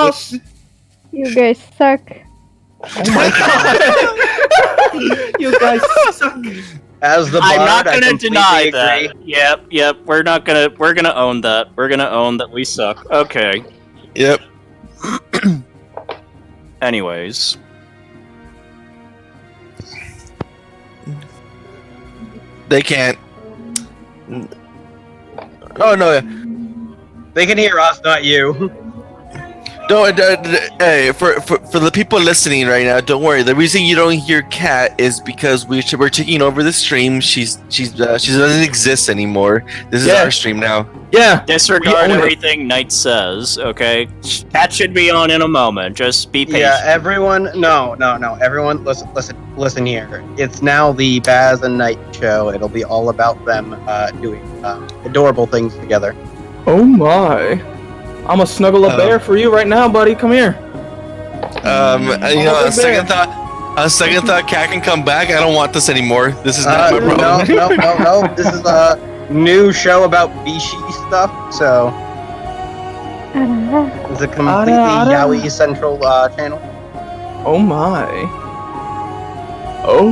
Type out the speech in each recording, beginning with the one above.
house. You guys suck. Oh my god. You guys suck. As the I'm bard, not I gonna completely deny agree. that. Yep. We're gonna own that. We're gonna own that we suck. Okay. Yep. Anyways. They can't. Oh no! They can hear us, not you. No, hey, for the people listening right now, don't worry. The reason you don't hear Kat is because we're taking over the stream. She doesn't exist anymore. This is our stream now. Yeah. Disregard everything Knight says. Okay. Cat should be on in a moment. Just be patient. Yeah, everyone. No. Everyone, listen here. It's now the Baz and Knight show. It'll be all about them doing adorable things together. Oh my. I'm gonna snuggle a bear for you right now, buddy. Come here. On second thought, Cat can come back. I don't want this anymore. This is not my problem. No. This is a new show about Bishi stuff, so it's a completely yaoi central channel. Oh my. Oh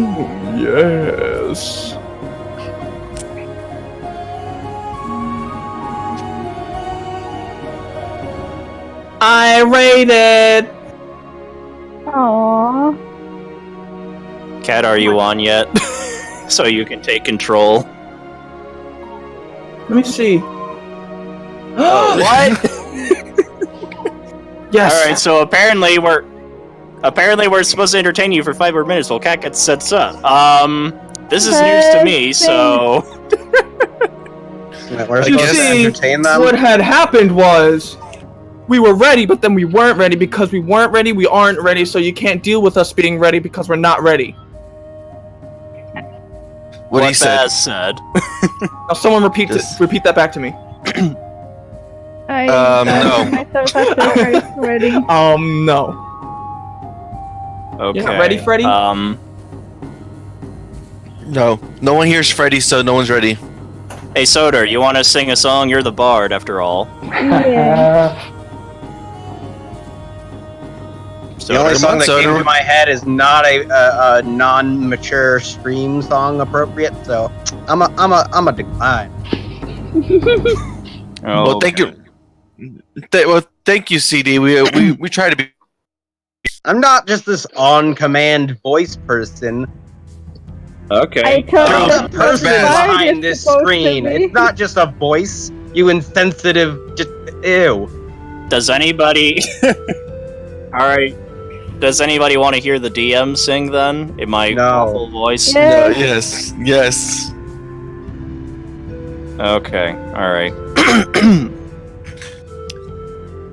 yes. I rate it. Aww. Cat, are you on yet? So you can take control. Let me see. What? Yes. Alright, so apparently we're supposed to entertain you for 5 more minutes while Cat gets sets up. This is news to me, so We're supposed to entertain them. What had happened was we were ready, but then we weren't ready. Because we weren't ready, we aren't ready, so you can't deal with us being ready because we're not ready. what Baz said. Now someone repeat that back to me. I no. myself after first ready. No. Okay. You're not ready, Freddy? No. No one hears Freddy, so no one's ready. Hey, Soder, you want to sing a song? You're the bard, after all. Yeah. The only song that came to my head is not a non-mature stream song appropriate, so I'm a decline. Well, thank you. Thank you, CD. We try to be. I'm not just this on-command voice person. Okay. I told I'm you the person behind this screen. It's not just a voice. You insensitive. Just ew. Does anybody? All right. Does anybody want to hear the DM sing then? In my awful voice? Yes. Yes. Okay. All right.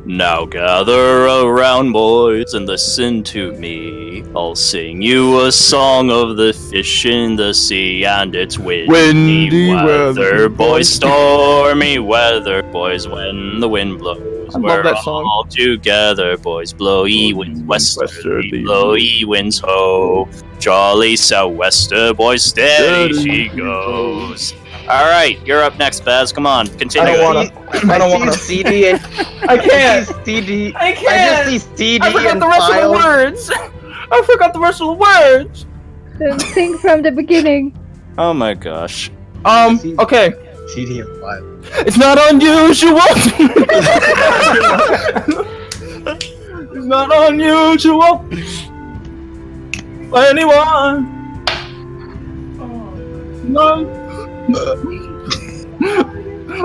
Now gather around, boys, and listen to me. I'll sing you a song of the fish in the sea, and it's windy weather, boys, stormy weather, boys, when the wind blows. We're all together, boys, blowy winds westerly, blowy winds ho. Jolly sou'wester, boys, steady she goes. Alright, you're up next, Baz. Come on, continue. I don't wanna. CD and I can't. CD. I can't. I just see CD I forgot and the rest files. of the words. I forgot the rest of the words. Then sing from the beginning. Oh my gosh. Okay. CD and files. It's not unusual. It's not unusual for anyone. No.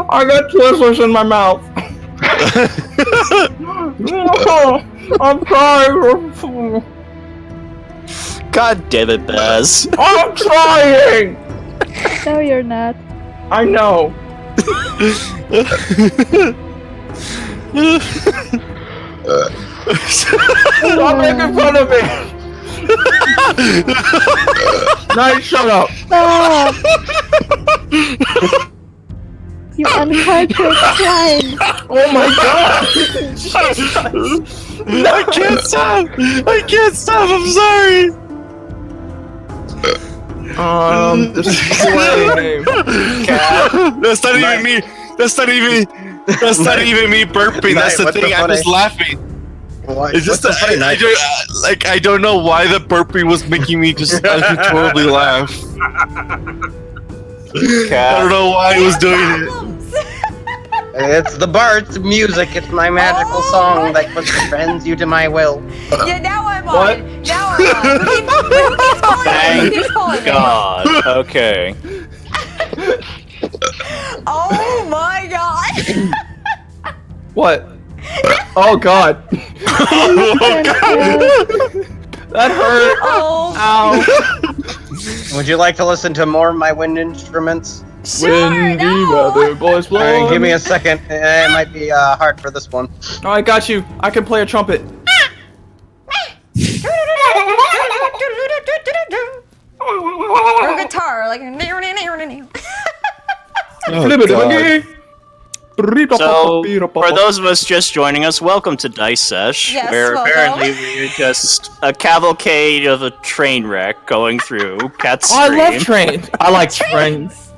I got Twizzlers in my mouth. I'm trying. God damn it, Baz. I'm trying. No, you're not. I know. Stop making fun of me. Nice, shut up. Stop! You uncultured swine! Oh my god! I can't stop! I can't stop! I'm sorry! This is lame. That's not even me! That's not even me burping! That's the thing, I'm just laughing! What? It's just What's the funny night? I don't know why the burpee was making me just uncontrollably laugh. I don't know why I was doing it. Problems. It's the Bart's music. It's my magical song that bends you to my will. Yeah, now I'm What? on. Now I'm on. Who keeps calling me? Who keeps calling me? God. Okay. Oh my god. What? Oh god. That hurt. Oh. Ow. Would you like to listen to more of my wind instruments? Sure, Windy no. weather, boys blow. Alright, give me a second. It might be hard for this one. Oh, I got you. I can play a trumpet. Or guitar, like. Oh, God. So, for those of us just joining us, welcome to Dice Sesh, Yes, where welcome. apparently we're just a cavalcade of a train wreck going through Cat's Oh, I Stream. love trains. I like trains.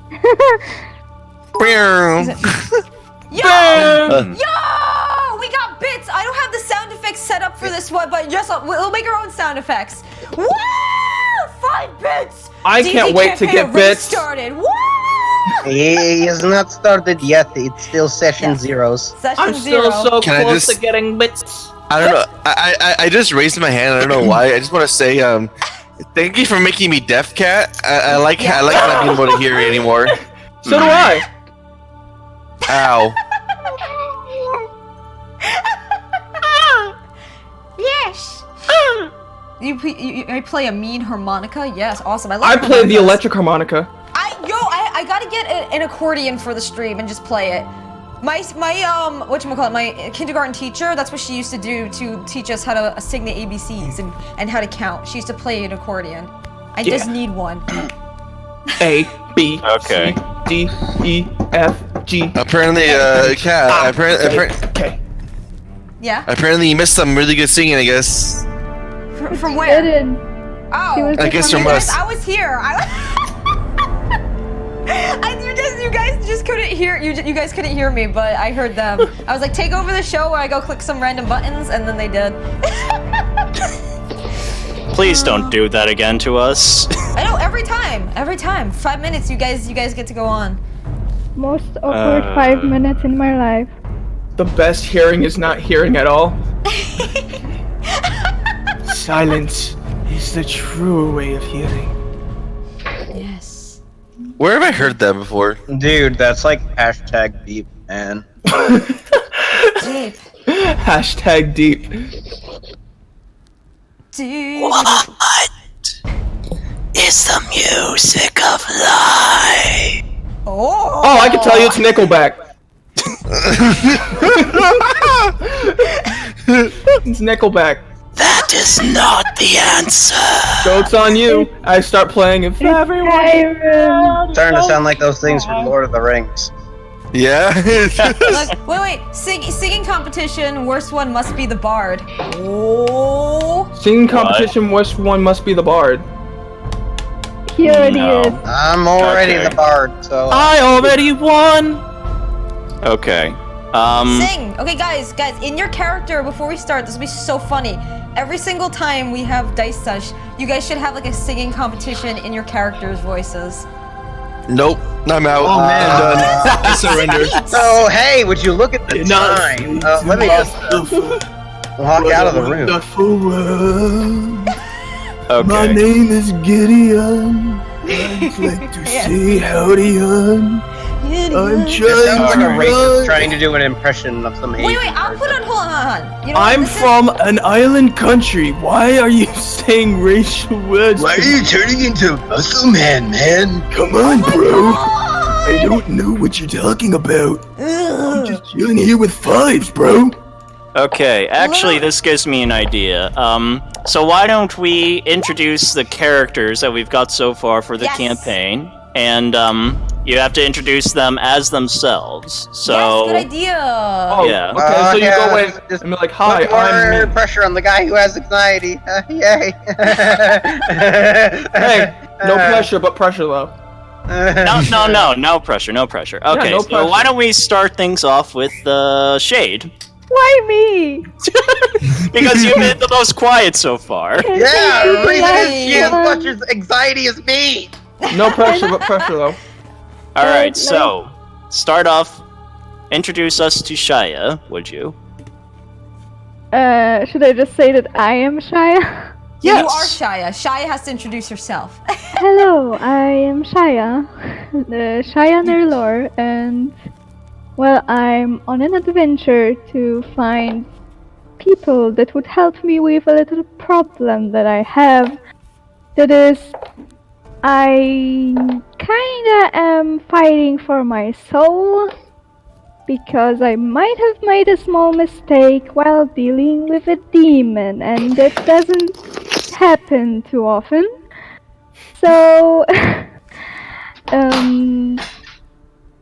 Yo! Bam! Yo! We got bits! I don't have the sound effects set up for this one, but just we'll make our own sound effects. Woo! 5 bits! I can't wait to get bits. Started. Woo! He is not started yet. It's still session zeros. Session I'm 0. still so Can I close just- to getting bits. I don't know. I just raised my hand. I don't know why. I just want to say thank you for making me deaf, Cat. I like not being able to hear anymore. So do I. Ow. Yes! You play a mean harmonica? Yes, awesome. I love I play the harmonicas. electric harmonica. I gotta get an accordion for the stream and just play it. My whatchamacallit, my kindergarten teacher, that's what she used to do to teach us how to sing the ABCs and how to count. She used to play an accordion. I just need one. A, B, Okay. C, D, E, F, G. Apparently, Cat. Okay. Yeah? Apparently, you missed some really good singing. I guess. From where? Didn't. Oh. She was I guess just from us. I was here. You guys just couldn't hear. You guys couldn't hear me, but I heard them. I was like, take over the show, where I go click some random buttons, and then they did. Please don't do that again to us. I know, every time. 5 minutes, you guys get to go on. most awkward 5 minutes in my life. The best hearing is not hearing at all. Silence is the true way of hearing. Yes. Where have I heard that before? Dude, that's like hashtag beep, man. Deep. Hashtag deep. Deep. What is the music of life? Oh. Oh, I can tell you it's Nickelback. It's Nickelback. That is not the answer. Joke's on you. I start playing if everyone. Skyrim. Starting to sound like those things from Lord of the Rings. Yeah. Look, wait. Singing competition. Worst one must be the bard. Oh. Singing competition, worst one must be the bard. He already No. is. I'm already Okay. the bard, so. I already won. Okay. Sing! Okay, guys, in your character, before we start, this will be so funny. Every single time we have Dice Sesh, you guys should have like a singing competition in your characters' voices. Nope. I'm out. Oh, man. I'm done. I surrender. So, hey, would you look at the time? Let me just walk out of the room. Wonderful world. My Okay. name is Gideon. I'd like to say howdy on. I'm It trying sounds like a to racist run. trying to do an impression of some Asian Wait, I'll put person. on, hold on. You know I'm what, this is- from an island country. Why are you saying racial words? Why are you turning into Muscle Man, man? Come on, bro. Oh I don't know what you're talking about. Ugh. Just chilling here with fives, bro. Okay, actually, this gives me an idea. So why don't we introduce the characters that we've got so far for the Yes. campaign, and you have to introduce them as themselves. So Yes, good idea. Oh, Yeah. okay, so you yeah, go in just and be like, hi, Put more I'm me. pressure on the guy who has anxiety. Yay. Hey, no pressure, but pressure though. no pressure. Okay, no so why pressure. don't we start things off with Shade? Why me? Because you've been the most quiet so far. Yeah, Thank you, reason is she has last much as anxiety as me. No pressure, but pressure though. Alright, so, start off, introduce us to Shia, would you? Should I just say that I am Shia? You are Shia. Shia has to introduce herself. Hello, I am Shia, Shia Nerlor, and well, I'm on an adventure to find people that would help me with a little problem that I have. That is, I kinda am fighting for my soul because I might have made a small mistake while dealing with a demon, and that doesn't happen too often. So,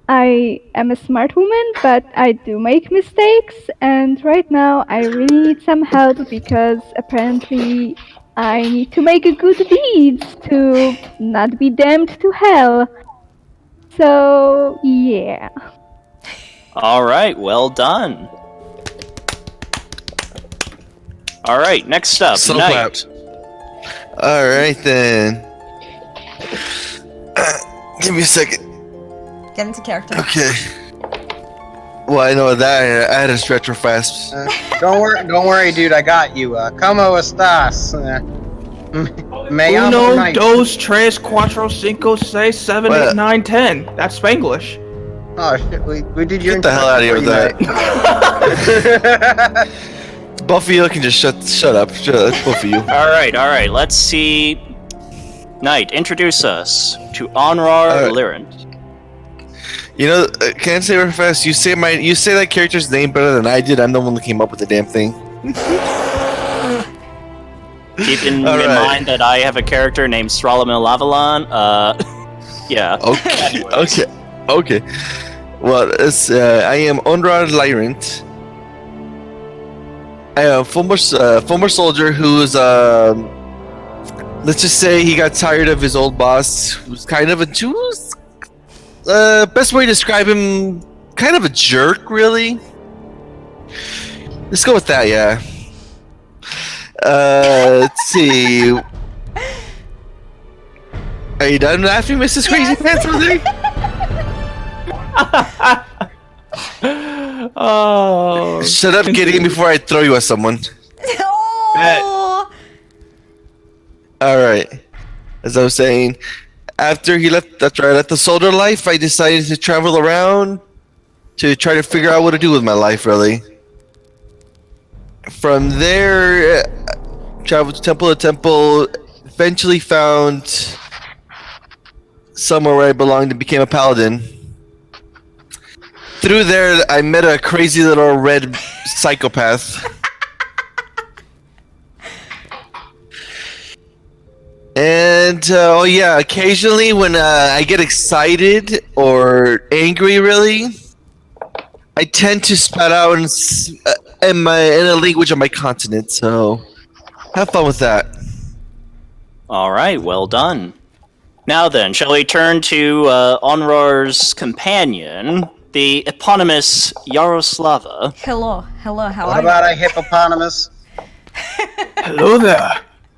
I am a smart woman, but I do make mistakes, and right now I really need some help because apparently I need to make a good deed to not be damned to hell. So, yeah. Alright, well done. Alright, next up, So Knight. clapped. Alright then. Give me a second. Get into character. Okay. Well, I know that I had to stretch real fast. Don't worry, dude. I got you. ¿Cómo estás? Me llamo Uno, Knight. dos, tres, cuatro, cinco, seis, seven, What? 8, 9, 10. That's Spanglish. Oh shit, we did your Get the hell out of here with that. that. Both of you can just shut up. Both of you. Alright, let's see. Knight, introduce us to Onrar Lyrant. You know, can I say real fast? You say that character's name better than I did. I'm the one that came up with the damn thing. Keep in Alright. mind that I have a character named Stralamil Lavalon. Yeah. Okay. Well, I am Onrar Lyrant. I am a former soldier who's let's just say he got tired of his old boss, who's kind of a Jews. Best way to describe him, kind of a jerk, really. Let's go with that, yeah. Let's see. Are you done laughing, Mrs. Crazy Yes. Pants over there? Oh. Shut up, Gideon, before I throw you at someone. Oh! Alright. As I was saying, after I left the soldier life, I decided to travel around to try to figure out what to do with my life, really. From there, traveled temple to temple, eventually found somewhere where I belonged and became a paladin. Through there, I met a crazy little red psychopath. And occasionally when I get excited or angry, really, I tend to spat out in a language of my continent. So, have fun with that. Alright, well done. Now then, shall we turn to Onrar's companion, the eponymous Yaroslava? Hello, how What are about a hippopotamus? Hello there.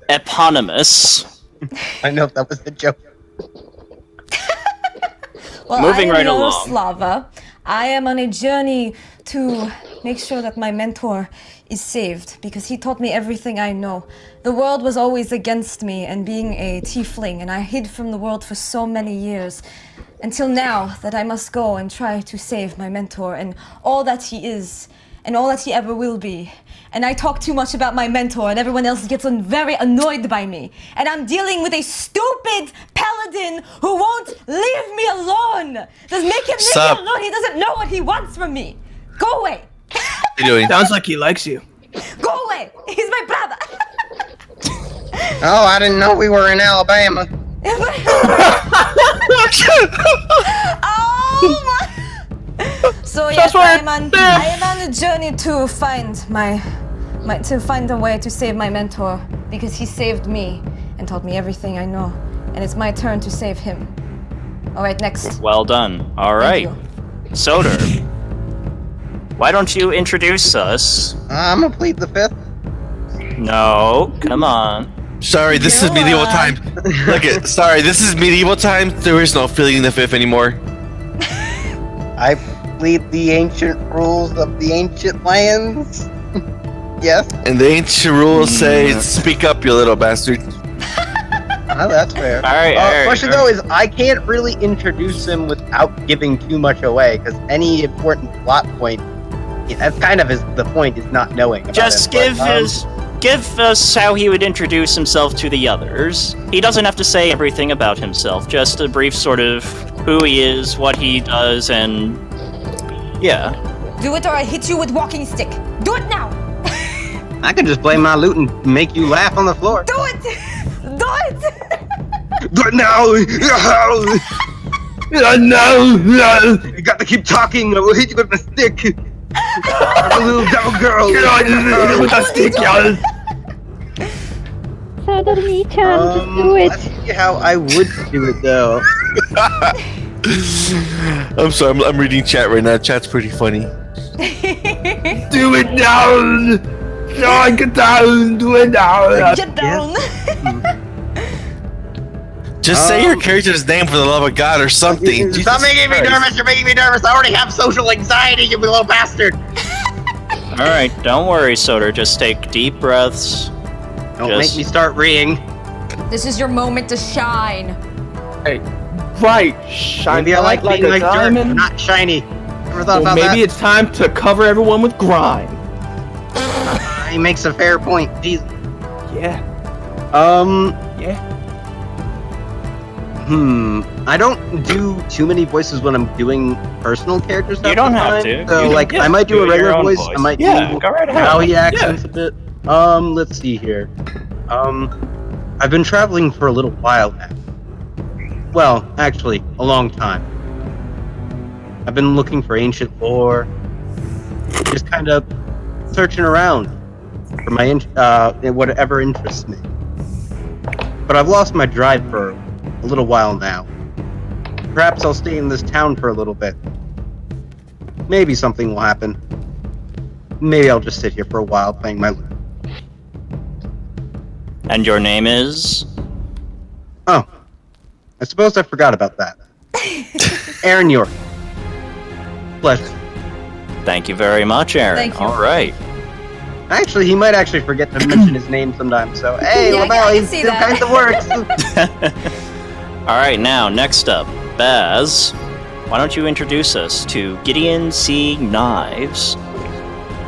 Eponymous. I know that was the joke. Well, Moving I am right along. Yaroslava. I am on a journey to make sure that my mentor is saved because he taught me everything I know. The world was always against me and being a tiefling, and I hid from the world for so many years. Until now, that I must go and try to save my mentor and all that he is and all that he ever will be. And I talk too much about my mentor, and everyone else gets very annoyed by me. And I'm dealing with a stupid paladin who won't leave me alone. Just make him leave Sup? me alone. He doesn't know what he wants from me. Go away. What are you doing? Sounds like he likes you. Go away. He's my brother. Oh, I didn't know we were in Alabama. Oh my. So yes, I am on a journey to find to find a way to save my mentor because he saved me and taught me everything I know, and it's my turn to save him. All right, next. Well done. Alright. Thank Soder. why don't you introduce us? I'm gonna plead the fifth. No, come on. Sorry, this is medieval time. Look it. Sorry, this is medieval time. There is no pleading the fifth anymore. I plead the ancient rules of the ancient lands. Yes. And the ancient rules say, "Speak up, you little bastard." That's fair. All right. Question though is, I can't really introduce him without giving too much away, because any important plot point, that's kind of the point, is not knowing. About Just him, give us how he would introduce himself to the others. He doesn't have to say everything about himself. Just a brief sort of who he is, what he does, and yeah. Do it or I hit you with walking stick. Do it now. I can just play my lute and make you laugh on the floor. Do it. Do it. Do it now. No. You got to keep talking. I will hit you with my stick. A little devil girl. With a stick, y'all. Sadormi-chan, just do it. Let's see how I would do it though. I'm sorry, I'm reading chat right now. Chat's pretty funny. Do it down. No, get down. Do it down. Get down. Just say your character's name for the love of God or something. Stop making me nervous. You're making me nervous. I already have social anxiety, you little bastard. Alright, don't worry, Soder. Just take deep breaths. Don't make me start reading. This is your moment to shine. Hey, right. Shine Maybe I like being a like dirt, diamond. not shiny. Never thought Well, about maybe that. it's time to cover everyone with grime. He makes a fair point. Jeez. Yeah. Yeah. I don't do too many voices when I'm doing personal character stuff. You don't all the have time. to. So, You like, don't- I might do do a your regular own voice. voice. I might Yeah, do go right ahead. how he accents a bit. Let's see here. I've been traveling for a little while now. Well, actually, a long time. I've been looking for ancient lore, just kind of searching around for my whatever interests me. But I've lost my drive for a little while now. Perhaps I'll stay in this town for a little bit. Maybe something will happen. Maybe I'll just sit here for a while playing my lute. And your name is? Oh, I suppose I forgot about that. Aaron York. Pleasure. Thank you very much, Aaron. Thank you. Alright. Actually, he might actually forget to mention his name sometimes, so hey, Yeah, I well, can he see still that. kind of works. Alright, now, next up, Baz. Why don't you introduce us to Gideon C. Knives?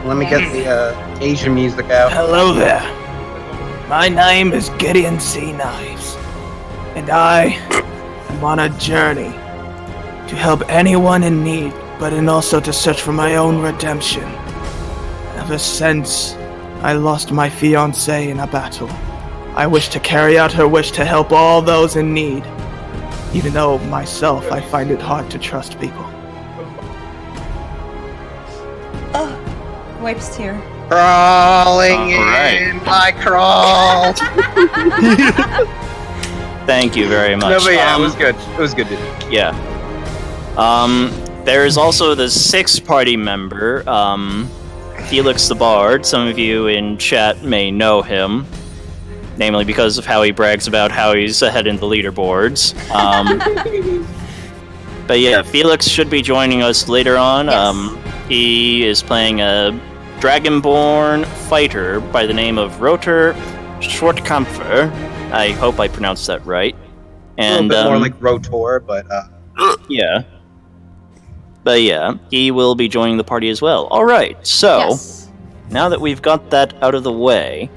Let me get the Asian music out. Hello there. My name is Gideon C. Knives, and I am on a journey to help anyone in need, but also to search for my own redemption. Ever since I lost my fiancée in a battle, I wish to carry out her wish to help all those in need, even though myself I find it hard to trust people. Wipes tear. Crawling Alright. in, I crawl. Thank you very much. No, but yeah, it was good. It was good, dude. Yeah. There is also the sixth party member, Felix the Bard. Some of you in chat may know him, namely because of how he brags about how he's ahead in the leaderboards. But yeah, Felix should be joining us later on. Yes. He is playing a Dragonborn fighter by the name of Roter Shortkampfer. I hope I pronounced that right. A And little bit more like Rotor, but yeah. But yeah, he will be joining the party as well. Alright, so, Yes. now that we've got that out of the way,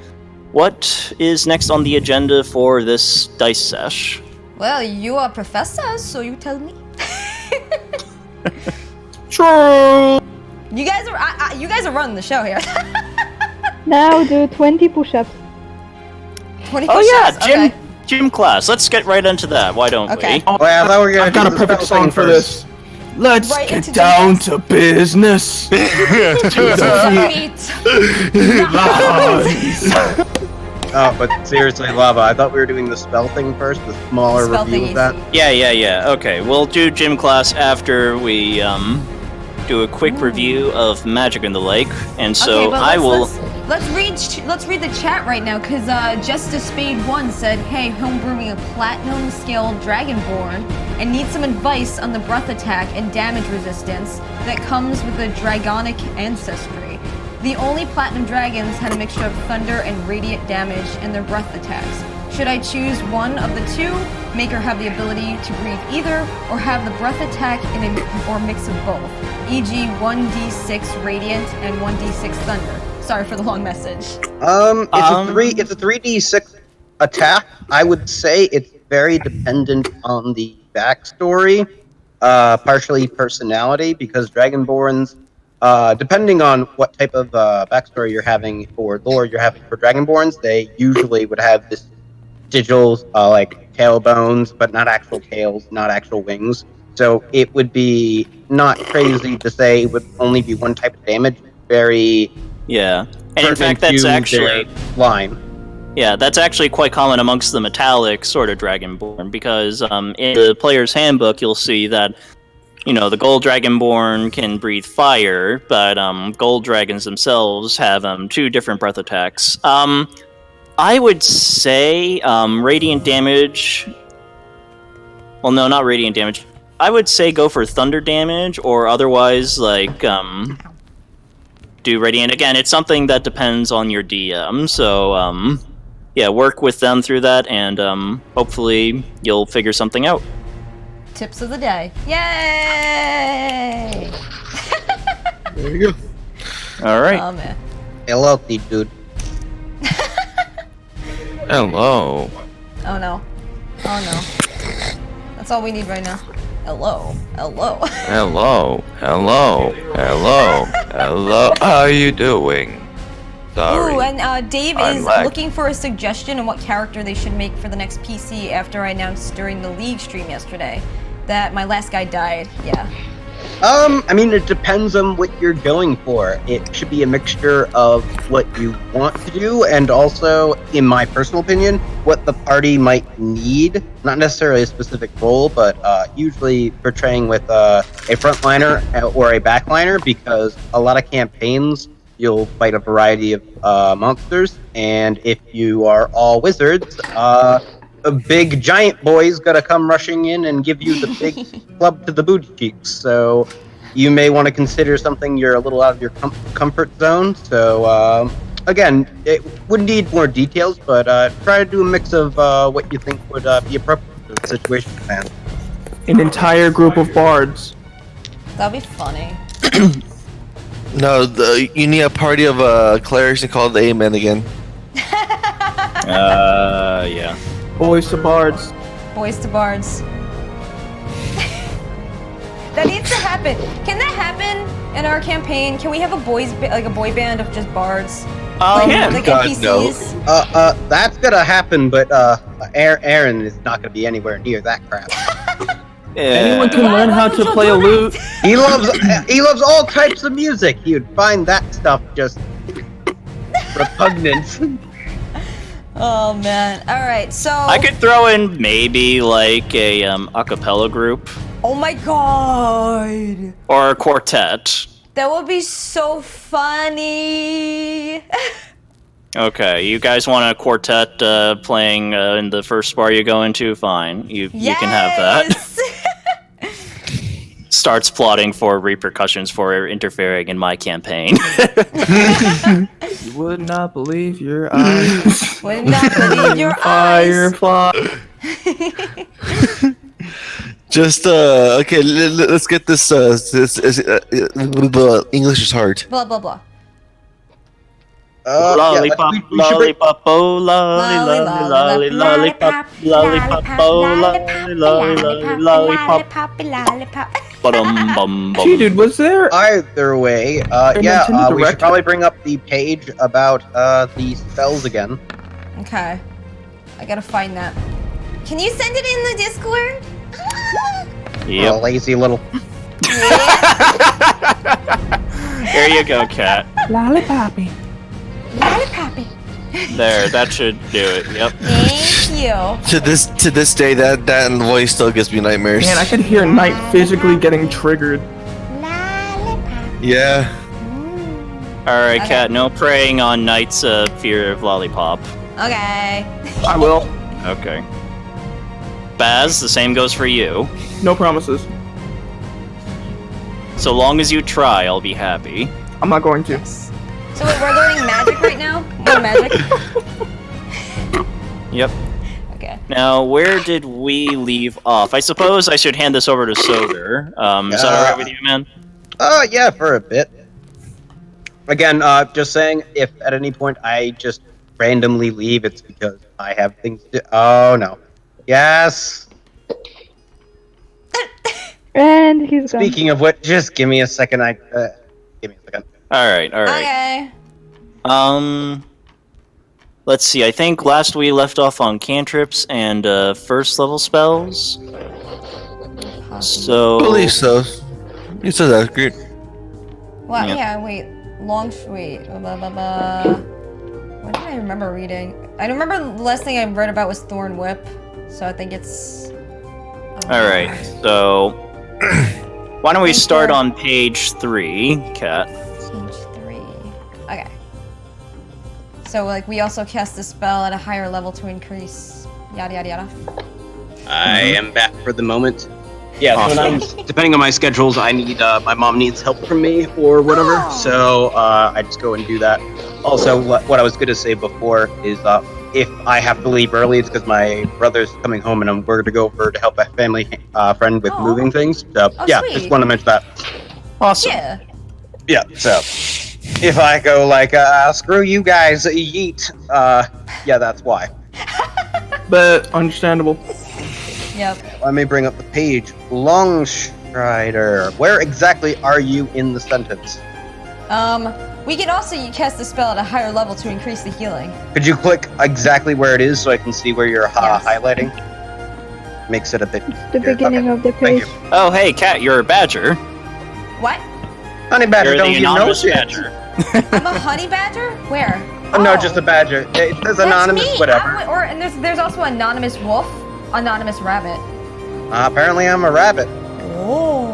what is next on the agenda for this dice sesh? Well, you are professor, so you tell me. True. You guys are you guys are running the show here. Now do 20 push-ups. 20 Oh yeah, push-ups, gym, okay. gym class. Let's get right into that. Why don't Okay. we? well, I thought we were gonna I've got a do the perfect spell song thing for first. this. Let's Right get into down business. to business. Feet. Oh, but seriously, Lava, I thought we were doing the spell thing first, the smaller Spell review thingies. of that. Yeah. Okay, we'll do gym class after we do a quick review of Magic in the Lake, and so Okay, but I will. Let's read the chat right now, because Justice Spade 1 said, "Hey, homebrewing a platinum scale Dragonborn and need some advice on the breath attack and damage resistance that comes with the dragonic ancestry. The only platinum dragons had a mixture of thunder and radiant damage in their breath attacks. Should I choose one of the two, make her have the ability to breathe either, or have the breath attack or mix of both, e.g. 1d6 radiant and 1d6 thunder?" Sorry for the long message. It's a 3d6 attack. I would say it's very dependent on the backstory, partially personality, because Dragonborns, depending on what type of backstory you're having or lore you're having for Dragonborns, they usually would have this digital, like, tailbones, but not actual tails, not actual wings. So it would be not crazy to say it would only be one type of damage. Very Yeah, and in fact, that's actually line. Yeah, that's actually quite common amongst the metallic sort of Dragonborn, because in the player's handbook you'll see that, the Gold Dragonborn can breathe fire, but Gold Dragons themselves have 2 different breath attacks. I would say radiant damage. Well, no, not radiant damage. I would say go for thunder damage, or otherwise, like, do radiant. Again, it's something that depends on your DM, so, yeah, work with them through that, and hopefully you'll figure something out. Tips of the day. Yay! There you go. Alright. Oh, man. Hello, dude. Hello. Oh, no. Oh, no. That's all we need right now. Hello. Hello. Hello, hello, hello, hello. How are you doing? Sorry. Ooh, and Dave I'm is lag- looking for a suggestion on what character they should make for the next PC after I announced during the League stream yesterday that my last guy died. Yeah. I mean, it depends on what you're going for. It should be a mixture of what you want to do, and also, in my personal opinion, what the party might need. Not necessarily a specific role, but usually portraying with a frontliner or a backliner, because a lot of campaigns you'll fight a variety of monsters, and if you are all wizards, a big giant boy's gonna come rushing in and give you the big club to the booty cheeks. So you may want to consider something you're a little out of your comfort zone. So again, it would need more details, but try to do a mix of what you think would be appropriate for the situation, man. An entire group of bards. That'd be funny. No, you need a party of clerics and call it the Amen again. Yeah. Boys to bards. Boys to bards. That needs to happen. Can that happen in our campaign? Can we have a boy band of just bards? Like God, NPCs? no. That's gonna happen, but Aaron is not gonna be anywhere near that crap. Anyone can Why learn how would to you play do a that? He lute. loves all types of music. You'd find that stuff just repugnant. Oh man. Alright, so I could throw in maybe like a acapella group oh my god. or a quartet. That would be so funny. Okay, you guys want a quartet playing in the first bar you go into? Fine, you can have that. Yes! Starts plotting for repercussions for interfering in my campaign. You would not believe your eyes. Would not believe your eyes. Firefly. Just okay. Let's get this. English is hard. Blah blah blah. Lollipop, we should bring- lollipop, oh, lolly, lolly, lollipop, lollipop, oh, lolly, lollipop, ba-dum-bum-bum. Gee, dude, was there? Either way, Nintendo we should Direct. probably bring up the page about the spells again. Okay. I gotta find that. Can you send it in the Discord? A Yep, lazy little. there you go, cat. Lollipoppy. Lollipoppy. There, that should do it. Yep. Thank you. To this day, that voice still gives me nightmares. Man, I could hear Knight physically getting triggered. Lollipop. Yeah. Alright, Okay. Cat, no preying on Knight's fear of lollipop. Okay. I will. Okay. Baz, the same goes for you. No promises. So long as you try, I'll be happy. I'm not going to. So wait, we're learning magic right now? More magic? Yep. Okay. Now, where did we leave off? I suppose I should hand this over to Soder. Is that alright with you, man? Yeah, for a bit. Again, just saying, if at any point I just randomly leave, it's because I have things to. Oh no. Yes. And he's gone. Speaking of which, just give me a second. Give me a second. Alright, alright. Okay. Let's see, I think last we left off on cantrips and first level spells. So... believe so. You said that's good. Well, Yep. yeah, wait. Wait. Blah, blah, blah. What did I remember reading? I remember the last thing I read about was Thorn Whip. So I think it's... Alright, so... why don't we Thank start you. on page 3, Cat? Page 3. Okay. So, like, we also cast the spell at a higher level to increase... Yada, yada, yada. I am back for the moment. Yeah, Awesome. so when I'm, depending on my schedules, I need my mom needs help from me or whatever. Oh. So I just go and do that. Also, what I was going to say before is if I have to leave early, it's because my brother's coming home and we're going to go over to help a family friend with Oh. moving things. So Oh, yeah, sweet. just want to mention that. Awesome. Yeah. Yeah, so if I go like, screw you guys, yeet, yeah, that's why. But understandable. Yep. Let me bring up the page. Longstrider. Where exactly are you in the sentence? We can also cast the spell at a higher level to increase the healing. Could you click exactly where it is so I can see where you're Yes. highlighting? Makes it a bit The easier. beginning Okay, of the thank page. you. Oh, hey, Cat, you're a badger. What? Honey badger You're don't the give no anonymous shit. badger. I'm a honey badger? Where? No, just a badger. It says That's anonymous, me. whatever. And there's also anonymous wolf, anonymous rabbit. Apparently I'm a rabbit. Oh.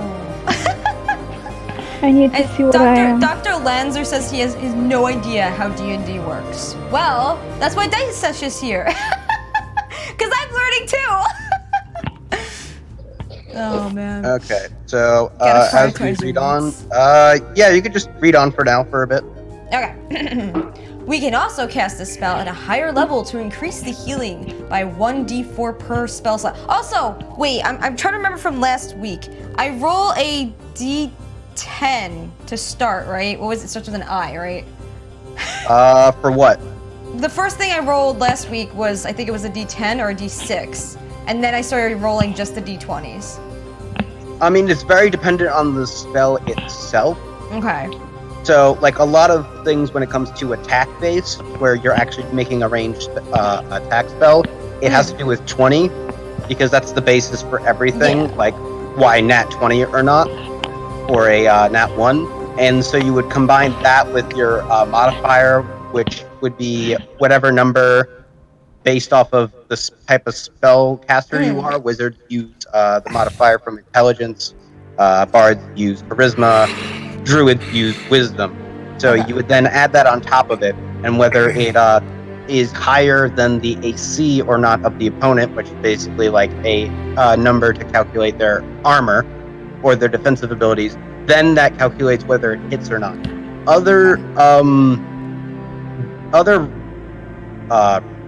I need to And see what I am. Dr. Lanzer says he has no idea how D&D works. Well, that's why Sesh is here. Because I'm learning too. Oh man. Okay, so Gotta as we prioritize read your on, needs. yeah, you could just read on for now for a bit. Okay. We can also cast this spell at a higher level to increase the healing by 1d4 per spell slot. Also, wait, I'm trying to remember from last week. I roll a d10 to start, right? What was it? Starts with an I, right? For what? The first thing I rolled last week was, I think it was a d10 or a d6. And then I started rolling just the d20s. I mean, it's very dependent on the spell itself. Okay. So, like, a lot of things when it comes to attack-based, where you're actually making a ranged attack spell, it has to do with 20, because that's the basis for everything, Yeah. like, why nat 20 or not, or a nat 1. And so you would combine that with your modifier, which would be whatever number based off of the type of spell caster you are. Wizards use the modifier from intelligence, bards use charisma, druids use wisdom. So Okay. you would then add that on top of it, and whether it is higher than the AC or not of the opponent, which is basically like a number to calculate their armor or their defensive abilities, then that calculates whether it hits or not. Other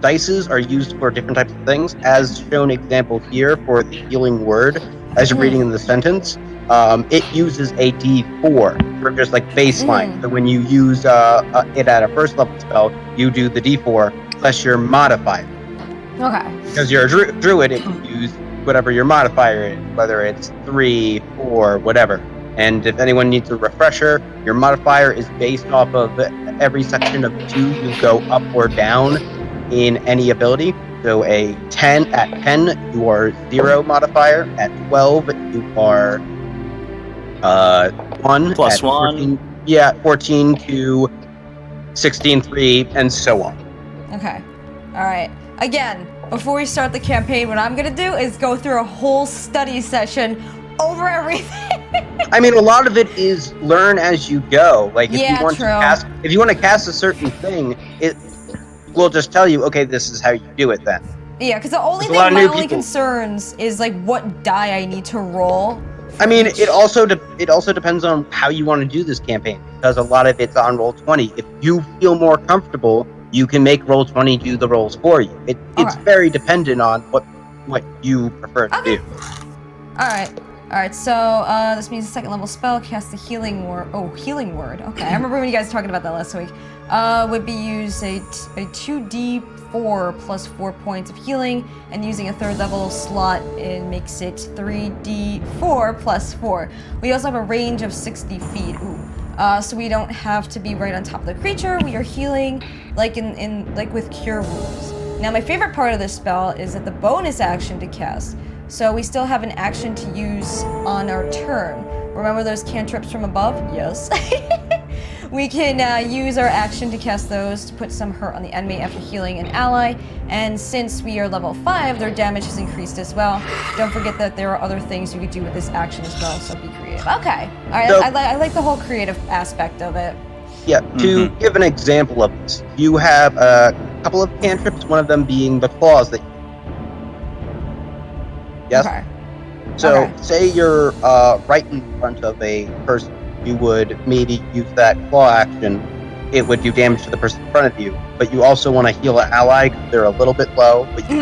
dices are used for different types of things, as shown example here for the healing word. As you're reading in the sentence, it uses a D4 for just like baseline. So when you use it at a first level spell, you do the D4 plus your modifier. Okay. Because you're a druid, it can use whatever your modifier is, whether it's 3, 4, whatever. And if anyone needs a refresher, your modifier is based off of every section of 2 you go up or down in any ability. So at 10 you are 0 modifier. At 12 you are 1. Plus At 1. 14, yeah, 14 to 16, 3, and so on. Okay. Alright. Again, before we start the campaign, what I'm gonna do is go through a whole study session over everything. I mean, a lot of it is learn as you go. Like, if Yeah, you want true. to cast a certain thing, it will just tell you, okay, this is how you do it then. Yeah, because the only There's a lot thing, of my new only people. concerns is like what die I need to roll. I mean, it also depends on how you want to do this campaign, because a lot of it's on Roll20. If you feel more comfortable, you can make Roll20 do the rolls for you. It's very dependent on what you prefer to do. Alright, so this means a second level spell cast the healing word. Oh, healing word. Okay, I remember when you guys were talking about that last week. Would be use a 2d4 plus 4 points of healing, and using a third level slot, it makes it 3d4 plus 4. We also have a range of 60 feet. Ooh. So we don't have to be right on top of the creature. We are healing like like with Cure Wounds. Now, my favorite part of this spell is that the bonus action to cast. So we still have an action to use on our turn. Remember those cantrips from above? Yes. We can use our action to cast those to put some hurt on the enemy after healing an ally. And since we are level 5, their damage has increased as well. Don't forget that there are other things you could do with this action as well, so be creative. Okay. All right, So- I like the whole creative aspect of it. Yeah, to give an example of this, you have a couple of cantrips, one of them being the claws that Yes? Okay. So, Okay. say you're right in front of a person, you would maybe use that claw action. It would do damage to the person in front of you, but you also want to heal an ally because they're a little bit low, but you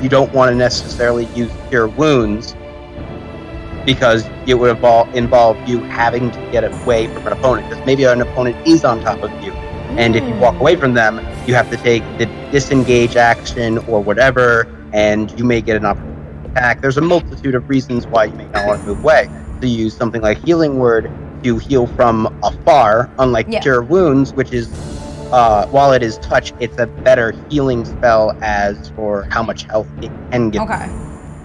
don't want to necessarily use Cure Wounds because it would involve you having to get away from an opponent, because maybe an opponent is on top of you, and if you walk away from them, you have to take the disengage action or whatever, and you may get an opportunity to attack. There's a multitude of reasons why you may not want to move away. So you use something like Healing Word to heal from afar, unlike Cure Wounds, which is, while it is touch, it's a better healing spell as for how much health it can give. Okay.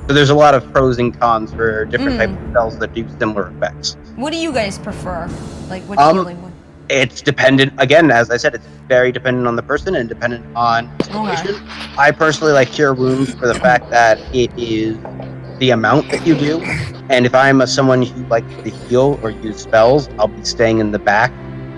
So there's a lot of pros and cons for different types of spells that do similar effects. What do you guys prefer? Like, which healing one? It's dependent, again, as I said, it's very dependent on the person and dependent on the situation. I personally like Cure Wounds for the fact that it is the amount that you do. And if I'm someone who likes to heal or use spells, I'll be staying in the back.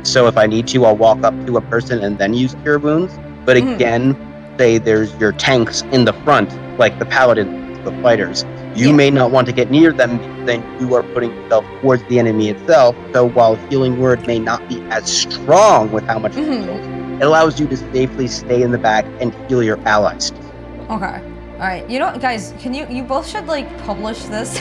So if I need to, I'll walk up to a person and then use Cure Wounds. But again, say there's your tanks in the front, like the paladins, the fighters. You may not want to get near them because then you are putting yourself towards the enemy itself. So while Healing Word may not be as strong with how much it heals, it allows you to safely stay in the back and heal your allies. Okay. Alright, you know, guys, can you both should, like, publish this?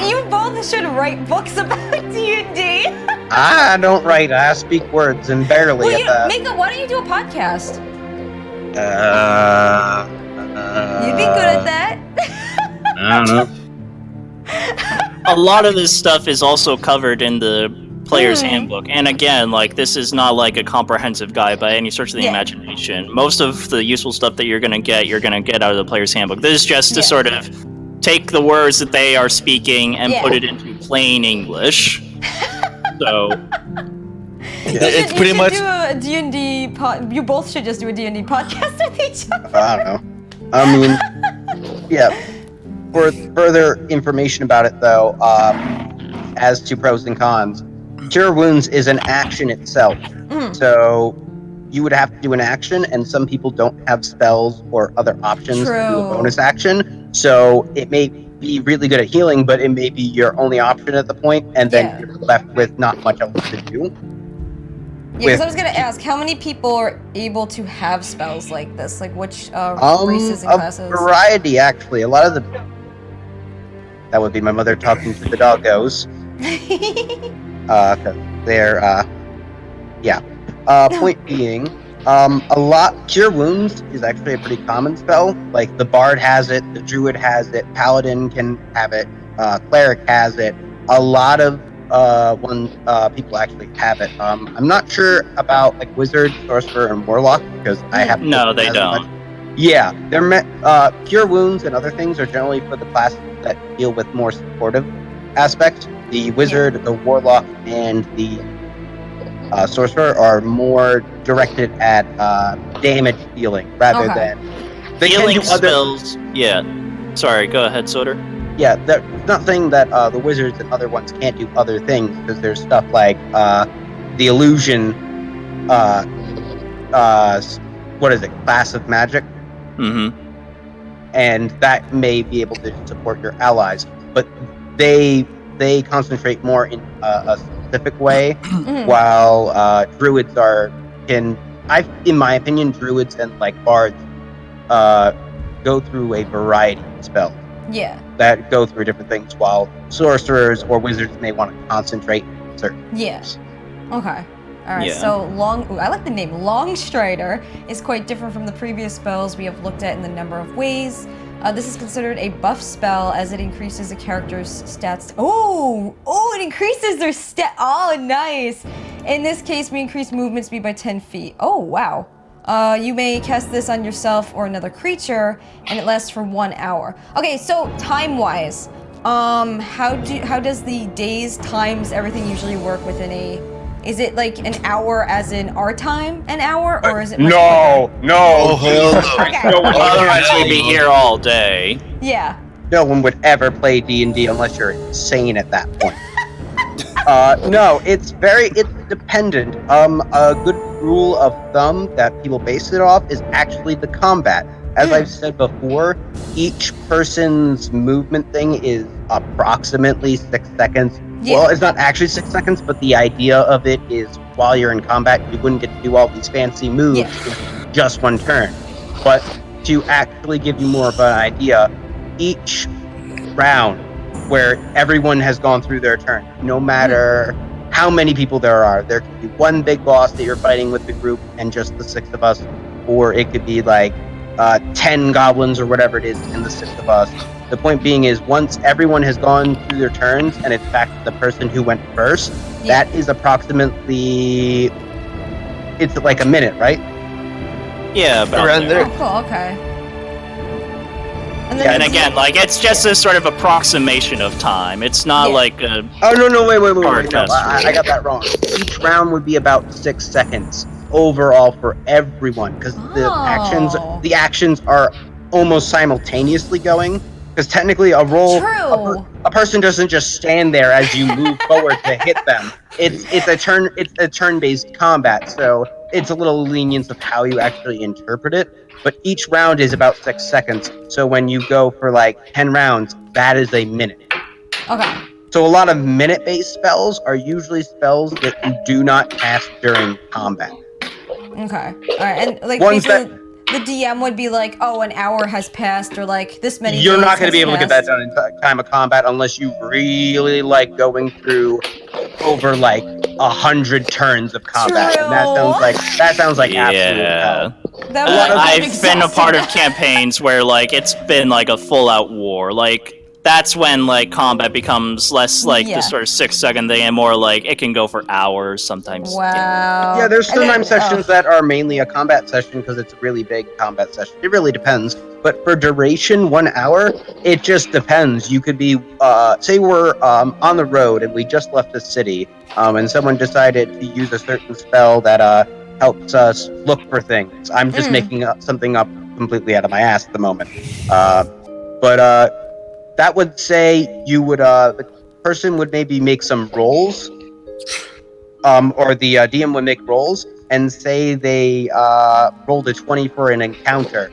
You both should write books about D&D. I don't write, I speak words and barely Well, at that. why don't you do a podcast? You'd be You'd good at that. I don't know. A lot of this stuff is also covered in the player's handbook, and again, like, this is not like a comprehensive guide by any stretch of the imagination. Most of the useful stuff that you're gonna get out of the player's handbook. This is just to sort of take the words that they are speaking and put it into plain English. So it's pretty much. Do a D&D you both should just do a D&D podcast with each other. I don't know. I mean, yeah. For further information about it, though, as to pros and cons, Cure Wounds is an action itself. So you would have to do an action, and some people don't have spells or other options to do a bonus action. So it may be really good at healing, but it may be your only option at the point, and then you're left with not much else to do. Yeah, because I was gonna ask, how many people are able to have spells like this? Like, which races and classes? A variety, actually. A lot of the... That would be my mother talking to the doggos. Because they're, point being, Cure Wounds is actually a pretty common spell. Like, the Bard has it, the Druid has it, Paladin can have it, Cleric has it. A lot of people actually have it. I'm not sure about, like, Wizard, Sorcerer, and Warlock, because I have... No, they don't. Much. Yeah, they're Cure Wounds and other things are generally for the classes that deal with more supportive aspects. The Wizard, the Warlock, and the Sorcerer are more directed at damage dealing rather than... Healing spells... Yeah. Sorry, go ahead, Soder. yeah, not saying that the wizards and other ones can't do other things, because there's stuff like the illusion, what is it, class of magic, Mm-hmm. and that may be able to support your allies, but they concentrate more in a specific way, while druids in my opinion, druids and like bards go through a variety of spells. Yeah. That go through different things, while sorcerers or wizards may want to concentrate on certain things. Okay. Alright, Yeah. so I like the name. Longstrider is quite different from the previous spells we have looked at in the number of ways. This is considered a buff spell as it increases a character's stats. It increases their stat. Oh, nice. In this case, we increase movement speed by 10 feet. Oh, wow. You may cast this on yourself or another creature, and it lasts for 1 hour. Okay, so time-wise, how does the days, times, everything usually work within a? Is it like an hour as in our time, an hour, or is it much quicker? Oh, hell no. Okay. Otherwise, we'd be here all day. Yeah. No one would ever play D&D unless you're insane at that point. No, it's dependent. A good rule of thumb that people base it off is actually the combat. As I've said before, each person's movement thing is approximately 6 seconds. Yeah. Well, it's not actually 6 seconds, but the idea of it is while you're in combat, you wouldn't get to do all these fancy moves in just one turn. But to actually give you more of an idea, each round where everyone has gone through their turn, no matter how many people there are could be one big boss that you're fighting with the group and just the 6 of us, or it could be like 10 goblins or whatever it is and the 6 of us. The point being is once everyone has gone through their turns and it's back to the person who went first, that is approximately, it's like a minute, right? Yeah, about Around there. Oh, cool. Okay. And Yeah, And again, like, it's just a sort of approximation of time. It's not like a... Oh, no, wait. Hard No, test. I got that wrong. Each round would be about 6 seconds overall for everyone, because the actions are almost simultaneously going. Because technically, a roll, a person doesn't just stand there as you move forward to hit them. It's a turn-based combat, so it's a little lenient of how you actually interpret it. But each round is about 6 seconds. So when you go for like 10 rounds, that is a minute. Okay. So a lot of minute-based spells are usually spells that you do not cast during combat. Okay. All right. And like Ones basically, the DM would be like, "Oh, an hour has passed," or like this many. You're not going to days be able to get that has done in time of combat unless you really like going through over like 100 turns of combat. And that sounds like absolute hell. That would I've been a part of campaigns where, like, it's been, like, a full-out war. Like, that's when, like, combat becomes less, like, the sort of 6 second thing and more, like, it can go for hours sometimes. Wow. Yeah, there's sometimes sessions that are mainly a combat session because it's a really big combat session. It really depends. But for duration, 1 hour, it just depends. You could be, say we're on the road and we just left the city, and someone decided to use a certain spell that helps us look for things. I'm just making something up completely out of my ass at the moment. But that would say you would, the person would maybe make some rolls, or the DM would make rolls, and say they rolled a 20 for an encounter.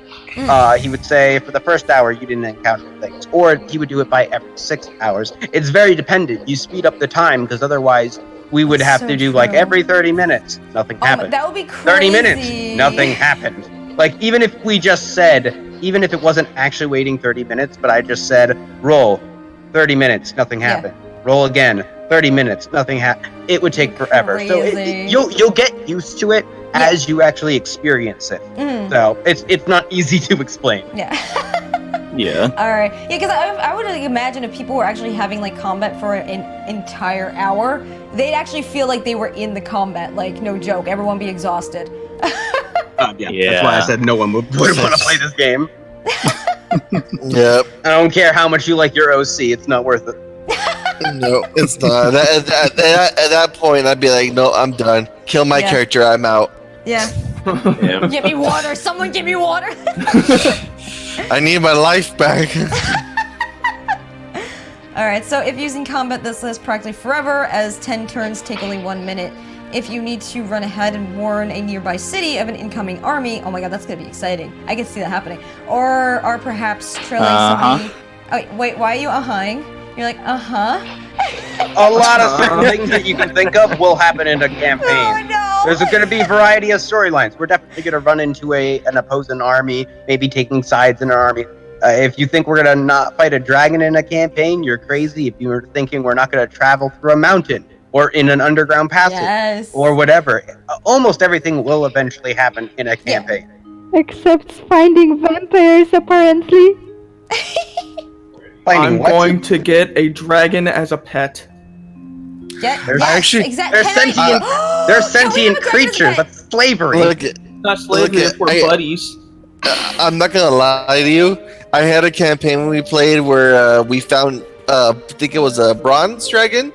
He would say for the first hour you didn't encounter things, or he would do it by every 6 hours. It's very dependent. You speed up the time because otherwise we would have to do like every 30 minutes. Nothing happened. That would be crazy. 30 minutes. Nothing happened. Like even if we just said, even if it wasn't actually waiting 30 minutes, but I just said roll 30 minutes, nothing happened. Roll again. 30 minutes, nothing happened. It would take forever. Crazy. So you'll get used to it as you actually experience it. So it's not easy to explain. Yeah. Yeah. All right. Yeah, because I would like, imagine if people were actually having like combat for an entire hour, they'd actually feel like they were in the combat. Like no joke, everyone be exhausted. Yeah. That's why I said no one would want to play this game. Yep. I don't care how much you like your OC, it's not worth it. No, it's not. At that point, I'd be like, no, I'm done. Kill my character, I'm out. Yeah. Give me water. Someone give me water. I need my life back. Alright, so if using combat, this lasts practically forever, as 10 turns take only 1 minute. If you need to run ahead and warn a nearby city of an incoming army, oh my god, that's gonna be exciting. I can see that happening. Or are perhaps trailing somebody. Oh, wait, why are you uh-huhing? You're like, uh-huh? A lot of certain things that you can think of will happen in a campaign. Oh no! There's going to be a variety of storylines. We're definitely going to run into an opposing army, maybe taking sides in an army. If you think we're going to not fight a dragon in a campaign, you're crazy. If you're thinking we're not going to travel through a mountain or in an underground passage or whatever, almost everything will eventually happen in a campaign. Except finding vampires, apparently. I'm going to get a dragon as a pet. They're exactly. sentient. They're sentient creatures. That's slavery. Look, Not slavery, we're buddies. I'm not gonna lie to you. I had a campaign we played where we found, I think it was a bronze dragon,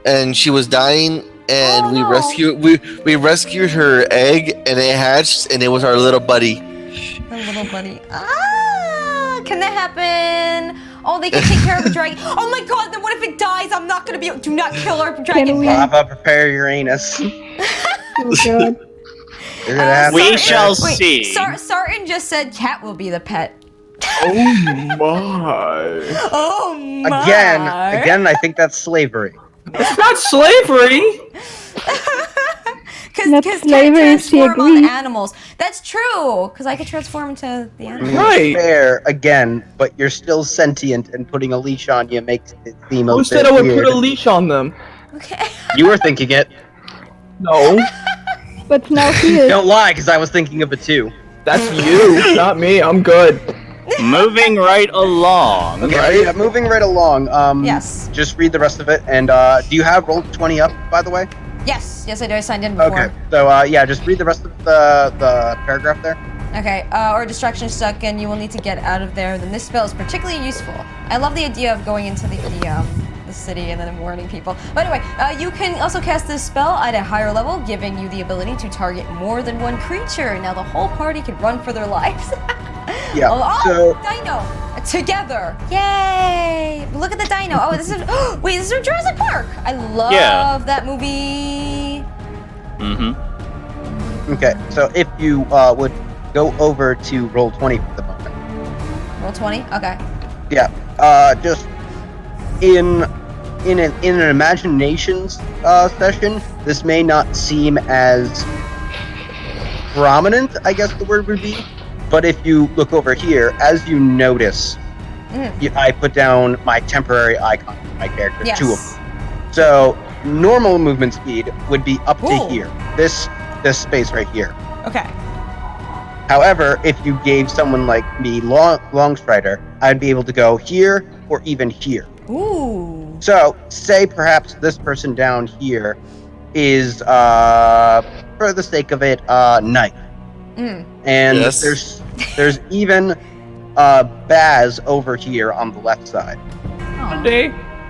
and she was dying, and we rescued her egg, and it hatched, and it was our little buddy. The little buddy. Can that happen? Oh, they can take care of the dragon. Oh my god, then what if it dies? I'm not gonna be able. Do not kill our dragon pet. Papa, prepare your anus. Oh god. We shall see. Sartin just said cat will be the pet. Oh my. Oh my. Again, I think that's slavery. It's not slavery! Because slavery, transform on animals. That's true. Because I could transform into the animal. Right. Fair again, but you're still sentient, and putting a leash on you makes it seem a Who bit said I would weird. put a leash on them? Okay. You were thinking it. No. But now he is. Don't lie, because I was thinking of it too. That's you, not me. I'm good. Moving right along. Okay, yeah, moving right along. Yes. Just read the rest of it, and do you have Roll20 up, by the way? Yes, I do. I signed in before. Okay, so yeah, just read the rest of the paragraph there. Okay, or distraction stuck and you will need to get out of there. Then this spell is particularly useful. I love the idea of going into the city and then warning people. But anyway, you can also cast this spell at a higher level, giving you the ability to target more than one creature. Now the whole party can run for their lives. Yeah. Oh, dino! Together! Yay! Look at the dino. Oh, this is. Wait, this is from Jurassic Park. I love that movie. Mm-hmm. Okay, so if you would go over to Roll20 for the moment. Roll20. Okay. Yeah. Just in an imaginations session, this may not seem as prominent, I guess the word would be. But if you look over here, as you notice, I put down my temporary icon for my character, Yes. 2 of them. So normal movement speed would be up to here, this space right here. Okay. However, if you gave someone like me Longstrider, I'd be able to go here or even here. Ooh. So say perhaps this person down here is, for the sake of it, Knight. And Yes. there's even Baz over here on the left side.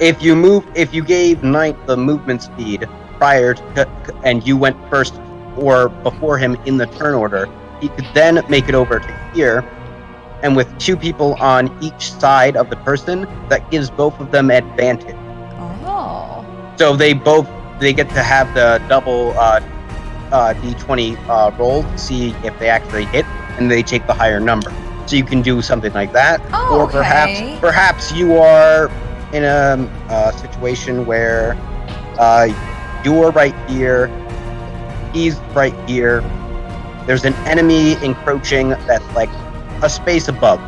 If you gave Knight the movement speed prior to, and you went first or before him in the turn order, he could then make it over to here, and with 2 people on each side of the person, that gives both of them advantage. Oh. So they get to have the double D20 roll to see if they actually hit, and they take the higher number. So you can do something like that, Oh, or okay. perhaps you are in a situation where you're right here, he's right here. There's an enemy encroaching that's like a space above.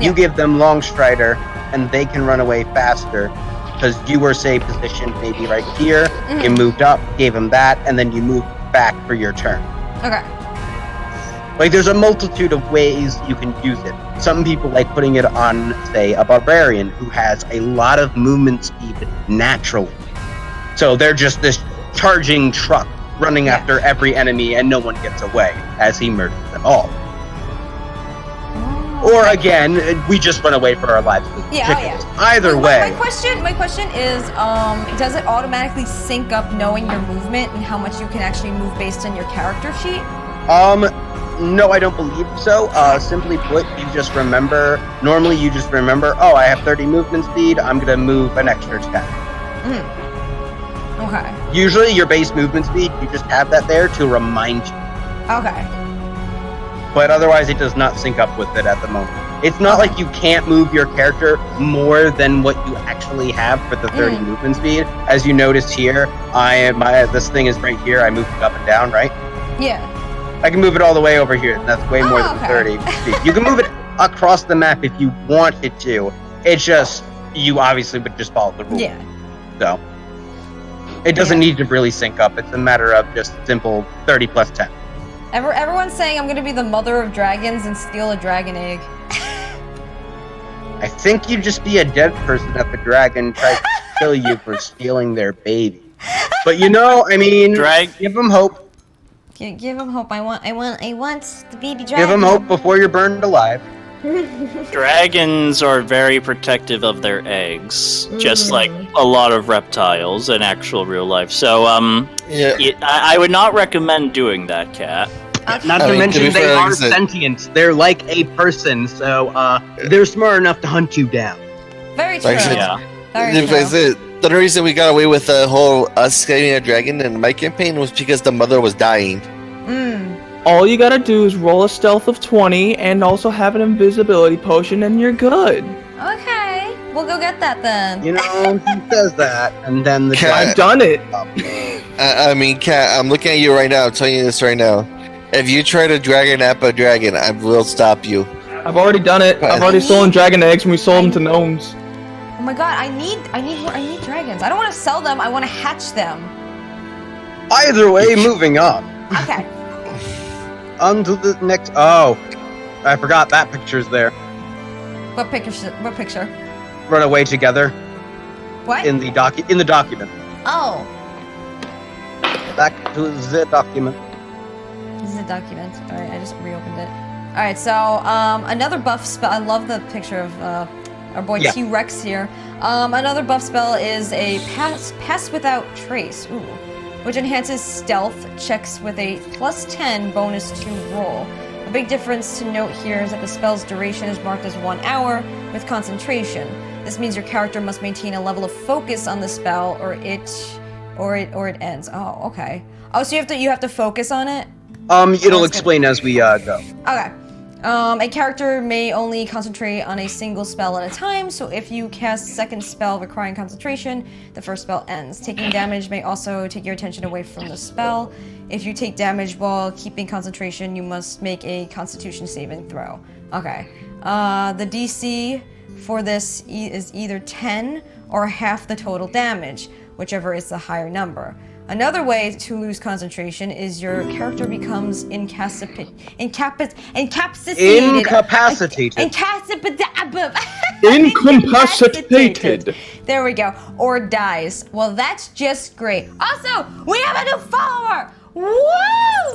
You give them Longstrider, and they can run away faster because you were, say, positioned maybe right here. You moved up, gave them that, and then you moved back for your turn. Okay. Like, there's a multitude of ways you can use it. Some people like putting it on, say, a barbarian who has a lot of movement speed naturally. So they're just this charging truck running after every enemy, and no one gets away as he murders them all. Or again, we just run away for our lives. Either way. My question is, does it automatically sync up knowing your movement and how much you can actually move based on your character sheet? No, I don't believe so. Simply put, normally you just remember, oh, I have 30 movement speed, I'm gonna move an extra 10. Okay. Usually your base movement speed, you just have that there to remind you. Okay. But otherwise it does not sync up with it at the moment. It's not like you can't move your character more than what you actually have for the 30 movement speed. As you noticed here, this thing is right here, I moved it up and down, right? Yeah. I can move it all the way over here, and that's way more than 30 speed. You can move it across the map if you wanted to. It's just, you obviously would just follow the rules. Yeah. So, it doesn't need to really sync up. It's a matter of just simple 30 plus 10. Everyone's saying I'm gonna be the mother of dragons and steal a dragon egg. I think you'd just be a dead person if a dragon tried to kill you for stealing their baby. But give them hope. Give him hope. I want the baby dragon. Give them hope before you're burned alive. Dragons are very protective of their eggs, just like a lot of reptiles in actual real life. So, I would not recommend doing that, Cat. Not to mention they are sentient. They're like a person, so they're smart enough to hunt you down. Very true. Very true. The only reason we got away with the whole us getting a dragon in my campaign was because the mother was dying. All you gotta do is roll a stealth of 20 and also have an invisibility potion and you're good. Okay, we'll go get that then. He says that, and then the I've done it. Cat, I'm looking at you right now. I'm telling you this right now. If you try to dragon up a dragon, I will stop you. I've already done it. I've already stolen dragon eggs and we sold them to gnomes. Oh my god, I need dragons. I don't want to sell them, I want to hatch them. Either way, moving on. Okay. On to the next. Oh, I forgot that picture's there. What picture? Run away together. What? In the document. Oh. Back to the document. This is a document. Alright, I just reopened it. Alright, so another buff spell. I love the picture of our boy T-Rex here. Another buff spell is a pass without trace. Ooh. Which enhances stealth checks with a +10 bonus to roll. A big difference to note here is that the spell's duration is marked as 1 hour with concentration. This means your character must maintain a level of focus on the spell or it ends. Oh, okay. Oh, so you have to focus on it? It'll explain as we go. Okay. A character may only concentrate on a single spell at a time, so if you cast a second spell requiring concentration, the first spell ends. Taking damage may also take your attention away from the spell. If you take damage while keeping concentration, you must make a Constitution saving throw. Okay. The DC for this is either 10 or half the total damage, whichever is the higher number. Another way to lose concentration is your character becomes incapacitated. There we go. Or dies. Well, that's just great. Also, we have a new follower. Woo!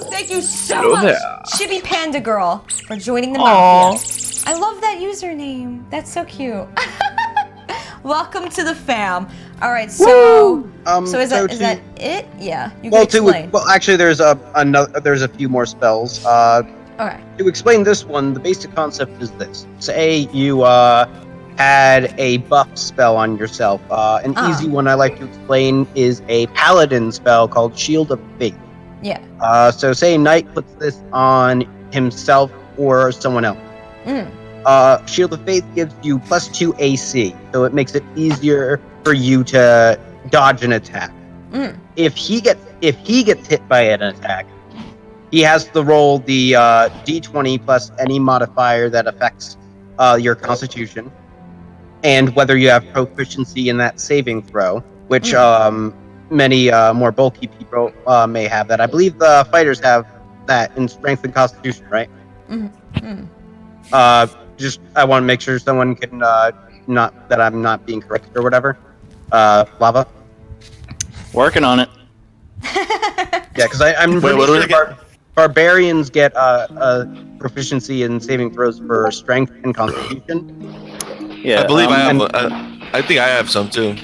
Thank you so much, Chibi Panda Girl, for joining the mafia. I love that username. That's so cute. Welcome to the fam. All right, so is that it? Yeah. You can explain. Actually, there's a few more spells. Okay. To explain this one, the basic concept is this: say you had a buff spell on yourself. An easy one I like to explain is a paladin spell called Shield of Faith. Yeah. So say Knight puts this on himself or someone else. Shield of Faith gives you +2 AC, so it makes it easier for you to dodge an attack. If he gets hit by an attack, he has to roll the D20 plus any modifier that affects your Constitution, and whether you have proficiency in that saving throw, which many more bulky people may have that. I believe the fighters have that in Strength and Constitution, right? I want to make sure someone can not that I'm not being correct or whatever. Lava. Working on it. Yeah, because I'm pretty sure barbarians get proficiency in saving throws for Strength and Constitution. Yeah, I believe I have. I think I have some too.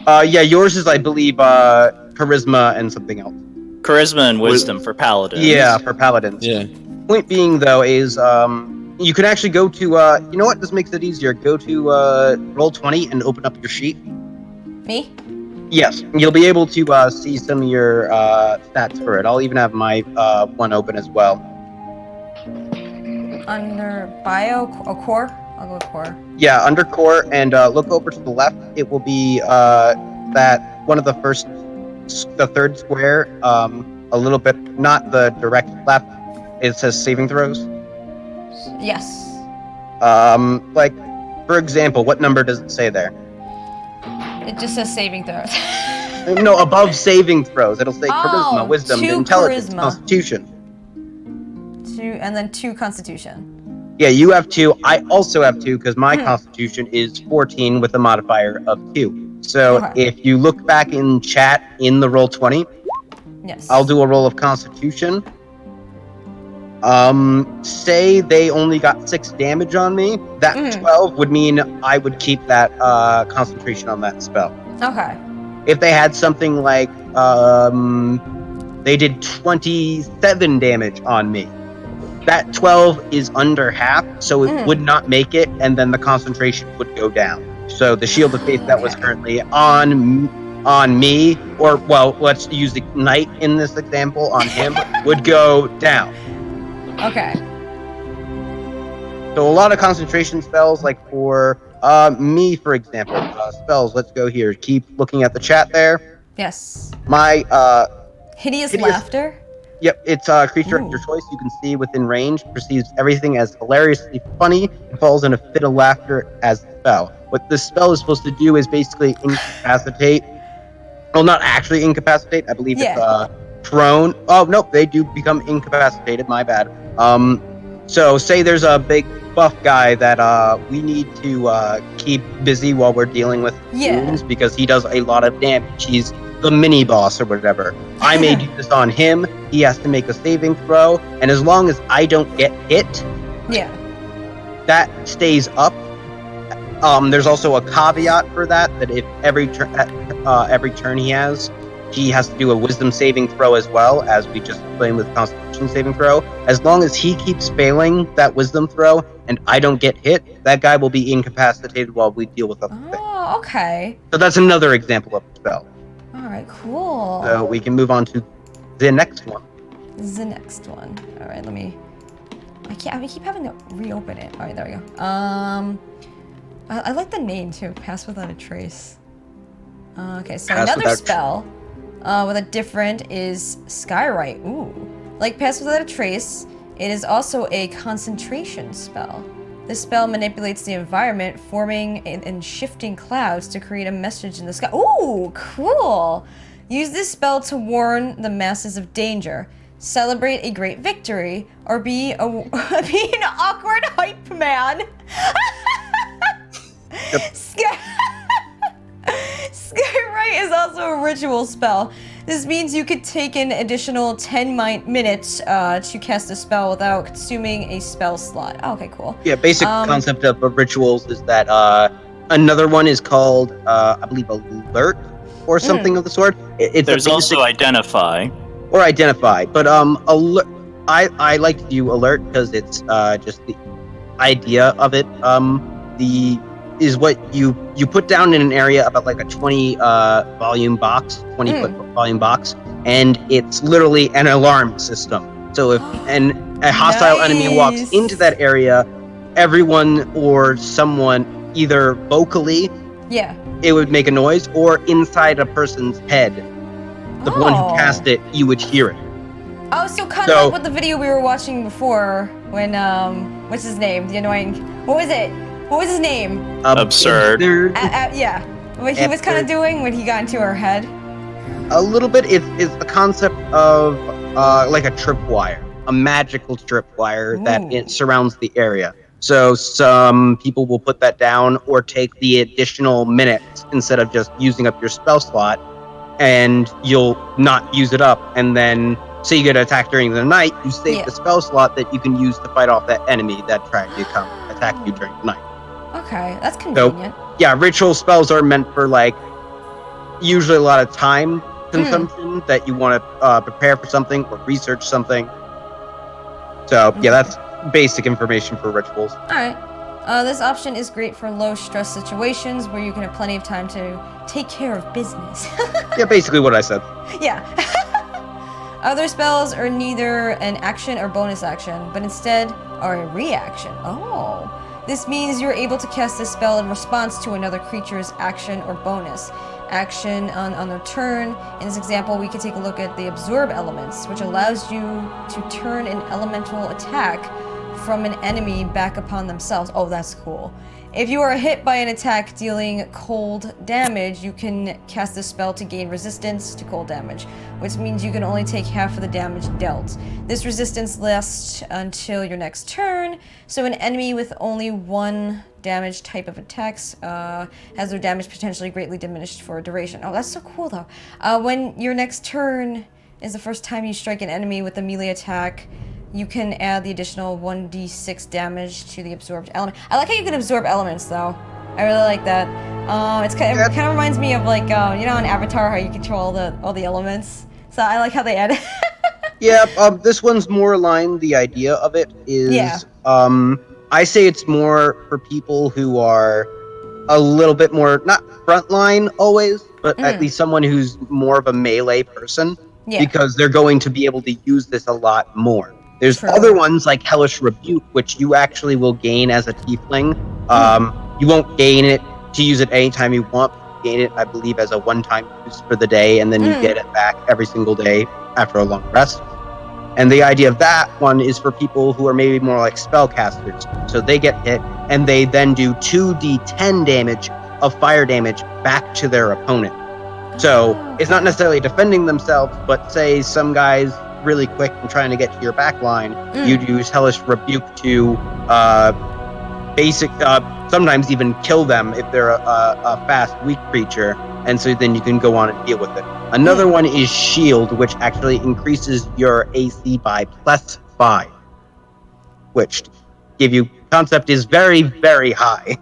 Yeah, yours is, I believe, Charisma and something else. Charisma and Wisdom for Paladins. Yeah, for Paladins. Yeah. point being, though, is you can actually go to you know what? This makes it easier. Go to Roll20 and open up your sheet. Me? Yes, you'll be able to see some of your stats for it. I'll even have my one open as well. Under bio, core? I'll go with core. Yeah, under core, and look over to the left. It will be that one of the third square, a little bit, not the direct left. It says saving throws. Yes. Like, for example, what number does it say there? It just says saving throws. No, above saving throws, it'll say charisma, wisdom, 2 intelligence, charisma. constitution. 2, and then 2 constitution. Yeah, you have 2. I also have 2 because my constitution is 14 with a modifier of 2. So Okay. if you look back in chat in the Roll20, Yes. I'll do a roll of constitution. Say they only got 6 damage on me. That 12 would mean I would keep that concentration on that spell. Okay. If they had something like they did 27 damage on me, that 12 is under half, so it would not make it, and then the concentration would go down. So the shield of faith that was currently on me, or well, let's use the knight in this example, on him, would go down. Okay. So a lot of concentration spells, like for me, for example, spells. Let's go here. Keep looking at the chat there. Yes. My Hideous laughter? Yep, it's a creature of your choice. You can see within range, perceives everything as hilariously funny, and falls in a fit of laughter as a spell. What this spell is supposed to do is basically incapacitate. Well, not actually incapacitate. I believe it's prone. Oh, nope, they do become incapacitated. My bad. So say there's a big buff guy that we need to keep busy while we're dealing with wounds because he does a lot of damage. He's the mini boss or whatever. I may do this on him. He has to make a saving throw, and as long as I don't get hit, that stays up. There's also a caveat for that if every turn he has to do a wisdom saving throw as well, as we just explained with constitution saving throw. As long as he keeps failing that wisdom throw and I don't get hit, that guy will be incapacitated while we deal with other things. Oh, okay. So that's another example of a spell. Alright, cool. So we can move on to the next one. This is the next one. Alright, let me... I keep having to reopen it. Alright, there we go. I like the name too. Pass Without a Trace. Okay, so Pass another Without spell with a different is Skywrite. Ooh. Like Pass Without a Trace, it is also a concentration spell. This spell manipulates the environment, forming and shifting clouds to create a message in the sky. Ooh, cool! Use this spell to warn the masses of danger, celebrate a great victory, or be an awkward hype man. Skywrite is also a ritual spell. This means you could take an additional 10 minutes to cast a spell without consuming a spell slot. Oh, okay, cool. Yeah, basic concept of rituals is that another one is called, I believe, alert or something of the sort. There's also identify. Or identify, but alert. I like to do alert because it's just the idea of it. Is what you put down in an area about like a 20 volume box, 20 foot volume box, and it's literally an alarm system. So if a hostile enemy walks into that area, everyone or someone either vocally, it would make a noise, or inside a person's head, the one who cast it, you would hear it. Oh, so kind of like with the video we were watching before when what's his name? The annoying. What was it? What was his name? Absurd. Yeah. What he was kind of doing when he got into her head. A little bit. It's the concept of like a tripwire, a magical tripwire that it surrounds the area. So some people will put that down or take the additional minutes instead of just using up your spell slot, and you'll not use it up. And then say you get attacked during the night, you save the spell slot that you can use to fight off that enemy that tried to come attack you during the night. Okay, that's convenient. So, yeah, ritual spells are meant for, like, usually a lot of time consumption that you want to prepare for something or research something. So yeah, that's basic information for rituals. Alright. This option is great for low stress situations where you can have plenty of time to take care of business. Yeah, basically what I said. Yeah. Other spells are neither an action or bonus action, but instead are a reaction. Oh. This means you're able to cast this spell in response to another creature's action or bonus. Action on their turn. In this example, we could take a look at the Absorb Elements, which allows you to turn an elemental attack from an enemy back upon themselves. Oh, that's cool. If you are hit by an attack dealing cold damage, you can cast this spell to gain resistance to cold damage, which means you can only take half of the damage dealt. This resistance lasts until your next turn, so an enemy with only one damage type of attacks has their damage potentially greatly diminished for a duration. Oh, that's so cool though. When your next turn is the first time you strike an enemy with a melee attack, you can add the additional 1d6 damage to the absorbed element. I like how you can absorb elements, though. I really like that. It kind of reminds me of like you know, in Avatar how you control all the elements. So I like how they add it. Yeah, this one's more aligned. The idea of it is, I say it's more for people who are a little bit more not frontline always, but at least someone who's more of a melee person, because they're going to be able to use this a lot more. There's other ones like Hellish Rebuke, which you actually will gain as a tiefling. You won't gain it to use it anytime you want. You gain it, I believe, as a one-time use for the day, and then you get it back every single day after a long rest. And the idea of that one is for people who are maybe more like spellcasters. So they get hit, and they then do 2d10 damage of fire damage back to their opponent. So it's not necessarily defending themselves, but say some guys really quick and trying to get to your back line, you'd use Hellish Rebuke to sometimes even kill them if they're a fast, weak creature, and so then you can go on and deal with it. Another one is Shield, which actually increases your AC by +5, which give you concept is very, very high.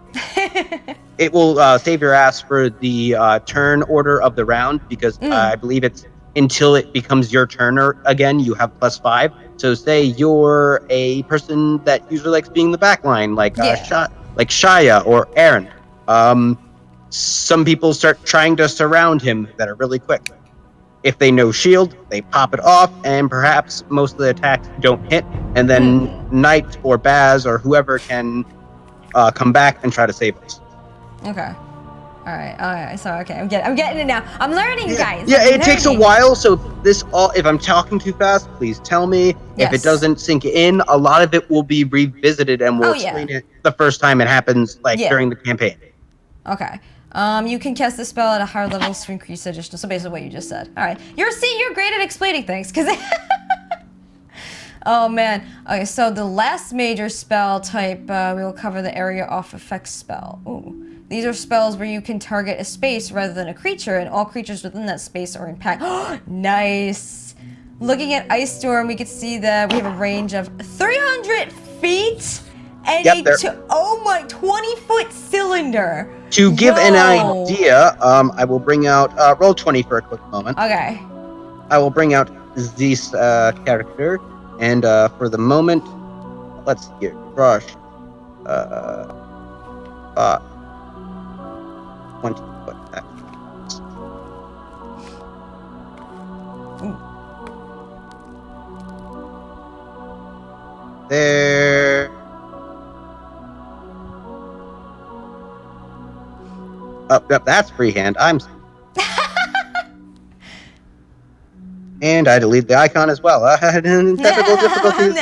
It will save your ass for the turn order of the round, because I believe it's until it becomes your turn again, you have +5. So say you're a person that usually likes being the back line, like Shia or Aaron. Some people start trying to surround him that are really quick. If they know shield, they pop it off, and perhaps most of the attacks don't hit, and then Knight or Baz or whoever can come back and try to save us. Okay. Alright, so okay, I'm getting it now. I'm learning, guys. Yeah, it takes a while, so if I'm talking too fast, please tell me. If it doesn't sink in, a lot of it will be revisited, and we'll explain it the first time it happens, during the campaign. Okay. You can cast the spell at a higher level to increase additional, so basically what you just said. Alright. You're great at explaining things, because oh man. Okay, so the last major spell type, we will cover the area off effects spell. Ooh. These are spells where you can target a space rather than a creature, and all creatures within that space are impacted. Nice! Looking at Ice Storm, we can see that we have a range of 300 feet and 20-foot cylinder. To give an idea, I will bring out, roll 20 for a quick moment. Okay. I will bring out this character, and for the moment, let's see here, brush, 20-foot actions. There. Yep, that's freehand. And I delete the icon as well. Technical difficulties.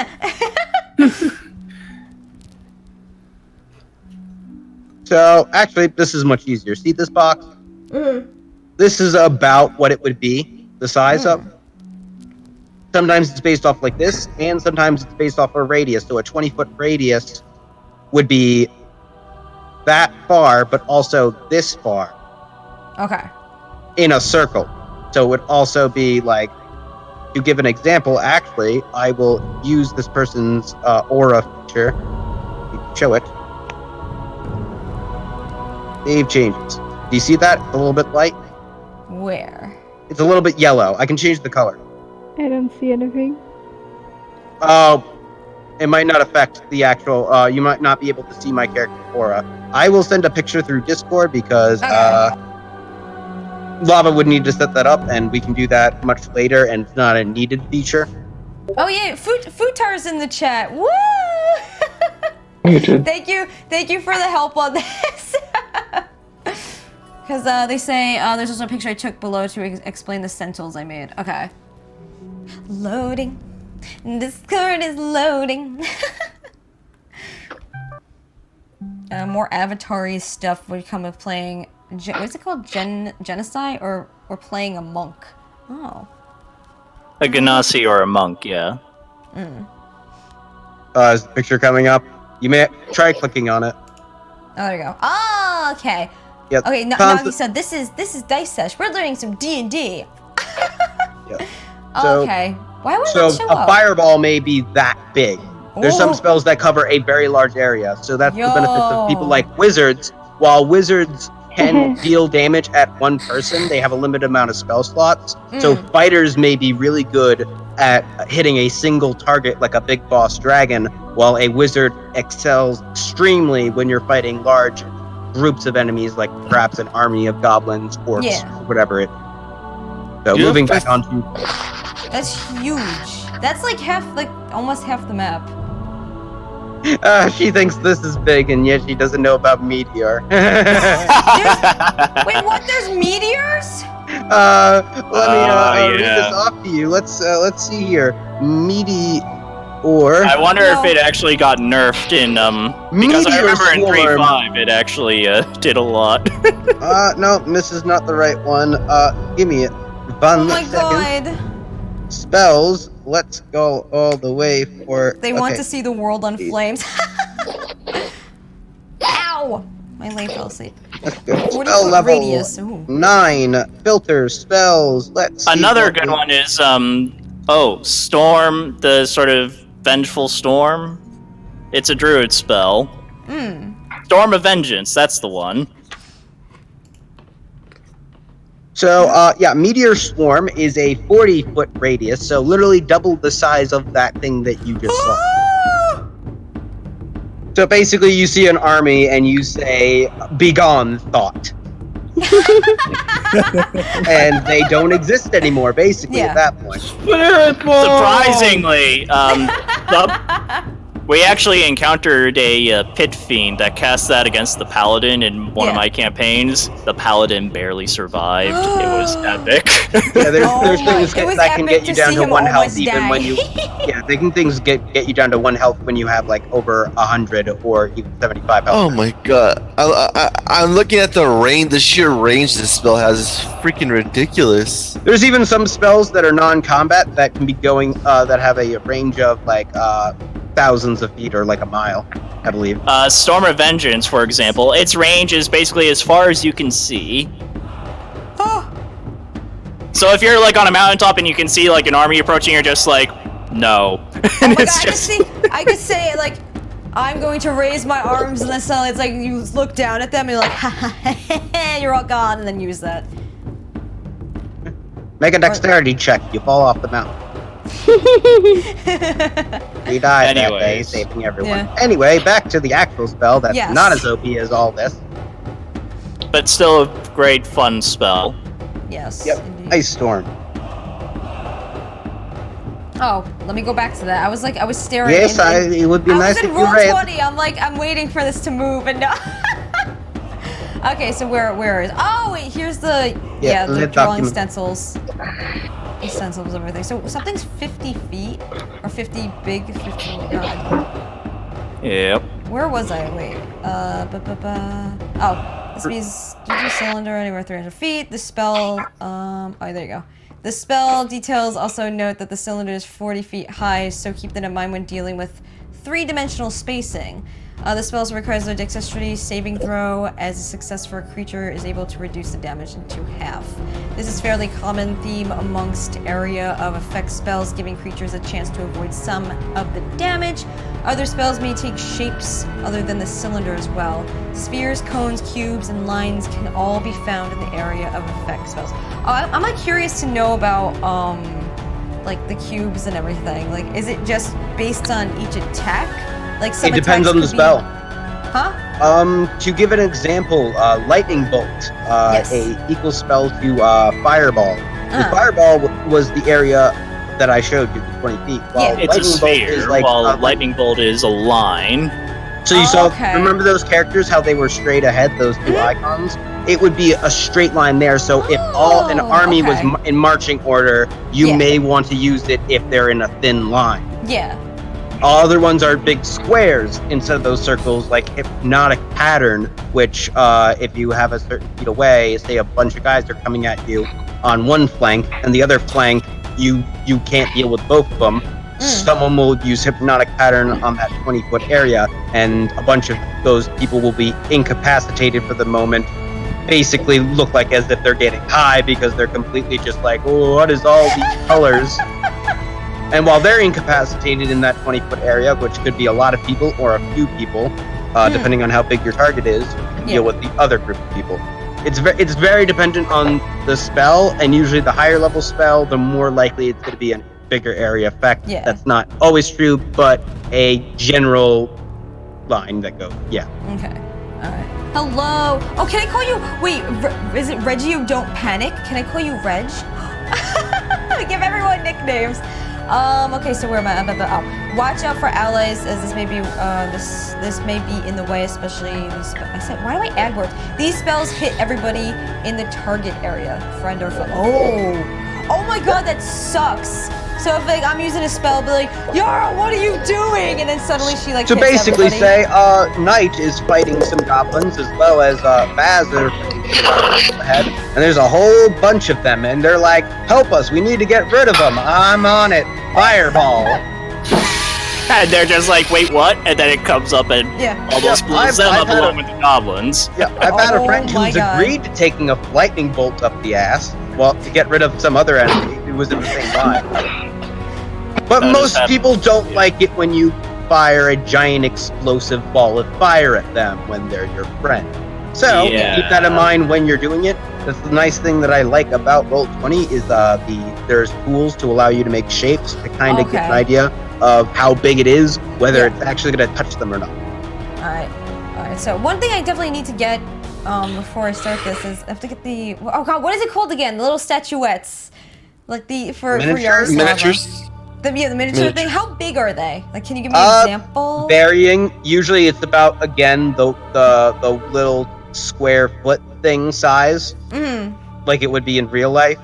So, actually, this is much easier. See this box? This is about what it would be, the size of. Sometimes it's based off like this, and sometimes it's based off a radius. So a 20-foot radius would be that far, but also this far. Okay. In a circle. So it would also be like, to give an example, actually, I will use this person's aura feature. Show it. Save changes. Do you see that? It's a little bit light. Where? It's a little bit yellow. I can change the color. I don't see anything. Oh, it might not affect the actual. You might not be able to see my character aura. I will send a picture through Discord because Lava would need to set that up, and we can do that much later, and it's not a needed feature. Oh yeah, Futar's in the chat. Woo! Thank you for the help on this. Because they say there's also a picture I took below to explain the stencils I made. Okay. Loading. Discord is loading. More Avatar-y stuff would come with playing. What's it called? Genocide or playing a monk. Oh. A Ganassi or a monk, yeah. Is the picture coming up? You may try clicking on it. Oh, there you go. Oh, okay. Yep. Okay, now you said this is Dice Sesh. We're learning some D&D. Yep. Oh, okay. Why would So that show a up? fireball may be that big. There's some Ooh. spells that cover a very large area, so that's the benefits of people Yo. like wizards. While wizards can deal damage at one person, they have a limited amount of spell slots. So fighters may be really good at hitting a single target like a big boss dragon, while a wizard excels extremely when you're fighting large groups of enemies, like perhaps an army of goblins, orcs, whatever it. So moving back onto. That's huge. That's like almost half the map. She thinks this is big, and yet she doesn't know about Meteor. Wait, what? There's meteors? Let me read this off to you. Let's see here. Meteor. I wonder if it actually got nerfed in because I remember in 3.5 it actually did a lot. No, this is not the right one. Give me it. Oh my god. Spells. Let's go all the way for. They want to see the world on flames. Ow! My leg fell asleep. Let's go. Spell level radius. 9. Filter spells. Let's see. Another good one is Storm, the sort of vengeful storm. It's a druid spell. Storm of Vengeance, that's the one. So, Meteor Swarm is a 40-foot radius, so literally double the size of that thing that you just saw. So basically, you see an army and you say, "Begone, thought." And they don't exist anymore, basically, at that point. Surprisingly, we actually encountered a pit fiend that cast that against the paladin in one of my campaigns. The paladin barely survived. It was epic. Yeah, there's things that can get you down to 1 health even when you. Yeah, things get you down to 1 health when you have like over 100 or even 75 health. Oh my god! I'm looking at the sheer range this spell has is freaking ridiculous. There's even some spells that are non-combat that can be going that have a range of like thousands of feet or like a mile, I believe. Storm of Vengeance, for example, its range is basically as far as you can see. So if you're like on a mountaintop and you can see like an army approaching, you're just like, no. And it's just... I could say like, I'm going to raise my arms, and then suddenly it's like you look down at them and you're like, ha ha ha, you're all gone, and then use that. Make a dexterity check. You fall off the mountain. We died that day, saving everyone. Yeah. Anyway, back to the actual spell that's Yes. not as OP as all this. But still a great fun spell. Yes. Yep. Indeed. Ice Storm. Oh, let me go back to that. I was staring. Yes, it would be nice I if was you in read. roll 20. I'm waiting for this to move, and no. Okay, so where is? Oh wait, here's the Yeah, the the drawing document. stencils. The stencils, everything. So something's 50 feet or 50 big. 50. Oh God. Yep. Where was I? Wait. Oh, this means GG cylinder anywhere 300 feet. The spell. Oh, there you go. The spell details also note that the cylinder is 40 feet high, so keep that in mind when dealing with 3-dimensional spacing. The spell requires a dexterity saving throw, as a success for a creature is able to reduce the damage into half. This is fairly common theme amongst area of effect spells, giving creatures a chance to avoid some of the damage. Other spells may take shapes other than the cylinder as well. Spheres, cones, cubes, and lines can all be found in the area of effect spells. I'm like curious to know about like the cubes and everything? Like, is it just based on each attack? Like some It depends attacks on the could be- spell. Huh? To give an example, lightning bolt, Yes. a equal spell to fireball. The Uh. fireball was the area that I showed you, the 20 feet. While Yeah. It's a lightning bolt sphere, is like, while lightning bolt is a line. So you Oh, saw, okay. remember those characters, how they were straight ahead, those two icons? It would be a straight line there, so if all an Oh, army was okay. in marching order, you Yeah. may want to use it if they're in a thin line. Yeah. All other ones are big squares instead of those circles, like hypnotic pattern, which if you have a certain feet away, say a bunch of guys are coming at you on one flank, and the other flank, you can't deal with both of them. Someone will use hypnotic pattern on that 20-foot area, and a bunch of those people will be incapacitated for the moment, basically look like as if they're getting high because they're completely just like, oh, what is all these colors? And while they're incapacitated in that 20-foot area, which could be a lot of people or a few people, depending on how big your target is, you can deal with the other group of people. It's very dependent on the spell, and usually the higher level spell, the more likely it's going to be a bigger area effect. Yeah. That's not always true, but a general line that goes, yeah. Okay. All right. Hello. Oh, can I call you? Wait, is it Reggie? You don't panic. Can I call you Reg? Give everyone nicknames. Okay, so where am I? Oh, watch out for allies, as this may be this may be in the way, especially these. I said, why do I add words? These spells hit everybody in the target area, friend or foe. Oh my God, that sucks. So if like I'm using a spell, I'll be like, Yara, what are you doing? And then suddenly she like To hits basically everybody. say, Knight is fighting some goblins as well as Baz are fighting some goblins ahead, and there's a whole bunch of them, and they're like, "Help us! We need to get rid of them." I'm on it. Fireball. And they're just like, wait, what? And then it comes up and Yeah. almost Yeah, blows them I've up had along a- with the goblins. Yeah, I've had a Oh friend my who's God. agreed to taking a lightning bolt up the ass, well, to get rid of some other enemy who was in the same line. But That most has happened. people don't like it when you fire a giant explosive ball of fire at them when they're your friend. So Yeah. keep that in mind when you're doing it. That's the nice thing that I like about Roll20 is there's tools to allow you to make shapes to kind of get an Okay. idea of how big it is, whether Yeah. it's actually going to touch them or not. All right. So one thing I definitely need to get before I start this is I have to get the oh God, what is it called again? The little statuettes, like the for Miniatures? Yaroslava. Miniatures. The miniature Miniature. thing. How big are they? Like, can you give me an example? Varying. Usually it's about, again, the little square foot thing size, like it would be in real life.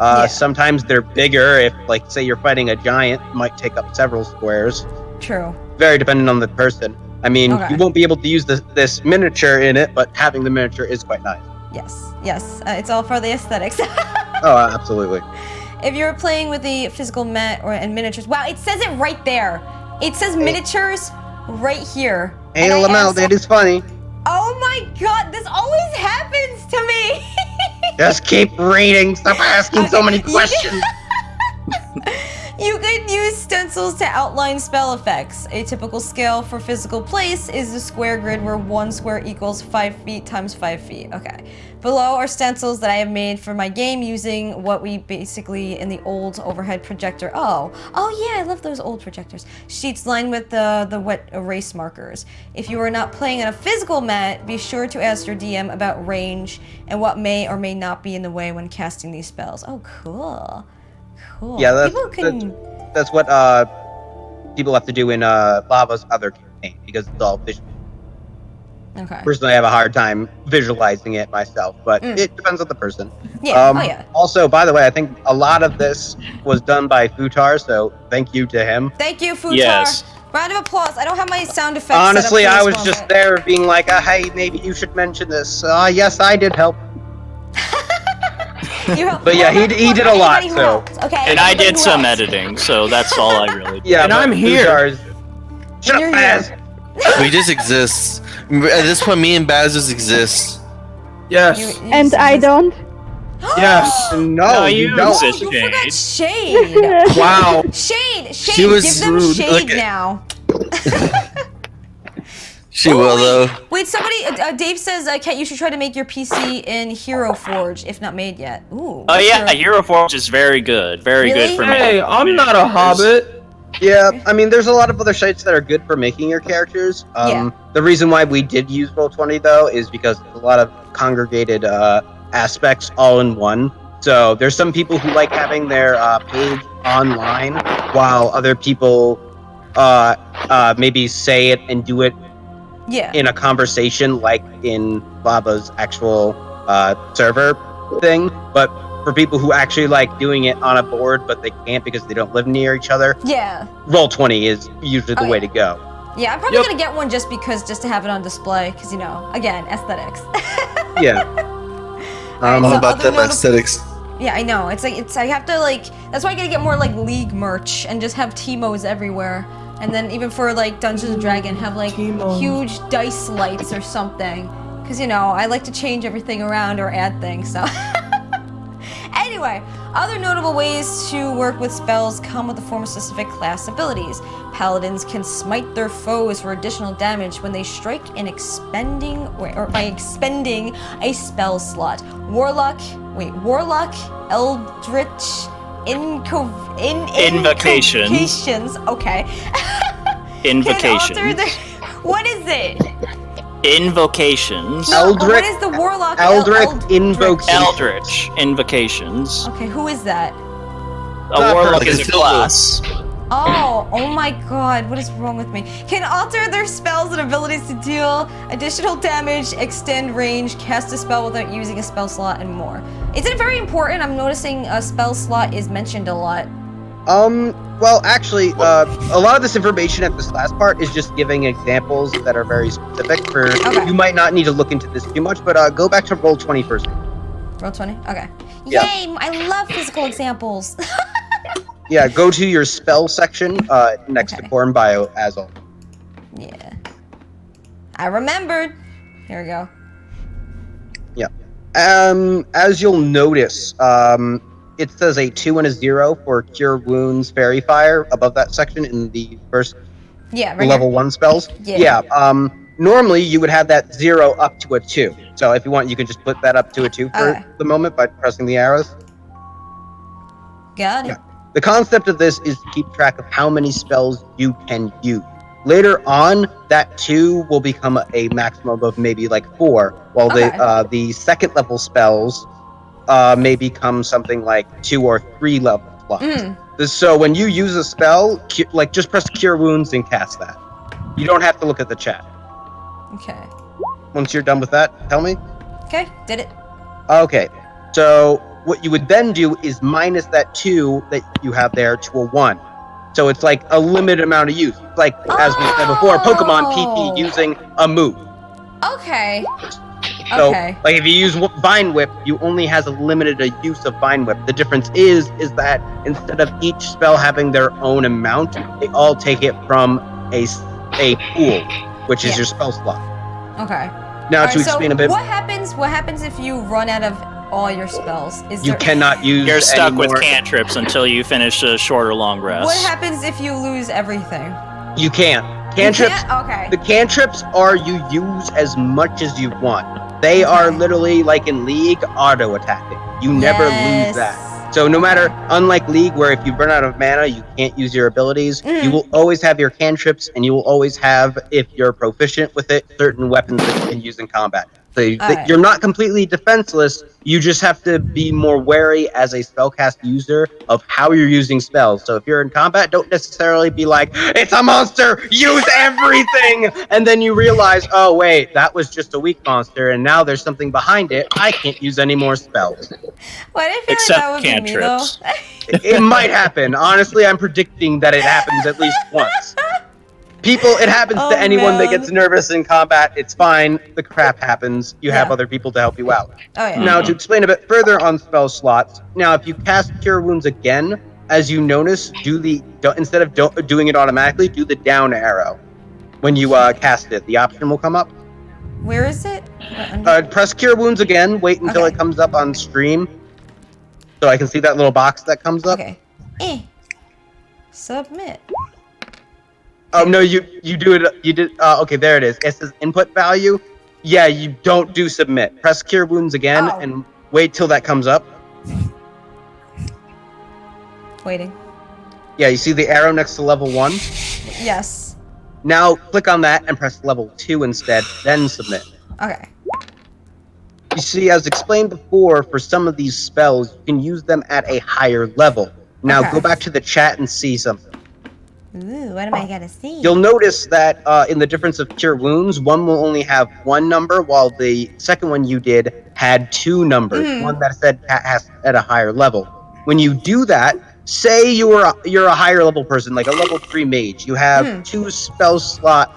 Yeah. Sometimes they're bigger if, like, say you're fighting a giant, it might take up several squares. True. Very dependent on the person. I mean, Okay. you won't be able to use this miniature in it, but having the miniature is quite nice. Yes. It's all for the aesthetics. Oh, absolutely. If you're playing with the physical mat and miniatures, wow, it says it right there. It says miniatures right here. Hey, And I Lamel, asked- that is funny. Oh my God, this always happens to me. Just keep reading. Stop asking so Okay, many you- questions. You can use stencils to outline spell effects. A typical scale for physical place is the square grid where 1 square equals 5 feet times 5 feet. Okay. Below are stencils that I have made for my game using what we basically in the old overhead projector. Oh yeah, I love those old projectors. Sheets lined with the wet erase markers. If you are not playing on a physical mat, be sure to ask your DM about range and what may or may not be in the way when casting these spells. Oh, cool. Cool. Yeah, People can. that's what people have to do in Lava's other campaign because it's all visual. Okay. Personally, I have a hard time visualizing it myself, but it depends on the person. Yeah. Oh yeah. Also, by the way, I think a lot of this was done by Futar, so thank you to him. Thank you, Futar. Yes. Round of applause. I don't have my sound effects. set up Honestly, for I this was just moment. there being like, hey, maybe you should mention this. Yes, I did help. You helped- But yeah, he did a lot, Anybody who so- helped. Okay. And I anybody did who some helped. editing, so that's all I really did. Yeah, And but I'm here. Futar's- Shut You're up, Baz. We just exist. At this point, me and Baz just exist. Yes. You And I don't. Yes. No, you you don't. exist. You forgot Shade. Shade. Wow. Shade. She Shade. was Give them rude. shade Look at- now. She Oh, will wait. though. Wait, Wait, somebody, Dave says, Kat, you should try to make your PC in Hero Forge, if not made yet. Ooh. Oh yeah, Hero Forge is very good. Very Really? good for Hey, making I'm not a hobbit. Yeah, I mean, there's a lot of other sites that are good for making your characters. Yeah. The reason why we did use Roll20 though is because there's a lot of congregated aspects all in one. So there's some people who like having their page online, while other people maybe say it and do it Yeah. in a conversation, like in Baba's actual server thing. But for people who actually like doing it on a board, but they can't because they don't live near each other, Yeah. Roll20 is usually the way to go. Yeah, I'm probably gonna get one just to have it on display, because, you know, again, aesthetics. Yeah. Alright, All so about other them aesthetics. Yeah, I know. It's like, I have to, like, that's why I gotta get more, like, League merch and just have Teemos everywhere. And then even for, like, Dungeons & Dragon, have, like, huge dice lights or something. Because, you know, I like to change everything around or add things, so. Anyway, other notable ways to work with spells come with the form of specific class abilities. Paladins can smite their foes for additional damage when they strike by expending a spell slot. Warlock, Eldritch, Invocations. Okay. Invocations. What is it? Invocations. No, what is the Warlock? Eldritch Invocations. Okay, who is that? A Warlock is a Cthulhu. class. Oh my god, what is wrong with me? Can alter their spells and abilities to deal additional damage, extend range, cast a spell without using a spell slot, and more. Is it very important? I'm noticing a spell slot is mentioned a lot. Well, actually, a lot of this information at this last part is just giving examples that are very specific for, you might not need to look into this too much, but go back to Roll20 first. Roll20? Okay. Yeah. Yay, I love physical examples. Yeah, go to your spell section, next to Core and Bio, as always. Yeah. I remembered. Here we go. Yeah. As you'll notice, it says a 2 and a 0 for Cure Wounds Fairy Fire above that section in the first level 1 spells. Yeah. Normally you would have that 0 up to a 2. So if you want, you can just put that up to a 2 for the moment by pressing the arrows. Got it. Yeah. The concept of this is to keep track of how many spells you can use. Later on, that 2 will become a maximum of maybe like 4, while the second level spells may become something like 2 or 3 level slots. So when you use a spell, like just press Cure Wounds and cast that. You don't have to look at the chat. Okay. Once you're done with that, tell me. Okay, did it. Okay, so what you would then do is minus that 2 that you have there to a 1. So it's like a limited amount of use. It's like, as we said before, Pokemon PP using a move. Okay. So, like if you use Vine Whip, you only has a limited use of Vine Whip. The difference is that instead of each spell having their own amount, they all take it from a pool, which is your spell slot. Okay. Now to explain a bit. What happens if you run out of all your spells? You cannot use. You're stuck anymore. with cantrips until you finish a short or long rest. What happens if you lose everything? You can't. Cantrips. You can't? Okay. The cantrips are you use as much as you want. They are literally like in League auto attacking. You never lose that. So no matter, unlike League, where if you run out of mana, you can't use your abilities, you will always have your cantrips, and you will always have, if you're proficient with it, certain weapons that you can use in combat. So you're not completely defenseless, you just have to be more wary as a spellcast user of how you're using spells. So if you're in combat, don't necessarily be like, it's a monster, use everything! And then you realize, oh wait, that was just a weak monster, and now there's something behind it, I can't use any more spells. Why do I feel Except like that would cantrips. be me, though? It might happen. Honestly, I'm predicting that it happens at least once. People, it happens to anyone that gets nervous in combat. It's fine. The crap happens. You have other people to help you out. Oh, yeah. Now, to explain a bit further on spell slots, now if you cast Cure Wounds again, as you notice, instead of doing it automatically, do the down arrow. When you cast it, the option will come up. Where is it? Press Cure Wounds again. Wait until it comes up on stream, so I can see that little box that comes up. Okay. Submit. Oh no, you do it. You did. Okay, there it is. It says input value. Yeah, you don't do submit. Press cure wounds again Oh. and wait till that comes up. Waiting. Yeah, you see the arrow next to level 1? Yes. Now click on that and press level 2 instead, then submit. Okay. You see, as explained before, for some of these spells, you can use them at a higher level. Now Okay. go back to the chat and see something. Ooh, what am I gonna see? You'll notice that in the difference of cure wounds, one will only have 1 number, while the second one you did had 2 numbers. One that said has at a higher level. When you do that, say you're a higher level person, like a level 3 mage. You have 2 spell slot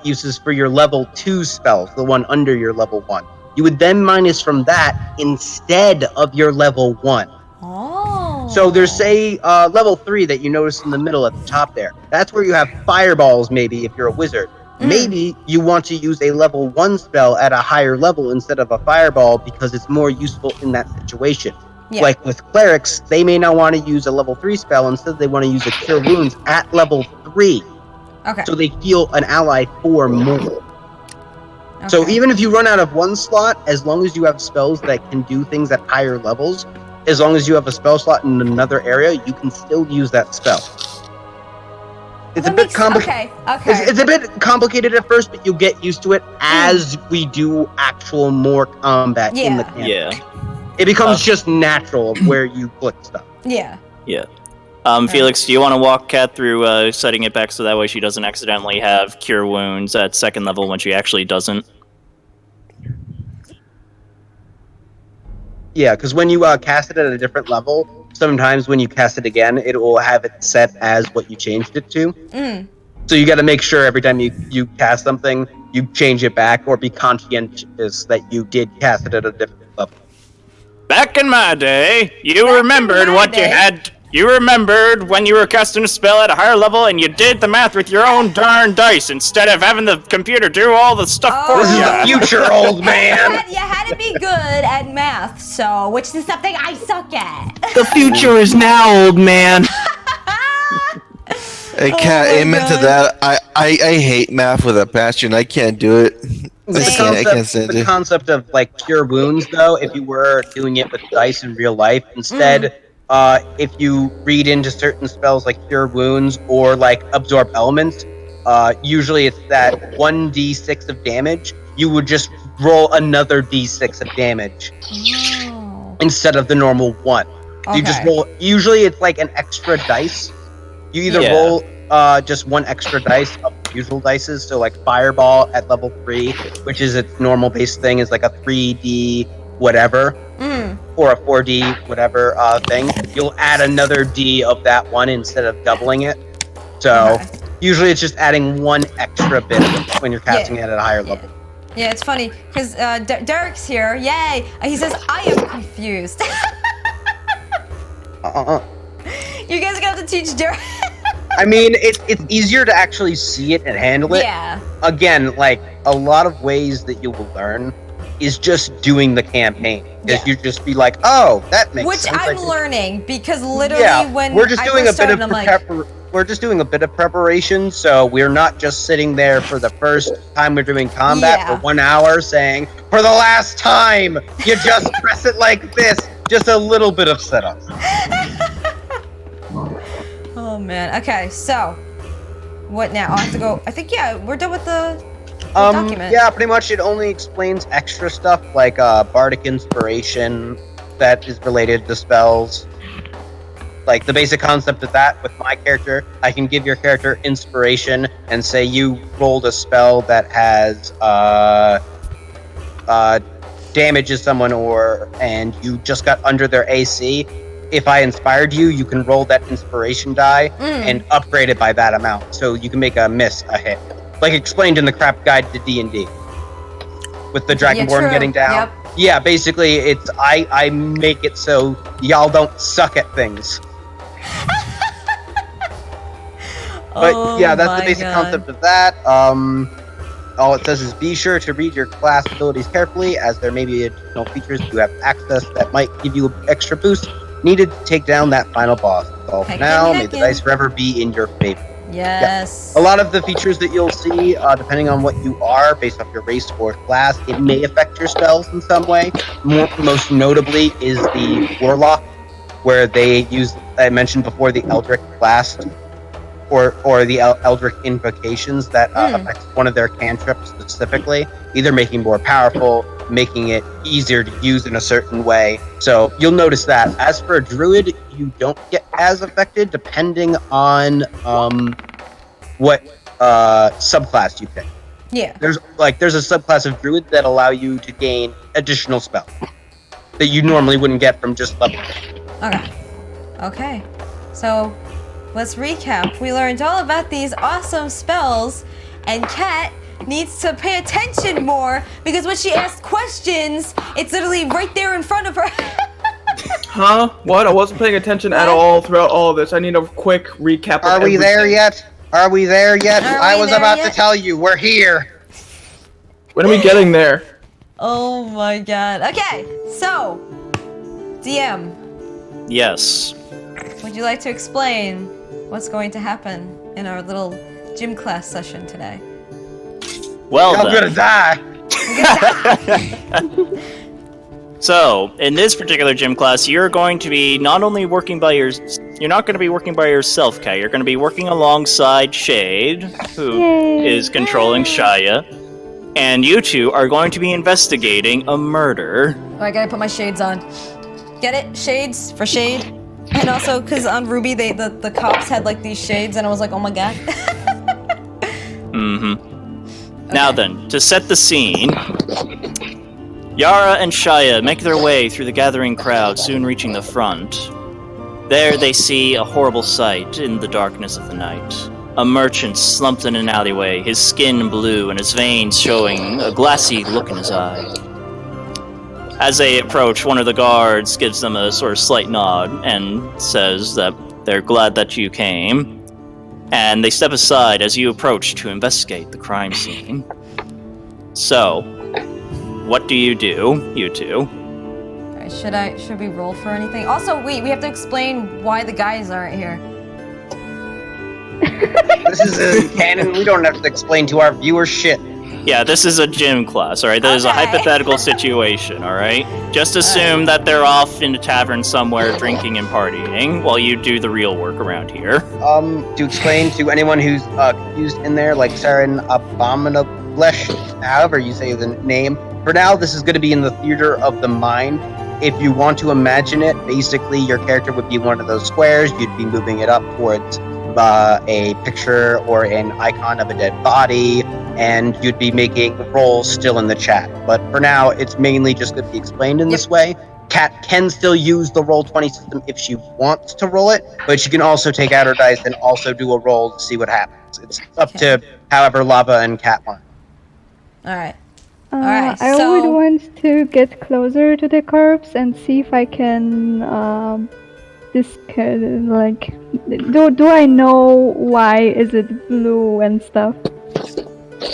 uses for your level 2 spells, the one under your level 1. You would then minus from that instead of your level 1. Oh. So there's, say, level 3 that you notice in the middle at the top there. That's where you have fireballs, maybe, if you're a wizard. Maybe you want to use a level 1 spell at a higher level instead of a fireball because it's more useful in that situation. Yeah. Like with clerics, they may not want to use a level 3 spell. Instead, they want to use a cure wounds at level 3. Okay. So they heal an ally 4 more. So Okay. even if you run out of 1 slot, as long as you have spells that can do things at higher levels, as long as you have a spell slot in another area, you can still use that spell. It's a bit complicated. Okay. It's a bit complicated at first, but you'll get used to it as we do actual more combat in the campaign. Yeah. It becomes just natural of where you put stuff. Yeah. Yeah. Felix, do you want to walk Kat through setting it back so that way she doesn't accidentally have cure wounds at 2nd level when she actually doesn't? Yeah, because when you cast it at a different level, sometimes when you cast it again, it will have it set as what you changed it to. So you got to make sure every time you cast something, you change it back or be conscientious that you did cast it at a different level. Back in my day, you remembered what you had. You remembered when you were casting a spell at a higher level and you did the math with your own darn dice instead of having the computer do all the stuff for This is you. the future, old man! You had to be good at math, so which is something I suck at. The future is now, old man. Hey, Kat, my amen to God. that. I hate math with a passion. I can't do it. I can't stand The it. concept of like cure wounds, though, if you were doing it with dice in real life, instead, if you read into certain spells like cure wounds or like absorb elements, usually it's that 1d6 of damage. You would just roll another d6 of damage instead of the normal 1. You just roll. Usually, it's like an extra dice. You either roll just 1 extra dice of usual dices, so like Fireball at level 3, which is its normal base thing, is like a 3d whatever, or a 4d whatever thing. You'll add another d of that one instead of doubling it. So usually it's just adding 1 extra bit when you're casting it at a higher level. Yeah, it's funny because Derek's here. Yay! He says I am confused. You guys got to teach Derek. I mean, it's easier to actually see it and handle it. Yeah. Again, like, a lot of ways that you will learn is just doing the campaign. Because you just be like, oh, that makes Which sense. I'm learning because literally when we're just I doing first a bit of started, I'm like, we're just doing a bit of preparation, so we're not just sitting there for the first time we're doing combat for 1 hour saying, for the last time, you just press it like this. Just a little bit of setup. oh man. Okay, so what now? I have to go. I think we're done with the document. Yeah, pretty much it only explains extra stuff like bardic inspiration that is related to spells. Like the basic concept of that with my character, I can give your character inspiration and say you rolled a spell that has damages someone and you just got under their AC. If I inspired you, you can roll that inspiration die and upgrade it by that amount. So you can make a miss a hit. Like explained in the crap guide to D&D. With the Dragonborn getting down. Yep. Yeah, basically it's I make it so y'all don't suck at things. But yeah, that's the basic concept of that. All it says is be sure to read your class abilities carefully, as there may be additional features you have access that might give you an extra boost needed to take down that final boss. That's all for now. May the dice forever be in your favor. Yes. A lot of the features that you'll see, depending on what you are, based off your race or class, it may affect your spells in some way. Most notably is the Warlock, where they use, I mentioned before, the Eldritch Blast, or the Eldritch Invocations that affects one of their cantrips specifically, either making more powerful, making it easier to use in a certain way. So you'll notice that. As for a Druid, you don't get as affected depending on what subclass you pick. Yeah. There's a subclass of Druid that allow you to gain additional spells that you normally wouldn't get from just level. Okay. So let's recap. We learned all about these awesome spells, and Kat needs to pay attention more because when she asks questions, it's literally right there in front of her. Huh? What? I wasn't paying attention at all throughout all of this. I need a quick recap. Are we there yet? Are we there yet? I was about to tell you, we're here. When are we getting there? Oh my god. Okay, so DM, Yes. would you like to explain what's going to happen in our little gym class session today? Well I'm gonna die. So, in this particular gym class, you're going to be not only working by you're not going to be working by yourself, Kai. You're going to be working alongside Shade, who is controlling Shaya, and you two are going to be investigating a murder. Oh, I gotta put my shades on. Get it? Shades for shade. And also, because on Ruby, the cops had like these shades, and I was like, oh my god. Now then, to set the scene, Yara and Shaya make their way through the gathering crowd, soon reaching the front. There they see a horrible sight in the darkness of the night. A merchant slumped in an alleyway, his skin blue and his veins showing a glassy look in his eye. As they approach, one of the guards gives them a sort of slight nod and says that they're glad that you came. And they step aside as you approach to investigate the crime scene. So, what do, you two? Alright, should we roll for anything? Also, wait, we have to explain why the guys aren't here. This is a canon. We don't have to explain to our viewers shit. Yeah, this is a gym class, alright? This is a hypothetical situation, alright? Just assume that they're off in a tavern somewhere drinking and partying while you do the real work around here. To explain to anyone who's confused in there, like Saren Abominablesh, however you say the name, for now, this is going to be in the theater of the mind. If you want to imagine it, basically your character would be one of those squares. You'd be moving it up towards a picture or an icon of a dead body, and you'd be making rolls still in the chat. But for now, it's mainly just going to be explained in this way. Kat can still use the Roll20 system if she wants to roll it, but she can also take out her dice and also do a roll to see what happens. It's up to however Lava and Kat want. Alright. I would want to get closer to the corpse and see if I can, do I know why is it blue and stuff?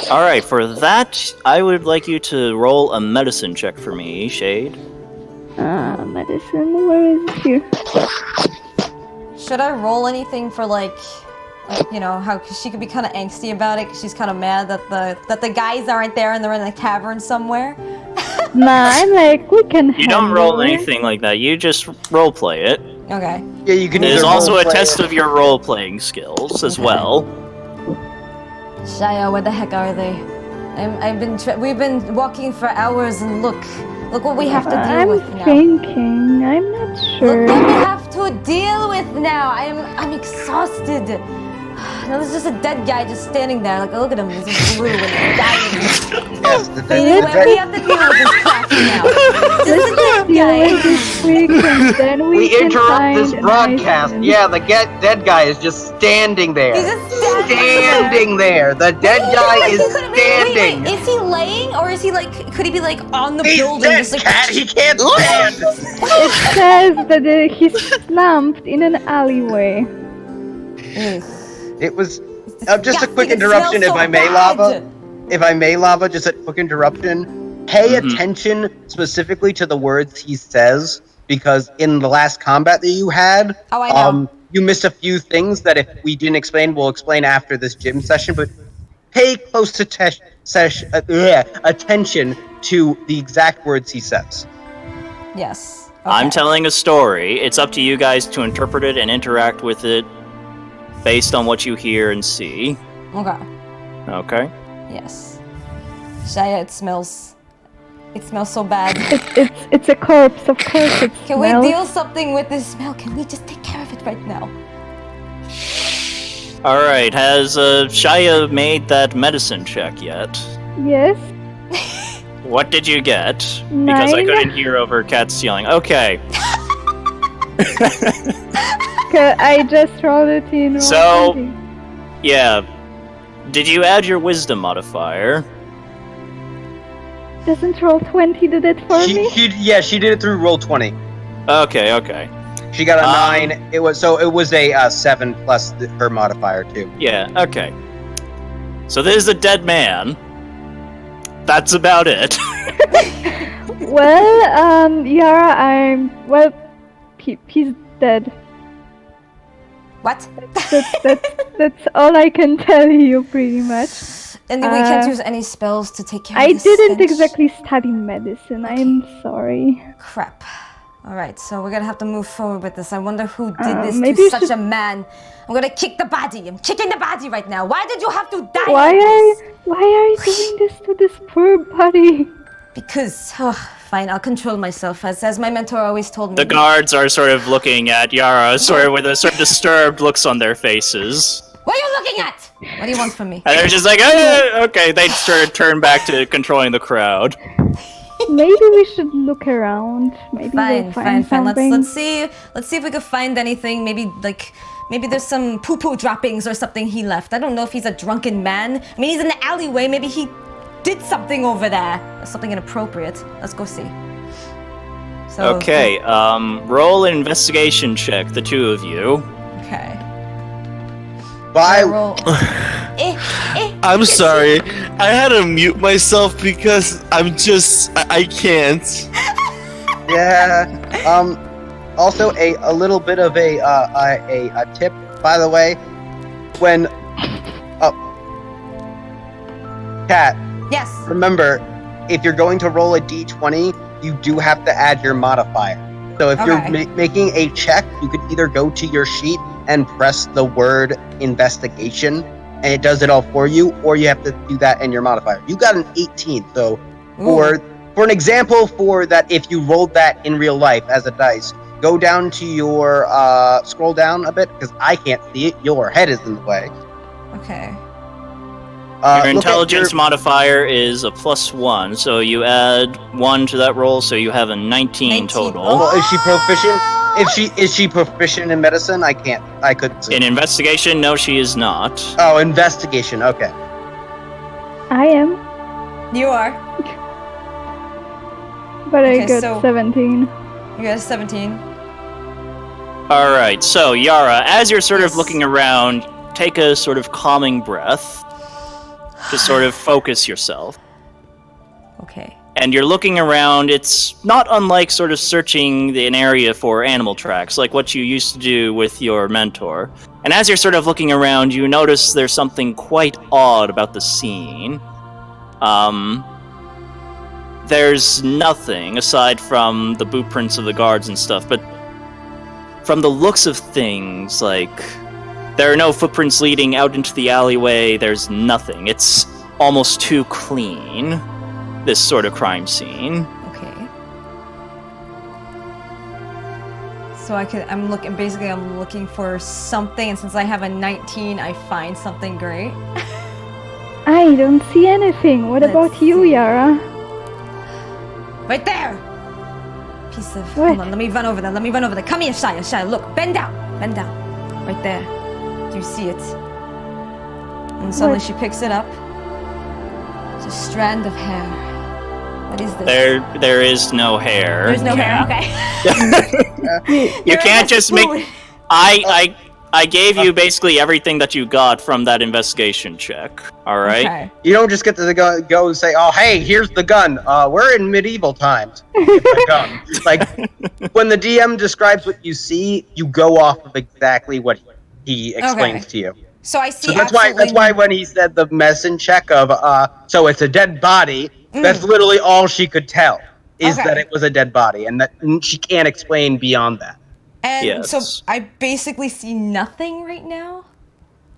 Alright, for that, I would like you to roll a medicine check for me, Shade. Medicine, where is it here? Should I roll anything for like you know, how cause she could be kind of angsty about it because she's kind of mad that the guys aren't there and they're in a cavern somewhere? Nah, I'm like, we can You don't roll anything like that, you just roleplay it. Okay. Yeah, you can. There's also a test of your role-playing skills as well. Shaya, where the heck are they? We've been walking for hours and look what we have to deal with now. I'm thinking, I'm not sure. Look what we have to deal with now. I'm exhausted. Now there's just a dead guy just standing there. Like, look at him, he's just blue and dying. Yes, Anyway, we have to deal with this crap now. This is a dead guy. We interrupt this broadcast. Yeah, the dead guy is just standing there. He's just standing there. The dead guy is standing. Wait, is he laying or is he like? Could he be like on the building? Dead, just like Cat. He can't stand. It says that he's slumped in an alleyway. It was just a quick interruption, if I may, Lava. If I may, Lava, just a quick interruption. Pay attention specifically to the words he says, because in the last combat that you had, you missed a few things that if we didn't explain, we'll explain after this gym session. But pay close attention to the exact words he says. Yes. I'm Okay. telling a story. It's up to you guys to interpret it and interact with it based on what you hear and see. Okay. Okay? Yes. Shaya, it smells so bad. It's a corpse, of course it Can we smells. deal something with this smell? Can we just take care of it right now? Alright, has Shaya made that medicine check yet? Yes. What did you get? Because I 9. couldn't hear over Cat's yelling. Okay. I just rolled it in. So- Yeah. Did you add your wisdom modifier? Doesn't roll 20 do that for me? She did it through roll 20. Okay. She got a 9. It was a 7 plus her modifier too. Yeah, okay. So there's a dead man. That's about it. Well, Yara, he's dead. What? That's all I can tell you, pretty much. And we can't use any spells to take care of I this didn't stench? exactly study medicine. I'm sorry. Crap. Alright, so we're gonna have to move forward with this. I wonder who did this maybe to you such should- a man. I'm gonna kick the body. I'm kicking the body right now. Why did you have to die Why like this? are you doing this to this poor buddy? Because, fine, I'll control myself. As my mentor always told me. The guards are sort of looking at Yara, sort of with a sort of disturbed looks on their faces. What are you looking at? What do you want from me? And they're just like, okay, they sort of turn back to controlling the crowd. Maybe we should look around. Maybe we'll find Fine. something. Let's see if we could find anything. Maybe there's some poo-poo droppings or something he left. I don't know if he's a drunken man. I mean, he's in the alleyway. Maybe he did something over there. Something inappropriate. Let's go see. So, Okay, roll an investigation check, the two of you. Okay. Bye. Roll. I'm sorry. I had to mute myself because I can't. Yeah. Also, a little bit of a tip, by the way. When Cat, Yes. remember, if you're going to roll a d20, you do have to add your modifier. So if you're Okay. making a check, you could either go to your sheet and press the word investigation, and it does it all for you, or you have to do that in your modifier. You got an 18, so for an example for that, if you rolled that in real life as a dice, go down to your scroll down a bit because I can't see it. Your head is in the way. Okay. Your Look at intelligence your- modifier is a +1, so you add 1 to that roll, so you have a 19 total. Well, is she proficient? Is she proficient in medicine? I couldn't see. In investigation, no, she is not. Oh, investigation. Okay. I am, You are. but I Okay, got so- 17. You got a 17. Alright, so Yara, as you're sort Yes. of looking around, take a sort of calming breath to sort of focus yourself. Okay. And you're looking around, it's not unlike sort of searching an area for animal tracks, like what you used to do with your mentor. And as you're sort of looking around, you notice there's something quite odd about the scene. There's nothing aside from the boot prints of the guards and stuff, but from the looks of things, like, there are no footprints leading out into the alleyway, there's nothing. It's almost too clean, this sort of crime scene. Okay. So I'm looking for something, and since I have a 19, I find something great. I don't see anything. What Let's about you, see. Yara? Right there! Piece of... What? Hold on, let me run over there. Come here, Shia, look, bend down. Right there. Do you see it? And suddenly What? she picks it up. It's a strand of hair. What is this? There is no hair. There's no hair, okay. You can't just make... I gave you basically everything that you got from that investigation check. All right. Okay. You don't just get to go and say, "Oh, hey, here's the gun." We're in medieval times. Get the gun. Like when the DM describes what you see, you go off of exactly what he explains to you. So I see. So that's why absolutely when he said the medicine check of so it's a dead body. That's literally all she could tell is that Okay. it was a dead body, and that she can't explain beyond that. And Yes. so I basically see nothing right now.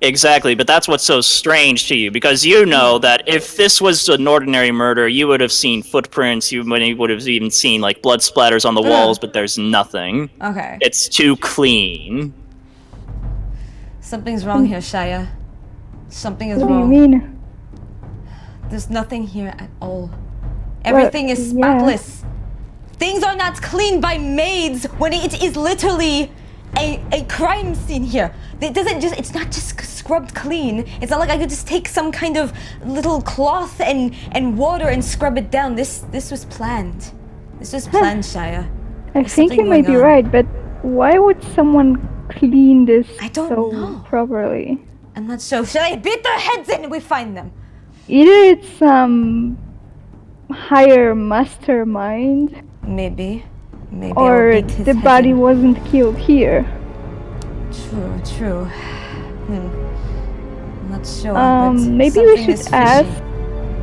Exactly, but that's what's so strange to you, because you know that if this was an ordinary murder, you would have seen footprints, you would have even seen, like, blood splatters on the walls, but there's nothing. Okay. It's too clean. Something's wrong here, Shia. Something is What do you wrong. mean? There's nothing here at all. Everything is yeah. spotless. Things are not cleaned by maids when it is literally a crime scene here. It's not just scrubbed clean. It's not like I could just take some kind of little cloth and water and scrub it down. This was planned. This was planned, Shia. I There's think something you may going be on. right, but why would someone clean this I don't so know. properly? I'm not sure. Should I beat their heads in and we find them? Either it's some higher mastermind, Maybe. Maybe or I'll beat his the head body in. wasn't killed here. True. I'm not sure. but Maybe we something is should fishy. ask.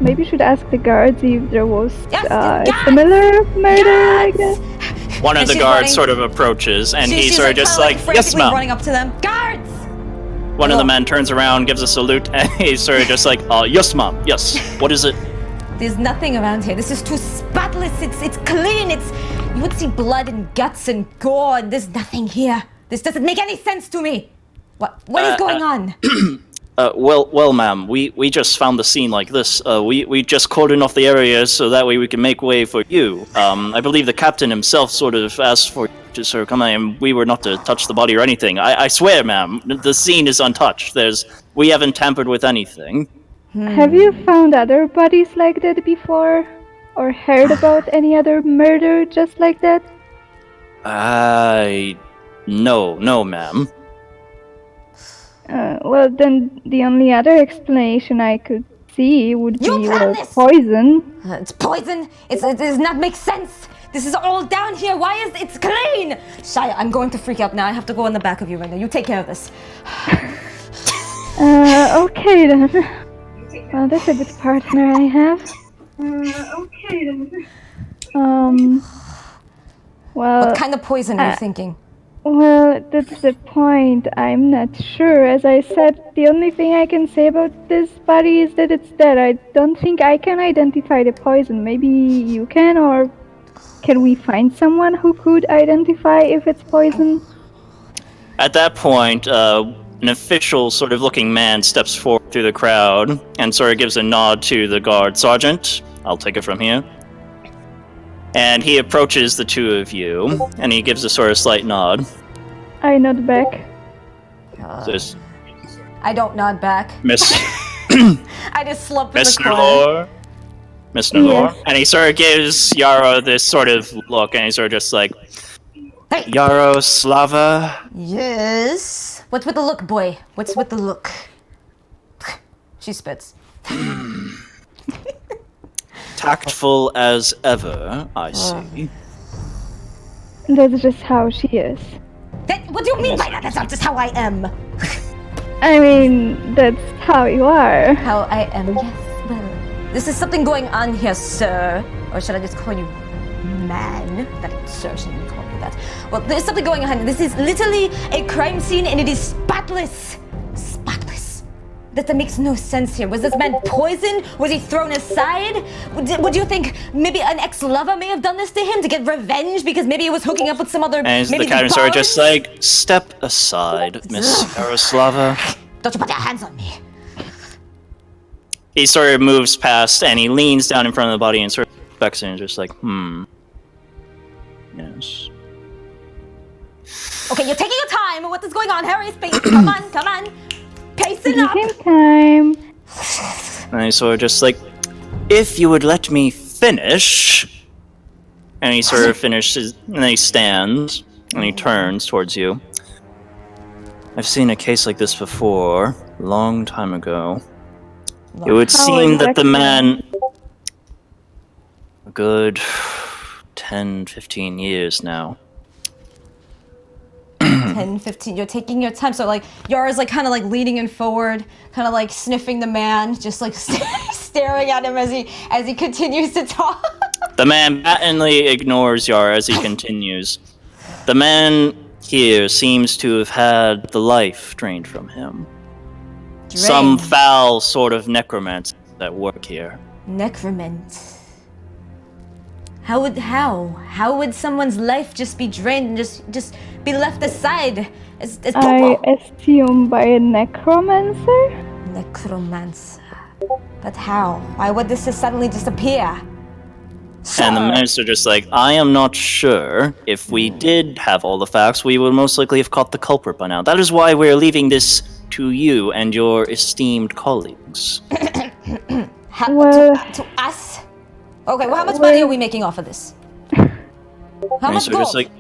Maybe we should ask the guards if there was Yes, a guards! similar murder like Guards! that. One of And the she's guards running- sort of approaches, and She's he's sort of just kinda like, yes, frantically ma'am. running up to them. Guards! One of the Hello. men turns around, gives a salute, and he's sort of just like, yes, ma'am, yes. What is it? There's nothing around here. This is too spotless. It's clean. You would see blood and guts and gore, and there's nothing here. This doesn't make any sense to me. What is going on? Well, ma'am, we just found the scene like this. We just cordoned off the area so that way we can make way for you. I believe the captain himself sort of asked for you to sort of come in, and we were not to touch the body or anything. I swear, ma'am, the scene is untouched. We haven't tampered with anything. Have you found other bodies like that before? Or heard about any other murder just like that? No, ma'am. Well, then the only other explanation I could see would be You planned this! poison. It's poison. It does not make sense. This is all down here. Why is it's clean? Shia, I'm going to freak out now. I have to go in the back of you right now. You take care of this. Okay then. Well, that's a good partner I have. Well, What kind of poison are you thinking? well, that's the point. I'm not sure. As I said, the only thing I can say about this body is that it's dead. I don't think I can identify the poison. Maybe you can, or can we find someone who could identify if it's poison? At that point, an official sort of looking man steps forward through the crowd and sort of gives a nod to the guard sergeant. I'll take it from here. And he approaches the two of you, and he gives a sort of slight nod. I nod back. Says, I don't nod back. Miss, I just slump in the Mr. corner. Lore, Mr. Lore, Yes. and he sort of gives Yarrow this sort of look, and he's sort of just like, Hey. Yaroslava. Yes. What's with the look, boy? What's with the look? She spits. Tactful as ever, I see. That's just how she is. What do you mean by that? That's not just how I am. I mean, that's how you are. How I am, yes. Well, this is something going on here, sir. Or should I just call you man? That sir shouldn't call you that. Well, there's something going on. This is literally a crime scene and it is spotless. Spotless. That makes no sense here. Was this man poisoned? Was he thrown aside? Would you think maybe an ex-lover may have done this to him to get revenge because maybe he was hooking up with some other... And maybe the captain sort of just bards? like, step aside, Miss Yaroslava. Don't you put your hands on me. He sort of moves past and he leans down in front of the body and sort of specs and just like, Yes. Okay, you're taking your time. What is going on? Hurry, space. Come on. Pacing Give up. him time. And he's sort of just like, if you would let me finish. And he sort of finishes, and then he stands, and he turns towards you. I've seen a case like this before, a long time ago. Long- It would How seem that the exactly? man... a good 10, 15 years now. 10, 15. You're taking your time. So like Yara's like kind of like leaning in forward, kind of like sniffing the man, just like staring at him as he continues to talk. The man patently ignores Yara as he continues. The man here seems to have had the life drained from him. Some Drained. foul sort of necromancy that work here. Necromant. How would someone's life just be drained and just be left aside as I assume by a necromancer? necromancer? But how? Why would this just suddenly disappear? And the minister just like, I am not sure. If we did have all the facts, we would most likely have caught the culprit by now. That is why we're leaving this to you and your esteemed colleagues. Well- to us? Okay, well, how much money are we making off of this? How much Minister just gold? like,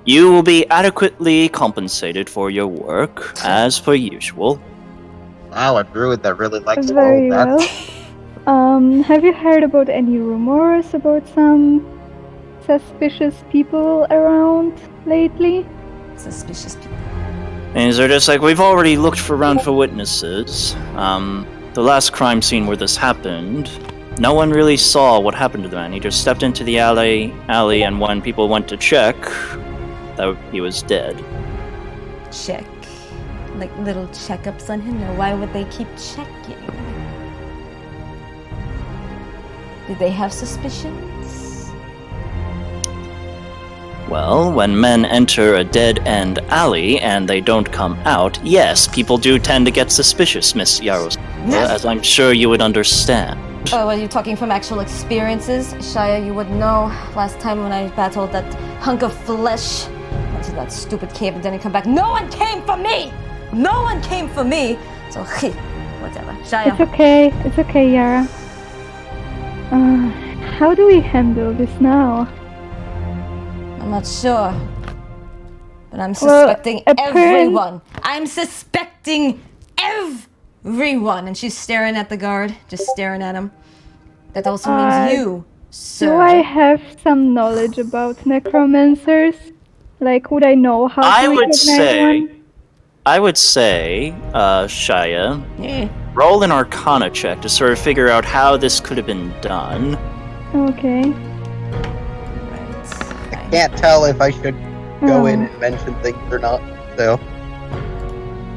you will be adequately compensated for your work, as per usual. Wow, a druid that really likes Very gold. well. Have you heard about any rumors about some suspicious people around lately? Suspicious people. And they're just like, we've already looked around for witnesses. The last crime scene where this happened, no one really saw what happened to the man. He just stepped into the alley, and when people went to check, that he was dead. Check. Like little checkups on him? Now, why would they keep checking? Did they have suspicions? Well, when men enter a dead-end alley and they don't come out, yes, people do tend to get suspicious, Miss Yaroslava, as I'm sure you would understand. Oh, are you talking from actual experiences? Shia, you would know last time when I battled that hunk of flesh. Went to that stupid cave and didn't come back. No one came for me! No one came for me! So, whatever. Shia. It's okay, Yara. How do we handle this now? I'm not sure. But I'm Well, suspecting apparent- everyone. I'm suspecting everyone. And she's staring at the guard, just staring at him. That also means you, sir. Do I have some knowledge about necromancers? Like, would I know how to recognize one? I would say, Shia, Yeah. roll an Arcana check to sort of figure out how this could have been done. Okay. Right. Can't tell if I should go in Oh. and mention things or not. So,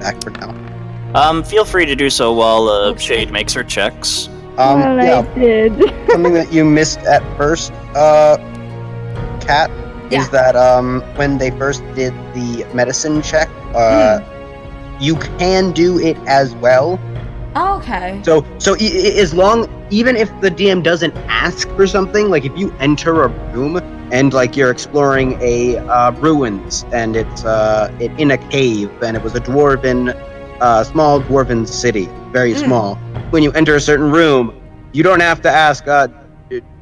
back for now. Feel free to do so while Shade makes her checks. Well, Yeah, I did. something that you missed at first, Kat, Yeah. is that when they first did the medicine check, you can do it as well. Oh, okay. So as long, even if the DM doesn't ask for something, like if you enter a room and like you're exploring a ruins and it's in a cave and it was a small dwarven city, very small. When you enter a certain room, you don't have to ask,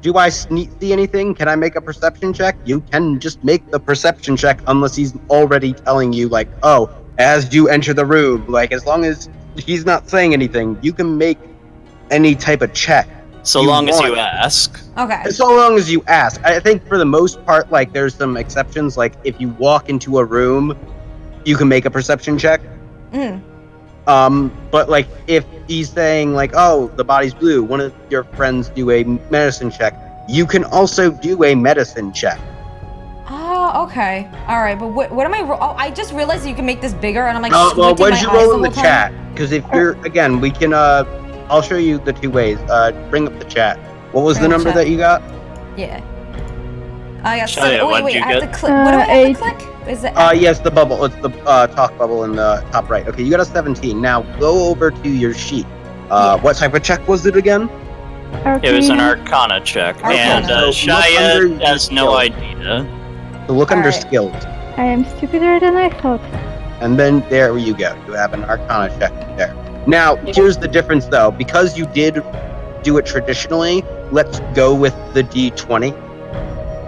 do I see anything? Can I make a perception check? You can just make the perception check unless he's already telling you, like, oh, as you enter the room, like, as long as he's not saying anything, you can make any type of check. So You long as you want. ask. Okay. So long as you ask. I think for the most part, like, there's some exceptions, like, if you walk into a room, you can make a perception check. But like if he's saying like, oh, the body's blue, one of your friends do a medicine check, you can also do a medicine check. Oh, okay. All right, but what am I? Oh, I just realized you can make this bigger, and I'm like. Well, squinting what my did you eyes roll in the whole time. chat? Because if you're, again, we can, I'll show you the two ways. Bring up the chat. What was the Bring up number chat. that you got? Yeah. I got Shia, seven. what'd Wait, you I have get? to click. What do I have 8. to click? Is it? Yes, the bubble. It's the talk bubble in the top right. Okay, you got a 17. Now go over to your sheet. Yeah. What type of check was it again? It was an Arcana. Arcana check, Arcana. and So look Shia under has no skills. idea. So look under Alright. skills. I am stupider than I thought. And then there you go. You have an Arcana check there. Now, here's the difference though. Because you did do it traditionally, let's go with the D20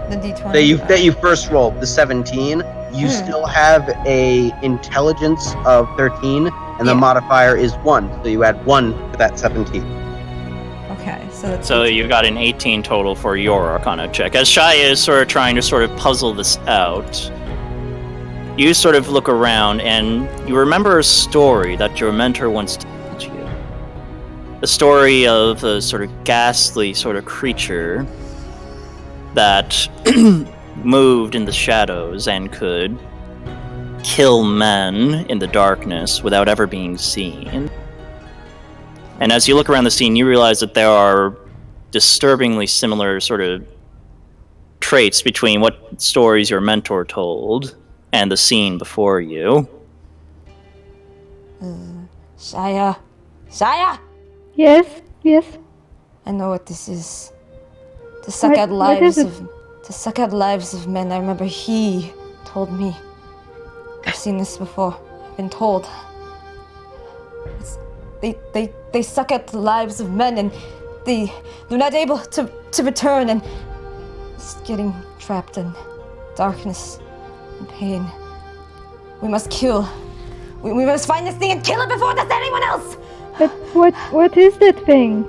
The D20. that you first rolled, the 17. you still have a intelligence of 13, and the modifier is 1, so you add 1 to that 17. Okay, so that's So you got an 18 total for your Arcana check. As Shia is sort of trying to sort of puzzle this out, you sort of look around and you remember a story that your mentor once told you. The story of a sort of ghastly sort of creature that moved in the shadows and could kill men in the darkness without ever being seen. And as you look around the scene, you realize that there are disturbingly similar sort of traits between what stories your mentor told and the scene before you. Shia. Shia! Yes, yes. I know what this is. To suck out What lives is it? to suck out lives of men. I remember he told me. I've seen this before. I've been told. They suck out the lives of men and they're not able to return and just getting trapped in darkness and pain. We must kill. We must find this thing and kill it before there's anyone else! But what is that thing?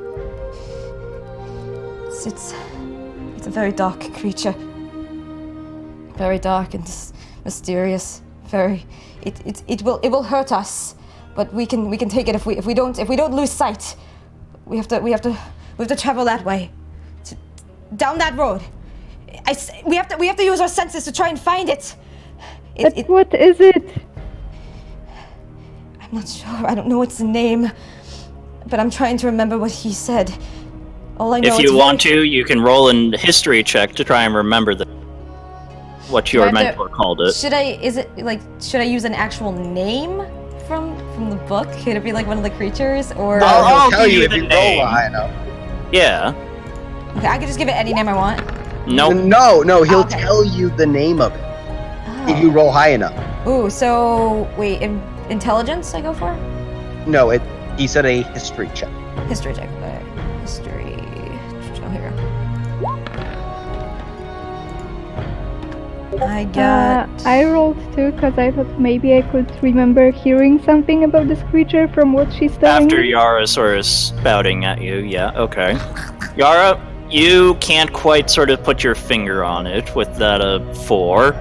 It's a very dark creature. Very dark and mysterious. It will hurt us, but we can take it if we don't lose sight. We have to travel that way, down that road. We have to use our senses to try and find it. But what is it? I'm not sure. I don't know its name, but I'm trying to remember what he said. All I know. If you want to, you can roll a history check to try and remember what your mentor called it. Should I use an actual name from the book? Could it be like one of the creatures or? I'll tell you give if you you the roll name. high enough. Yeah. Okay, I could just give it any name I want. Nope. No, he'll Okay. tell you the name of it if Oh. you roll high enough. Ooh, so wait, intelligence I go for? No, he said a history check. History check. Okay. History. Oh, here we go. I got. I rolled 2 because I thought maybe I could remember hearing something about this creature from what she's telling After me. Yara sort of spouting at you, yeah, okay. Yara, you can't quite sort of put your finger on it with that 4.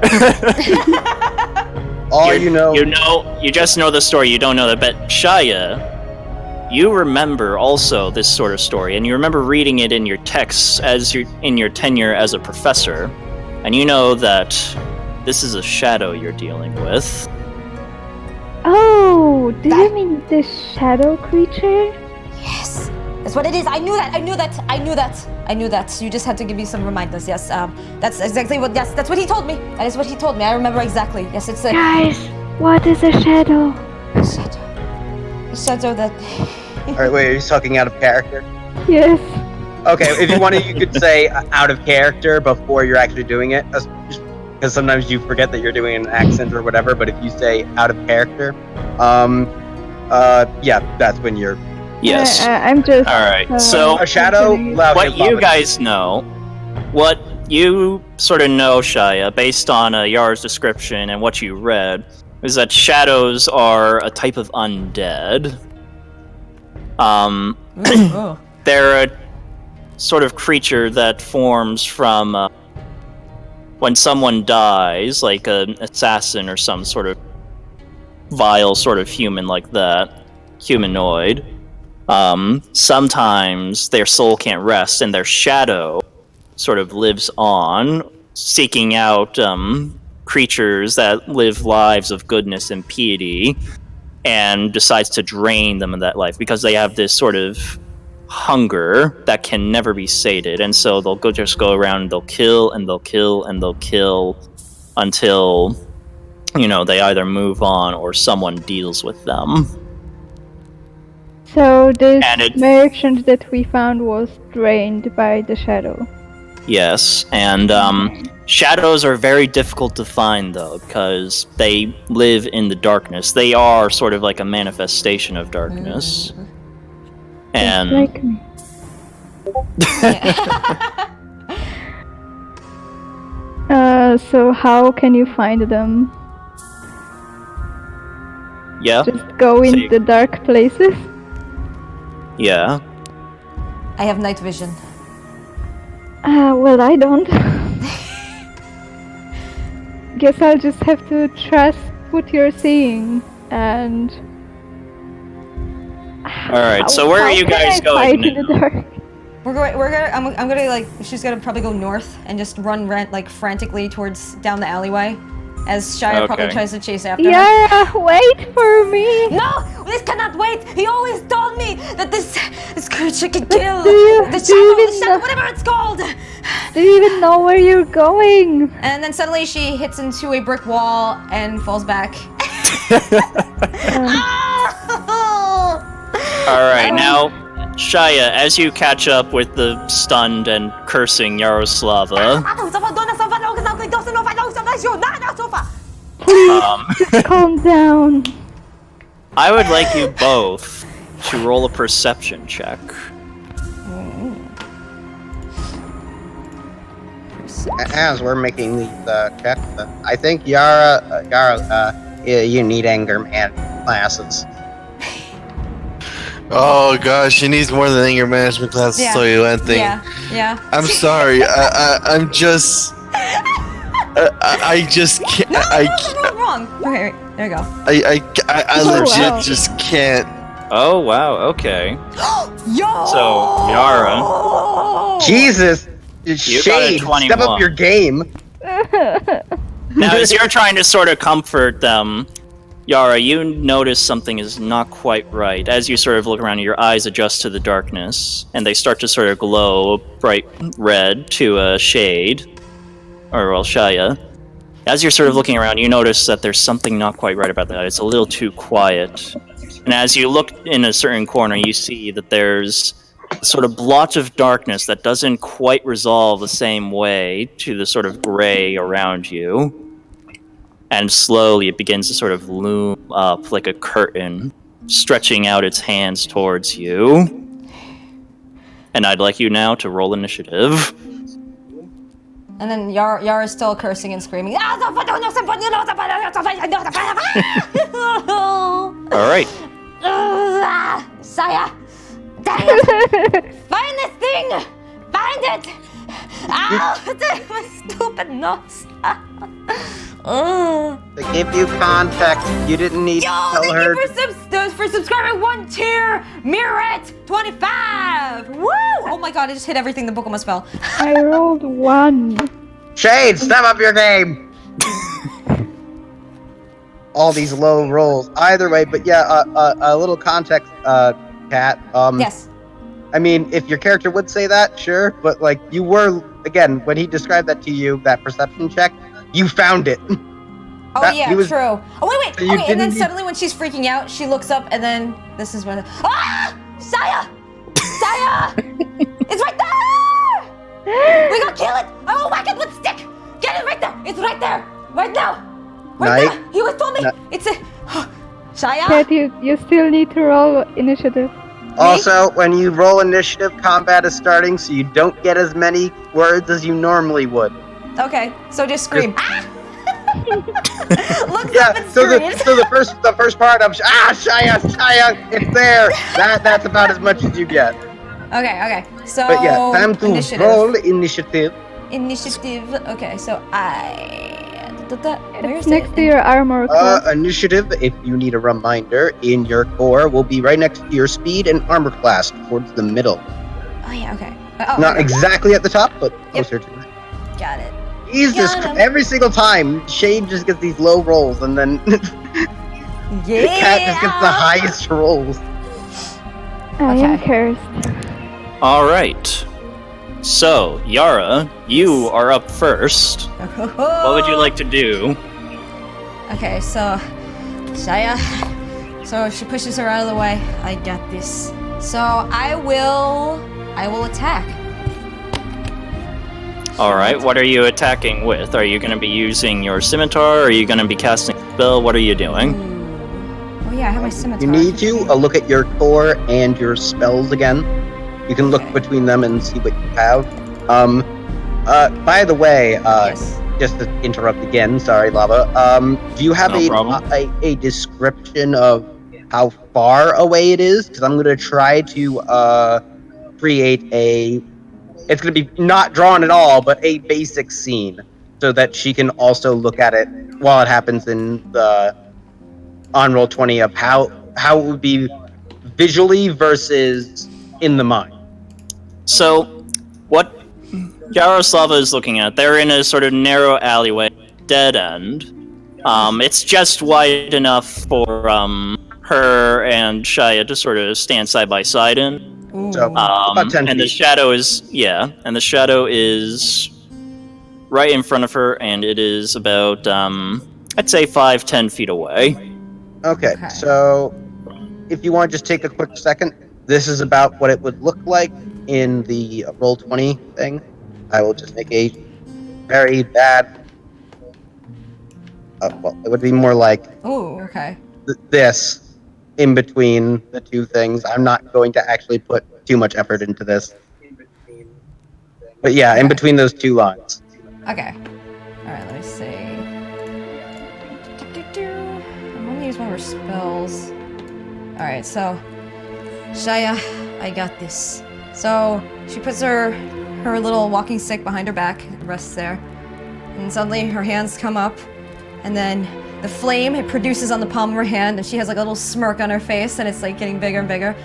You just know the story, you don't know that. But Shia, you remember also this sort of story, and you remember reading it in your texts in your tenure as a professor, and you know that this is a shadow you're dealing with. Oh, do you mean the shadow creature? Yes, that's what it is. I knew that. You just had to give me some reminders. Yes, that's exactly what. Yes, that's what he told me. That is what he told me. I remember exactly. Yes, it's a Guys, what is a shadow? shadow. A shadow that. Alright, wait, are you talking out of character? Yes. Okay, if you wanted, you could say out of character before you're actually doing it. Because sometimes you forget that you're doing an accent or whatever, but if you say out of character, yeah, that's when you're... Yes. I'm just. Alright, so A shadow, loud what hip-hop. you guys know, what you sort of know, Shia, based on Yar's description and what you read, is that shadows are a type of undead. Oh. They're a sort of creature that forms from when someone dies, like an assassin or some sort of vile sort of human like that, humanoid. Sometimes their soul can't rest and their shadow sort of lives on, seeking out creatures that live lives of goodness and piety, and decides to drain them of that life because they have this sort of hunger that can never be sated, and so they'll just go around and they'll kill and they'll kill and they'll kill until, you know, they either move on or someone deals with them. So this And it- merchant that we found was drained by the shadow. Yes, and shadows are very difficult to find though, because they live in the darkness. They are sort of like a manifestation of darkness. And Like me. So how can you find them? Yeah? Just go in See. the dark places? Yeah. I have night vision. Well, I don't. Guess I'll just have to trust what you're seeing, and... Alright, so where are you guys going in the dark? I'm gonna like, she's gonna probably go north and just run like frantically towards down the alleyway as Shia probably Okay. tries to chase after her. Yeah, wait for me! No! This cannot wait! He always told me that this creature can kill! do you The even shadow, know- whatever it's called! Do you even know where you're going? And then suddenly she hits into a brick wall and falls back. Alright, now, Shia, as you catch up with the stunned and cursing Yaroslava, Calm down. I would like you both to roll a perception check. As we're making these checks, I think Yara, you need anger management classes. Oh gosh, she needs more than anger management classes. Yeah. So you one thing. Yeah. I'm sorry. I'm just. I just can't. Wrong. Okay, there you go. I Oh, legit wow. just can't. Oh, wow, okay. Yo! So, Yara, Jesus! got a Shade, step 21. up your game. now as you're trying to sort of comfort them, Yara, you notice something is not quite right. As you sort of look around, your eyes adjust to the darkness, and they start to sort of glow bright red to a shade. Or, well, Shia. As you're sort of looking around, you notice that there's something not quite right about that. It's a little too quiet. And as you look in a certain corner, you see that there's a sort of blotch of darkness that doesn't quite resolve the same way to the sort of gray around you. And slowly it begins to sort of loom up like a curtain, stretching out its hands towards you. And I'd like you now to roll initiative. And then Yara's still cursing and screaming. Alright. Saya! Dang it! Find this thing! Find it! Ow! My stupid nose! To give you context, you didn't need to Yo, tell thank her. you for subscribing 1 tier! Mirret 25! Woo! Oh my god, I just hit everything the book almost fell. I rolled 1. Shade, step up your game. All these low rolls. Either way, but yeah, a little context, Kat. Yes. I mean, if your character would say that, sure, but like you were again when he described that to you, that perception check, you found it. Oh That- yeah, he was- true. Oh wait. So you Okay, and then didn't- suddenly when she's freaking out, she looks up and then this is when ah! Saya! Saya! It's right there! We gotta kill it! Oh, whack it with stick! Get it right there! It's right there! Right now! Right Night. there! He was told me! It's a Saya! Kat, you still need to roll initiative. Also, when you roll initiative, combat is starting, so you don't get as many words as you normally would. Okay, so just scream. Ah! Looks Yeah, up and so screams. the first part of Shia, it's there. That's about as much as you get. Okay. So But yeah, time to initiative. roll initiative. Initiative. Okay, so where is It's next it? to your armor class. Initiative, if you need a reminder, in your core will be right next to your speed and armor class, towards the middle. Oh yeah, okay. Oh, Not okay. exactly at the top, but closer to it. Got it. Jesus, Got him. every single time, Shade just gets these low rolls, and then Yeah. Cat just gets the highest rolls. I am okay. cursed. Alright. So, Yara, you are up first. What would you like to do? Okay, so Shia. So she pushes her out of the way. I got this. So I will attack. Alright, what are you attacking with? Are you going to be using your scimitar? Are you going to be casting a spell? What are you doing? Ooh. Oh yeah, I have my scimitar. You need to look at your core and your spells again. You can look Okay. between them and see what you have. By the way, Yes. just to interrupt again, sorry, Lava. Do you have No problem. a description of how far away it is? Because I'm going to try to create a. It's going to be not drawn at all, but a basic scene, so that she can also look at it while it happens in the on roll 20 of how it would be visually versus in the mind. So, what Yaroslava is looking at, they're in a sort of narrow alleyway, dead end. It's just wide enough for her and Shia to sort of stand side by side in. Ooh. So about 10 and the feet. shadow is right in front of her, and it is about I'd say 5-10 feet away. Okay, so if you want to just take a quick second, this is about what it would look like in the roll 20 thing. I will just make a very bad. Well, it would be more like Ooh, okay. this in between the two things. I'm not going to actually put too much effort into this. But yeah, in between those two lines. Okay. Alright, let me see. I'm gonna use one of her spells. Alright, so Shia, I got this. So she puts her little walking stick behind her back, rests there, and suddenly her hands come up, and then the flame it produces on the palm of her hand, and she has like a little smirk on her face, and it's like getting bigger and bigger.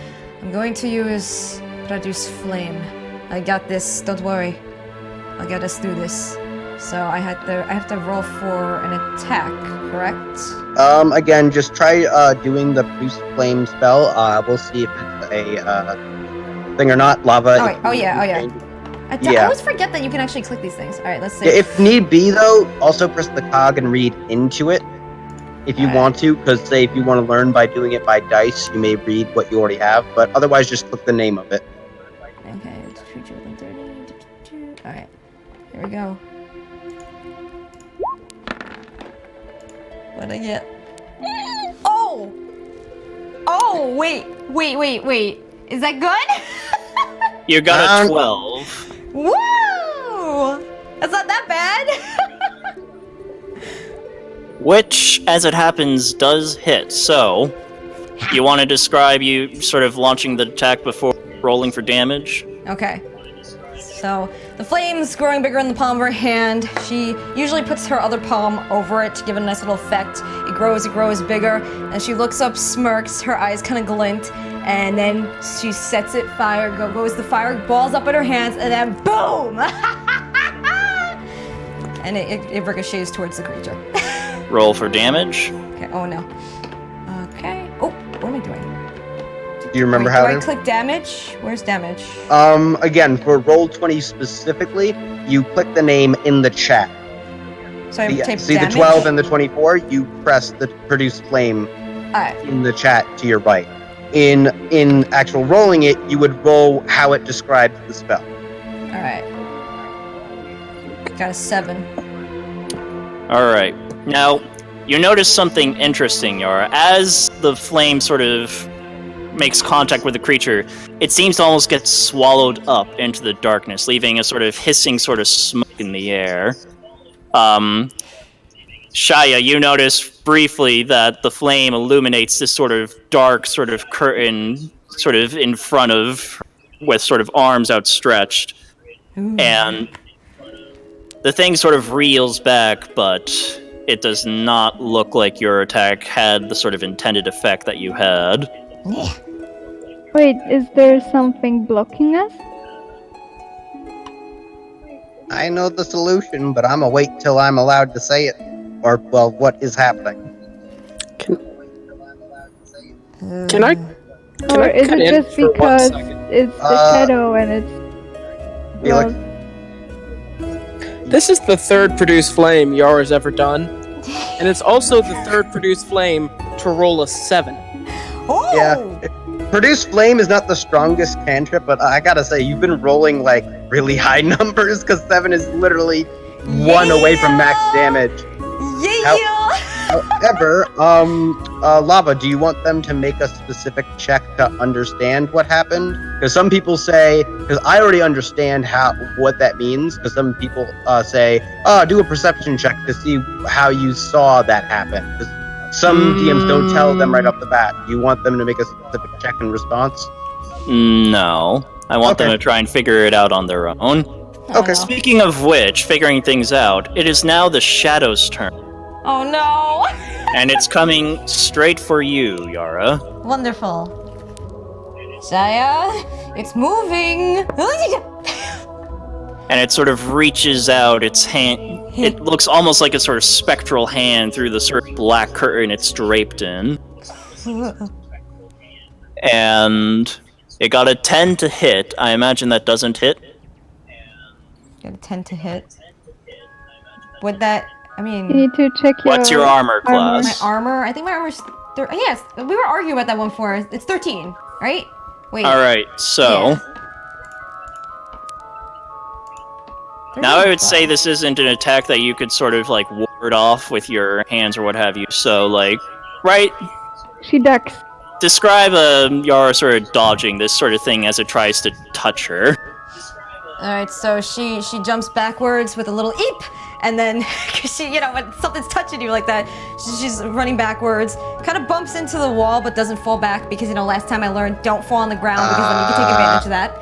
I'm going to use produce flame. I got this. Don't worry. I'll get us through this. So I have to roll for an attack, correct? Again, just try doing the produce flame spell. We'll see if it's a thing or not. Lava. Oh yeah. I always forget that you can actually click these things. All right, let's see. Yeah, if need be, though, also press the cog and read into it if you want to. Because say if you want to learn by doing it by dice, you may read what you already have. But otherwise, just click the name of it. Okay, treat you within 30. All right, here we go. What'd I get? Oh! Oh, wait. Is that good? You got a 12. Woo! That's not that bad. Which, as it happens, does hit. So, you want to describe you sort of launching the attack before rolling for damage? Okay. So, the flame's growing bigger in the palm of her hand. She usually puts her other palm over it to give it a nice little effect. It grows bigger, and she looks up, smirks, her eyes kind of glint, and then she sets it fire, goes the fire, balls up in her hands, and then boom! And it ricochets towards the creature. Roll for damage. Okay, oh no. Okay. Oh, what am I doing? Do you remember how do to? I click damage? Where's damage? Again, for roll 20 specifically, you click the name in the chat. So I type See damage? the 12 and the 24, you press the produce flame in the chat to your right. In actual rolling it, you would roll how it describes the spell. Alright. Got a 7. Alright. Now, you notice something interesting, Yara. As the flame sort of makes contact with the creature, it seems to almost get swallowed up into the darkness, leaving a sort of hissing sort of smoke in the air. Shia, you notice briefly that the flame illuminates this sort of dark sort of curtain sort of in front of, with sort of arms outstretched. Ooh. And the thing sort of reels back, but it does not look like your attack had the sort of intended effect that you had. Wait, is there something blocking us? I know the solution, but I'm gonna wait till I'm allowed to say it. Or, well, what is happening. Can I Or is cut it in just for 1 because second? it's the shadow and it's... Felix? This is the third produced flame Yara's ever done, and it's also the third produced flame to roll a 7. Oh! Yeah. Produce flame is not the strongest cantrip, but I gotta say, you've been rolling, like, really high numbers, because 7 is literally 1 away from max damage. Yeah! However, Lava, do you want them to make a specific check to understand what happened? Because some people say, because I already understand what that means. Because some people say, "Oh, do a perception check to see how you saw that happen." Because some DMs don't tell them right off the bat. Do you want them to make a specific check in response? No. I want them to try and figure it out on their own. Okay. Speaking of which, figuring things out, it is now the Shadow's turn. Oh no! And it's coming straight for you, Yara. Wonderful. Saya, it's moving. And it sort of reaches out its hand. It looks almost like a sort of spectral hand through the sort of black curtain it's draped in. And it got a 10 to hit. I imagine that doesn't hit. Got a 10 to hit. Would that? I mean, You need to check your. What's your armor class? my armor. I think my armor's. Yes, we were arguing about that one before. It's 13, right? Wait. All right, so. Now I would say this isn't an attack that you could sort of like ward off with your hands or what have you. So like, right? She ducks. Describe Yara sort of dodging this sort of thing as it tries to touch her. Alright, so she jumps backwards with a little eep, and then, cause she, when something's touching you like that, she's running backwards, kind of bumps into the wall, but doesn't fall back, because, last time I learned, don't fall on the ground, because then you can take advantage of that.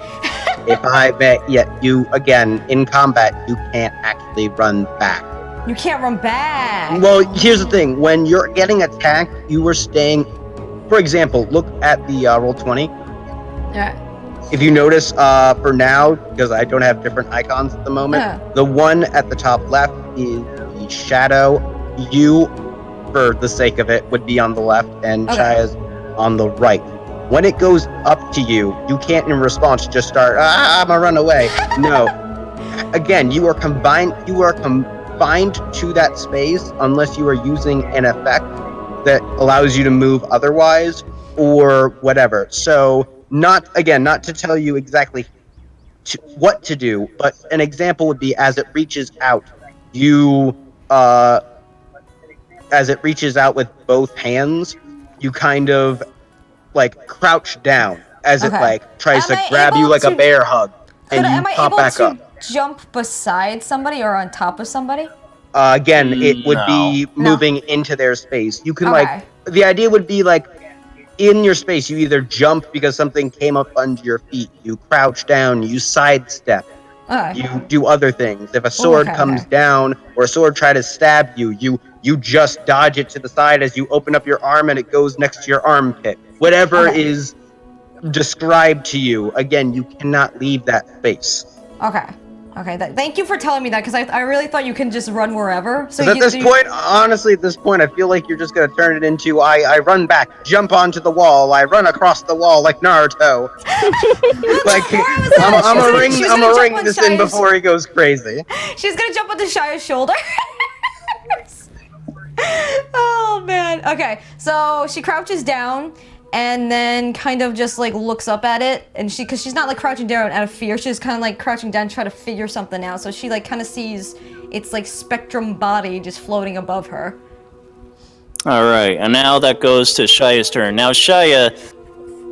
If I bet, you, again, in combat, you can't actually run back. You can't run back! Well, here's the thing. When you're getting attacked, you were staying... For example, look at the Roll20. Yeah. If you notice, for now, because I don't have different icons at the moment, the one at the top left is the shadow. You, for the sake of it, would be on the left, and Chaya's on the right. When it goes up to you, you can't in response just start, I'm gonna run away. No. Again, you are confined to that space unless you are using an effect that allows you to move otherwise, or whatever. So, not to tell you exactly what to do, but an example would be as it reaches out, as it reaches out with both hands, you kind of like crouch down as it like tries to grab you like a bear hug, and you pop back up. Jump beside somebody or on top of somebody? Again, it would be moving into their space. You can the idea would be like, in your space, you either jump because something came up under your feet, you crouch down, you sidestep, you do other things. If a sword comes down or a sword tries to stab you, you just dodge it to the side as you open up your arm and it goes next to your armpit. Whatever is described to you, again, you cannot leave that space. Okay, thank you for telling me that, because I really thought you can just run wherever. So at this point, I feel like you're just gonna turn it into I run back, jump onto the wall, I run across the wall like Naruto. Like I'm gonna ring this in before he goes crazy. She's gonna jump onto Shia's shoulder. Oh man. Okay, so she crouches down. And then kind of just like looks up at it, and because she's not like crouching down out of fear, she's kind of like crouching down trying to figure something out. So she like kind of sees its like spectrum body just floating above her. All right, and now that goes to Shia's turn. Now Shia,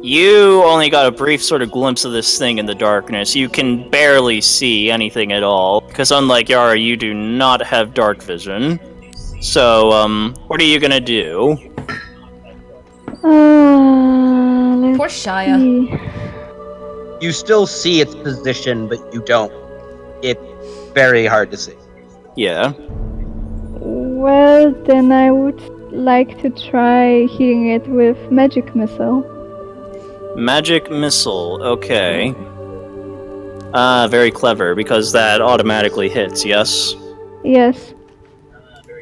you only got a brief sort of glimpse of this thing in the darkness. You can barely see anything at all, because unlike Yara, you do not have dark vision. So, what are you gonna do? Poor Shia. You still see its position, but you don't. It's very hard to see. Yeah. Well, then I would like to try hitting it with magic missile. Magic missile, okay. Very clever, because that automatically hits, yes? Yes.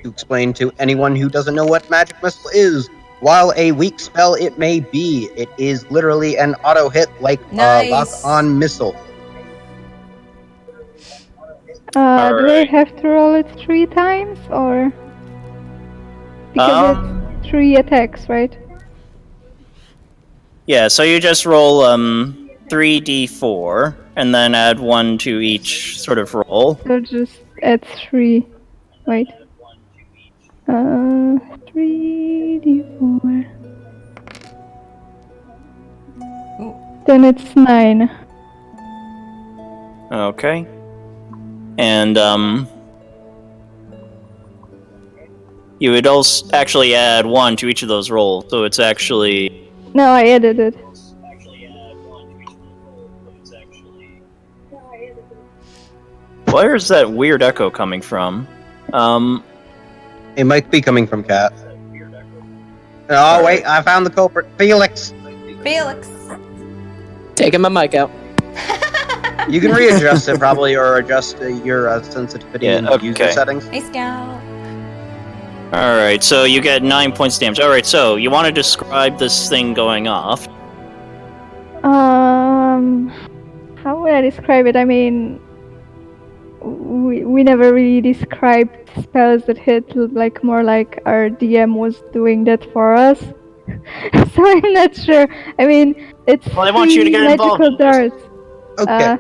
To explain to anyone who doesn't know what magic missile is, while a weak spell it may be, it is literally an auto hit like lock-on missile. Do I have to roll it 3 times, or? Because it's 3 attacks, right? Yeah, so you just roll 3d4, and then add 1 to each sort of roll. So just add 3, right? 3d4. Ooh. Then it's 9. Okay. And, you would also actually add 1 to each of those rolls, so it's actually... No, I added it. Where is that weird echo coming from? It might be coming from Cat. Oh, wait, I found the culprit. Felix! Felix. Taking my mic out. You can readjust it probably, or adjust your sensitivity in the user settings. Hey, Scout. Alright, so you get 9 points damage. Alright, so you want to describe this thing going off. How would I describe it? I mean, we never really described spells that hit, like more like our DM was doing that for us. So I'm not sure. I mean, it's Well, I want you to get involved magical in this. darts. Okay,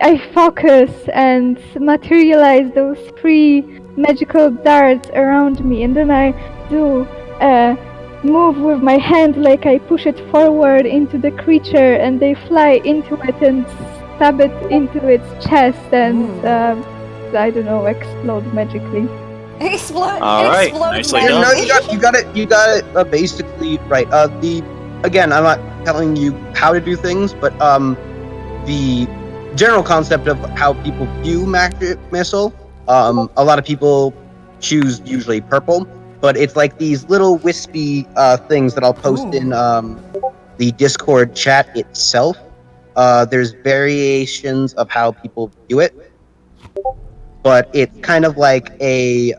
I focus and materialize those 3 magical darts around me, and then I do move with my hand, like I push it forward into the creature, and they fly into it and stab it into its chest, and I don't know, explode magically. Explode. Alright, Explodes nicely Yeah, no, magically. you got it basically right. Again, I'm not telling you how to do things, but the general concept of how people view magic missile, a lot of people choose usually purple, but it's like these little wispy things that I'll post in the Discord chat itself. There's variations of how people view it, but it's kind of like a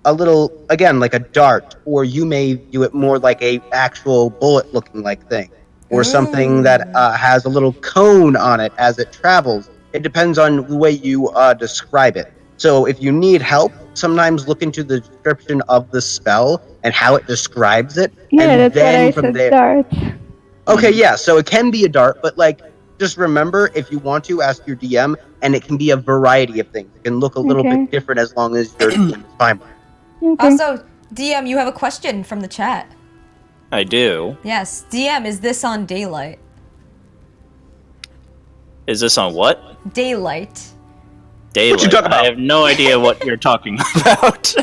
little, again, like a dart, or you may view it more like a actual bullet looking like thing, or something that has a little cone on it as it travels. It depends on the way you describe it. So if you need help, sometimes look into the description of the spell and how it describes it. Yeah, and that's then what I from said, there. darts. Okay, yeah, so it can be a dart, but like, just remember, if you want to, ask your DM, and it can be a variety of things. It can look a little bit different as long as your DM is fine with it. Okay. Also, DM, you have a question from the chat. I do. Yes, DM, is this on daylight? Is this on what? Daylight. Daylight. What you talking about? I have no idea what you're talking about.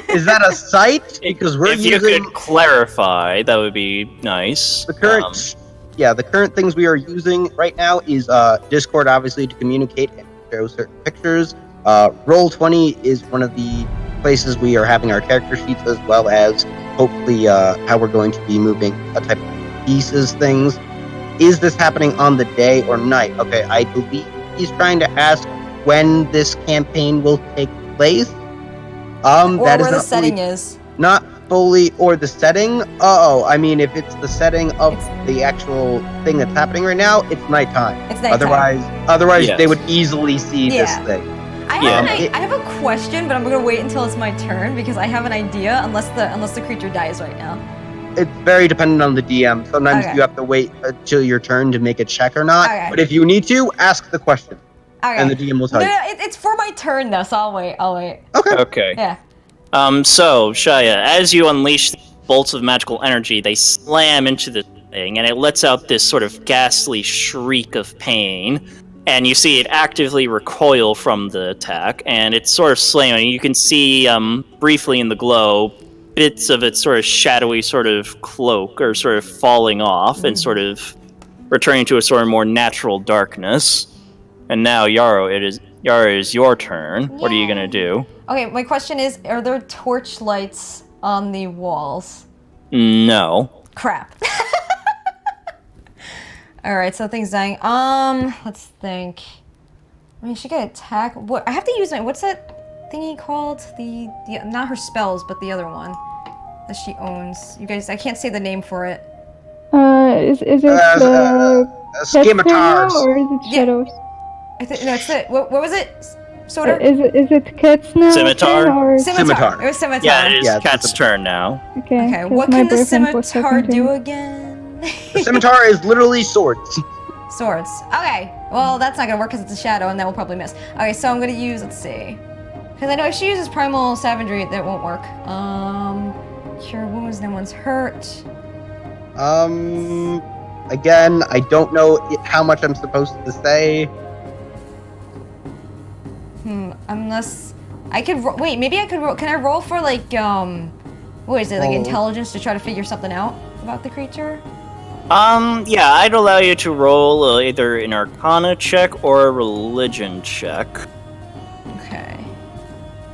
Is that a site? Because we're if you using could clarify, that would be nice. the current. The current things we are using right now is Discord, obviously, to communicate and show certain pictures. Roll20 is one of the places we are having our character sheets, as well as hopefully how we're going to be moving a type of pieces things. Is this happening on the day or night? Okay, I believe he's trying to ask when this campaign will take place. Or that is where the not setting fully, is. not fully, or the setting. I mean, if it's the setting of the actual thing that's happening right now, it's nighttime. It's nighttime. Otherwise, Yes. they would easily see this thing. I have a question, but I'm gonna wait until it's my turn because I have an idea. Unless the creature dies right now. It's very dependent on the DM. Sometimes Okay. you have to wait until your turn to make a check or not. Okay. But if you need to, ask the question, Okay. and the DM will tell No, you. it's for my turn though, so I'll wait. Okay. Yeah. So, Shaya, as you unleash the bolts of magical energy, they slam into the thing, and it lets out this sort of ghastly shriek of pain. And you see it actively recoil from the attack, and it's sort of slamming. You can see, briefly in the glow, bits of its sort of shadowy sort of cloak are sort of falling off and sort of returning to a sort of more natural darkness. And now, Yara, it is your turn. What are you gonna do? Okay, my question is, are there torch lights on the walls? No. Crap. Alright, so things dying. Let's think. I mean, she could attack. What? I have to use my. What's that thingy called? The not her spells, but the other one that she owns. You guys, I can't say the name for it. Is it the Scimitars. or is it shadows? I think no, it's the. What was it? Soda? Is it Cat's now? Scimitar? Or... Scimitar. It was scimitar. Yeah, it is Yeah, it's Cat's turn now. Okay. Okay, 'cause what my can the boyfriend was scimitar talking to do me. again? The scimitar is literally swords. Swords. Okay. Well, that's not gonna work because it's a shadow, and that will probably miss. Okay, so I'm gonna use. Let's see. Because I know if she uses primal savagery, that won't work. Cure wounds, no one's hurt. Again, I don't know how much I'm supposed to say. Unless I could wait, maybe I could roll. Can I roll for like what is it, like intelligence to try to figure something out about the creature? Yeah, I'd allow you to roll either an Arcana check or a Religion check. Okay.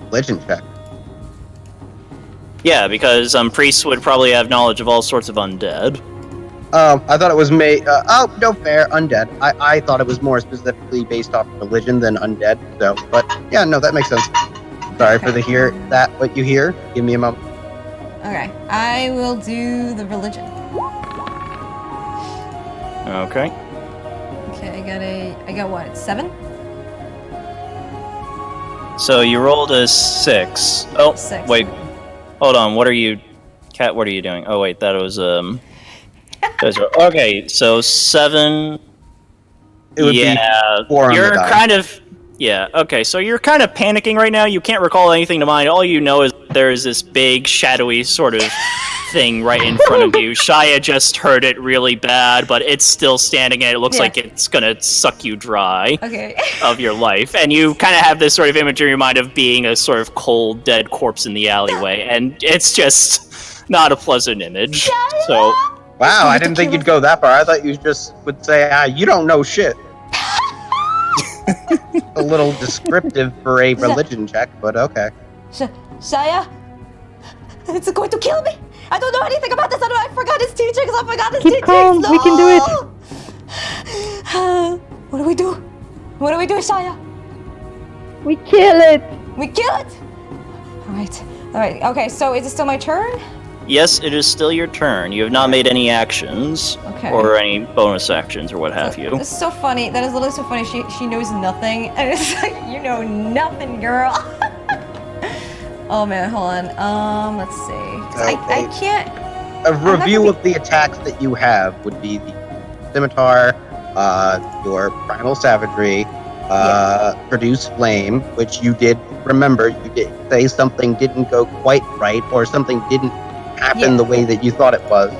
Religion check. Yeah, because priests would probably have knowledge of all sorts of undead. I thought it was made. Oh, no, fair. Undead. I thought it was more specifically based off religion than undead. So, but yeah, no, that makes sense. Sorry for what you hear. Give me a moment. Okay, I will do the religion. Okay. Okay, I got what? 7? So you rolled a 6. Oh, 6. wait. Hold on. What are you, Cat? What are you doing? Oh wait, that was okay, so 7. It would be 4 on you're the die. kind of. Yeah. Okay, so you're kind of panicking right now. You can't recall anything to mind. All you know is there is this big, shadowy sort of thing right in front of you. Shia just heard it really bad, but it's still standing, and it looks like it's gonna suck you dry of your life. And you kind of have this sort of image in your mind of being a sort of cold, dead corpse in the alleyway, and it's just not a pleasant image. So. Wow, I didn't think you'd go that far. I thought you just would say, you don't know shit. A little descriptive for a religion check, but okay. Shia? It's going to kill me! I don't know anything about this! I forgot his teachings! I forgot his Keep teachings! calm, No! we can do it! What do we do? What do we do, Shia? We kill it! We kill it! Alright, okay, so is it still my turn? Yes, it is still your turn. You have not made any actions or any bonus actions or what have you. It's so funny. That is literally so funny. She knows nothing, and it's like, you know nothing, girl. Oh man, hold on. Let's see. I can't. A review of the attacks that you have would be the scimitar, your primal savagery, produce flame, which you did remember. You did say something didn't go quite right, or something didn't happen the way that you thought it was.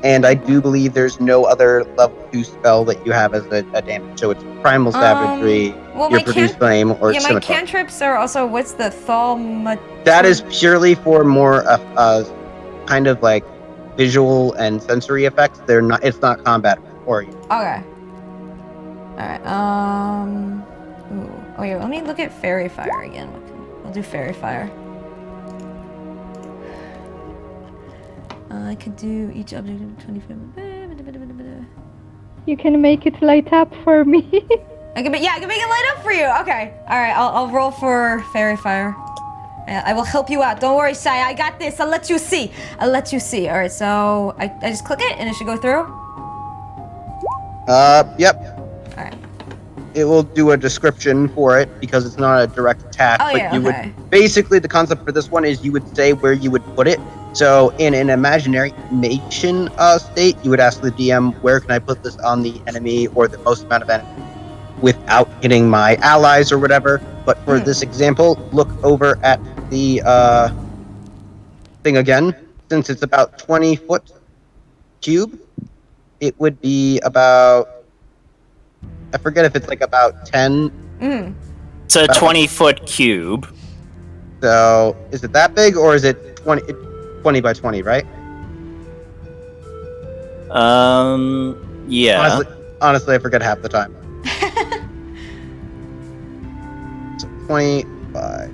And I do believe there's no other level 2 spell that you have as a damage. So it's primal savagery, your produce flame, or scimitar. My cantrips are also, what's the thaumaturgy? That is purely for more kind of like visual and sensory effects. They're not. It's not combat for you. Okay. All right. Oh yeah. Let me look at fairy fire again. I'll do fairy fire. I could do each object of 25. You can make it light up for me. I can make it light up for you. Okay. All right. I'll roll for fairy fire. I will help you out. Don't worry, Shia. I got this. I'll let you see. All right. So I just click it and it should go through. Yep. All right. It will do a description for it because it's not a direct attack. Oh, but yeah, you okay. would basically the concept for this one is you would say where you would put it. So in an imaginary nation state, you would ask the DM, where can I put this on the enemy or the most amount of enemy without hitting my allies or whatever. But for this example, look over at the thing again. Since it's about 20-foot cube, it would be about, I forget if it's like about 10. It's a 20-foot cube. So is it that big or is it 20 by 20, right? Yeah. Honestly, I forget half the time. So 20 by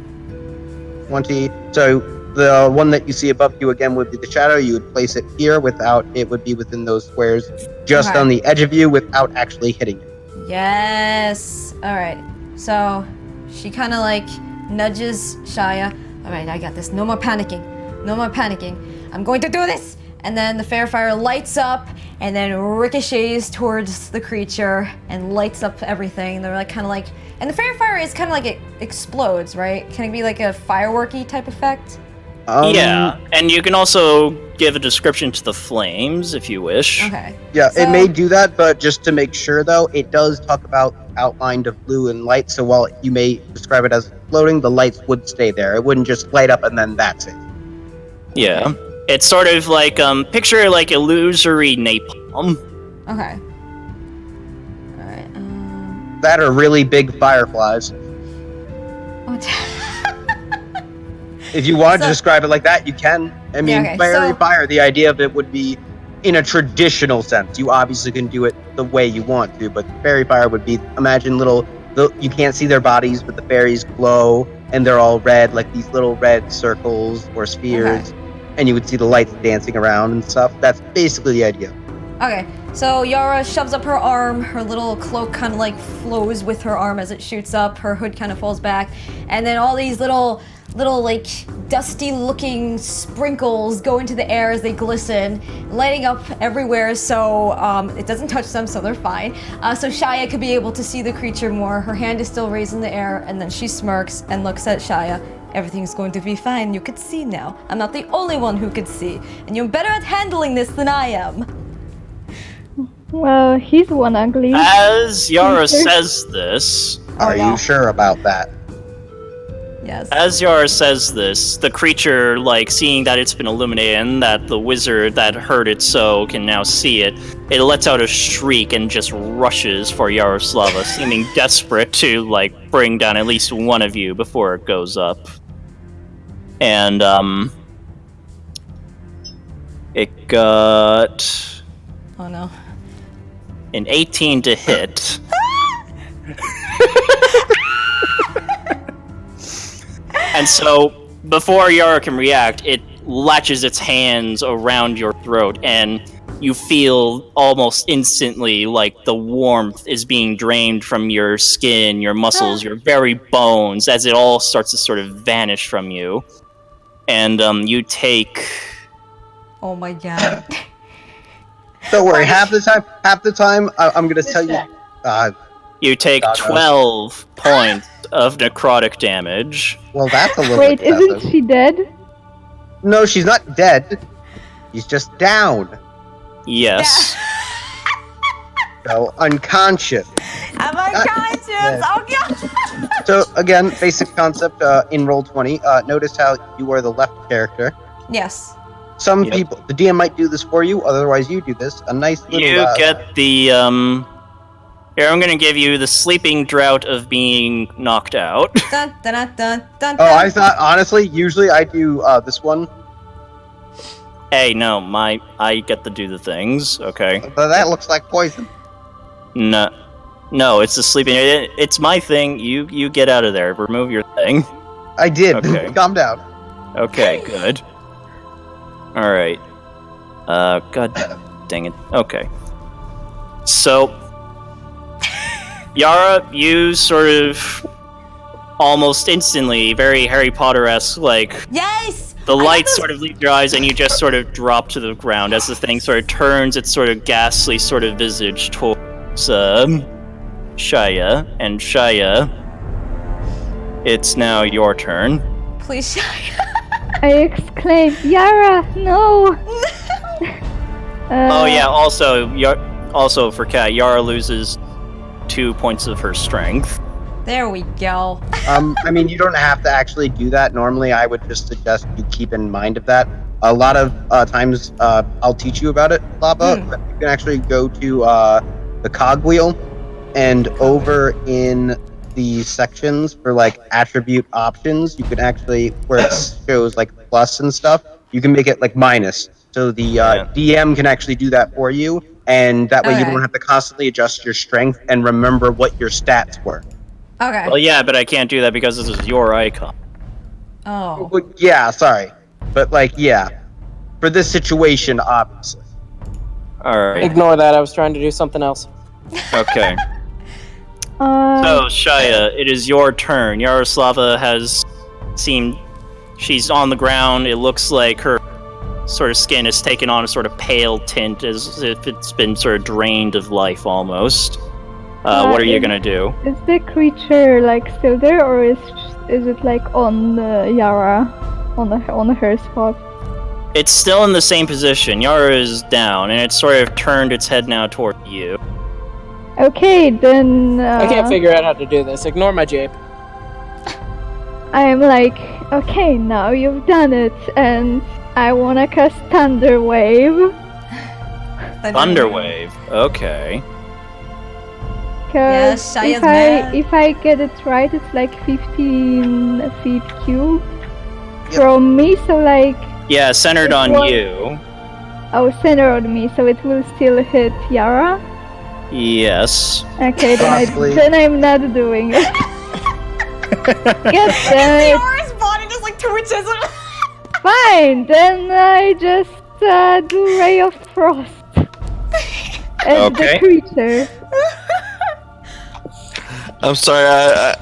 20. So the one that you see above you again would be the shadow. You would place it here without, it would be within those squares, just on the edge of you without actually hitting it. Yes. All right. So she kind of like nudges Shia. All right, I got this. No more panicking. I'm going to do this. And then the fair fire lights up and then ricochets towards the creature and lights up everything. They're like kind of like, and the fair fire is kind of like it explodes, right? Can it be like a fireworky type effect? Yeah, and you can also give a description to the flames if you wish. Okay. Yeah, So- it may do that, but just to make sure, though, it does talk about outline of blue and light. So while you may describe it as floating, the lights would stay there. It wouldn't just light up and then that's it. Yeah. It's sort of like, picture like illusory napalm. Okay. Alright, That are really big fireflies. what? If you wanted So- to describe it like that, you can. I mean, okay, fairy so- fire, the idea of it would be in a traditional sense. You obviously can do it the way you want to, but fairy fire would be, imagine you can't see their bodies, but the fairies glow, and they're all red, like these little red circles or spheres, and you would see the lights dancing around and stuff. That's basically the idea. Okay, so Yara shoves up her arm, her little cloak kind of like flows with her arm as it shoots up, her hood kind of falls back, and then all these little like dusty looking sprinkles go into the air as they glisten, lighting up everywhere so it doesn't touch them, so they're fine. So Shaya could be able to see the creature more. Her hand is still raised in the air, and then she smirks and looks at Shaya. Everything's going to be fine, you could see now. I'm not the only one who could see, and you're better at handling this than I am. Well, he's one ugly. As Yara says this, Are no. you sure about that? Yes. As Yara says this, the creature, like, seeing that it's been illuminated and that the wizard that heard it so can now see it, it lets out a shriek and just rushes for Yaroslava, seeming desperate to, like, bring down at least one of you before it goes up. And, it got Oh no. an 18 to hit. And so, before Yara can react, it latches its hands around your throat, and you feel almost instantly like the warmth is being drained from your skin, your muscles, your very bones, as it all starts to sort of vanish from you. And you take... Oh my god. Don't worry, half the time, I'm gonna tell you. You take God, 12 points of necrotic damage. Well, that's a little Wait, excessive. isn't she dead? No, she's not dead. She's just down. Yes. So, unconscious. Am I conscious? Oh god. So, again, basic concept in Roll20. Notice how you are the left character. Yes. Some Yep. people, the DM might do this for you, otherwise you do this. A nice little... You get the, Here, I'm gonna give you the sleeping drought of being knocked out. Dun, dun, dun, dun, dun, Oh, I dun. thought, honestly, usually I do this one. Hey, no, I get to do the things, okay? But that looks like poison. No, it's the sleeping. It's my thing. You get out of there. Remove your thing. I did. Okay. Calm down. Okay, good. All right. God dang it. Okay. So, Yara, you sort of almost instantly, very Harry Potter-esque, like Yes. the I got lights those- sort of leave your eyes, and you just sort of drop to the ground as the thing sort of turns its sort of ghastly sort of visage towards Shaya. And Shaya, it's now your turn. Please, Shia. I exclaimed, Yara, no! Oh yeah. Also for Kat, Yara loses 2 points of her strength. There we go. I mean, you don't have to actually do that. Normally, I would just suggest you keep in mind of that. A lot of times, I'll teach you about it, Lava. But you can actually go to the cogwheel, and over in the sections for like attribute options, you can actually, where it shows like plus and stuff, you can make it like minus. So the DM can actually do that for you, and that way you Okay. don't have to constantly adjust your strength and remember what your stats were. Okay. Well, yeah, but I can't do that because this is your icon. Oh. Well, yeah, sorry. But, like, yeah. For this situation, obviously. Alright, Ignore that. I was trying to do something else. okay. Uh, So, Shaya, it is your turn. Yaroslava has seemed... She's on the ground. It looks like her sort of skin has taken on a sort of pale tint, as if it's been sort of drained of life, almost. What are you gonna do? is the creature like still there, or is it like on Yara? on her spot. It's still in the same position. Yara is down, and it's sort of turned its head now toward you. Okay, then I can't figure out how to do this. Ignore my jape. I am like, okay, now you've done it, and I wanna cast Thunder Wave. Thunderwave. Okay. Cause Yeah, Shaya's mad. if I get it right, it's like 15 feet cubed from me, so like, Yeah, centered It on was- you. center on me, so it will still hit Yara. Yes. Okay, Possibly. then I'm not doing it. Get it. Yours body just like twitches. Fine, then I just do Ray of Frost at Okay. the creature. I'm sorry.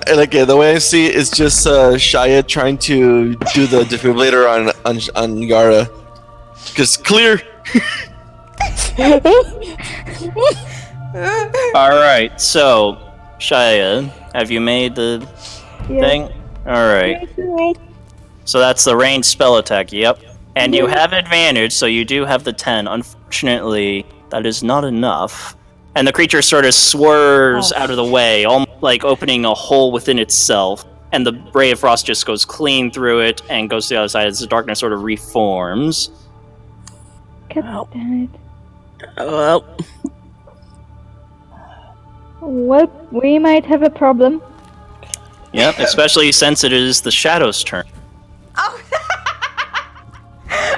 Again, the way I see it is just Shia trying to do the defibrillator on Yara. Because clear. Alright, so, Shia, have you made the Yeah. thing? Alright. So that's the ranged spell attack, yep. And you have advantage, so you do have the 10. Unfortunately, that is not enough. And the creature sort of swerves out of the way, almost like opening a hole within itself. And the Ray of Frost just goes clean through it and goes to the other side as the darkness sort of reforms. God damn it. Well, Well, we might have a problem. Yep, especially since it is the Shadow's turn.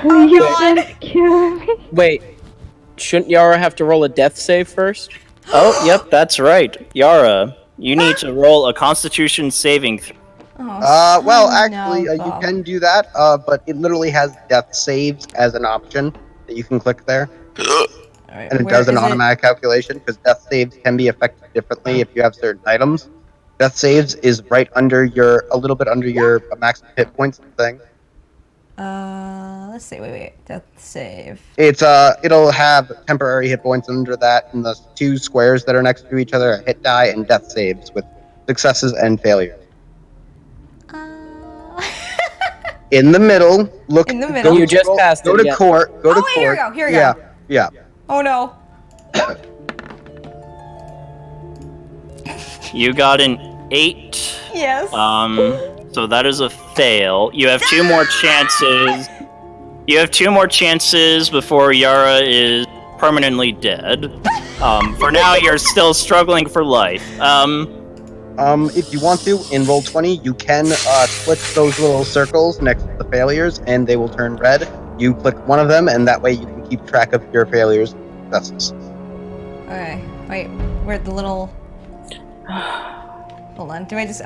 You God. can't cure me. wait. Shouldn't Yara have to roll a death save first? Oh, yep, that's right. Yara, you need to roll a Constitution saving throw. Well, actually, you can do that, but it literally has death saves as an option that you can click there, and it does an automatic calculation, because death saves can be affected differently if you have certain items. Death saves is right under a little bit under your max hit points thing. Let's see. Wait. Death save. It's it'll have temporary hit points under that, and the two squares that are next to each other are hit die and death saves with successes and failures. In the middle, look. In the middle. You just passed Go it, to yeah. court. Go to Oh, court. wait, here we go, here we yeah, go. Yeah. Oh no. You got an 8. Yes. So that is a fail. You have 2 more chances. You have 2 more chances before Yara is permanently dead. For now, you're still struggling for life. If you want to, in Roll20, you can click those little circles next to the failures, and they will turn red. You click one of them, and that way you can keep track of your failures and successes. Okay. Wait. Where the little. Hold on. Do I just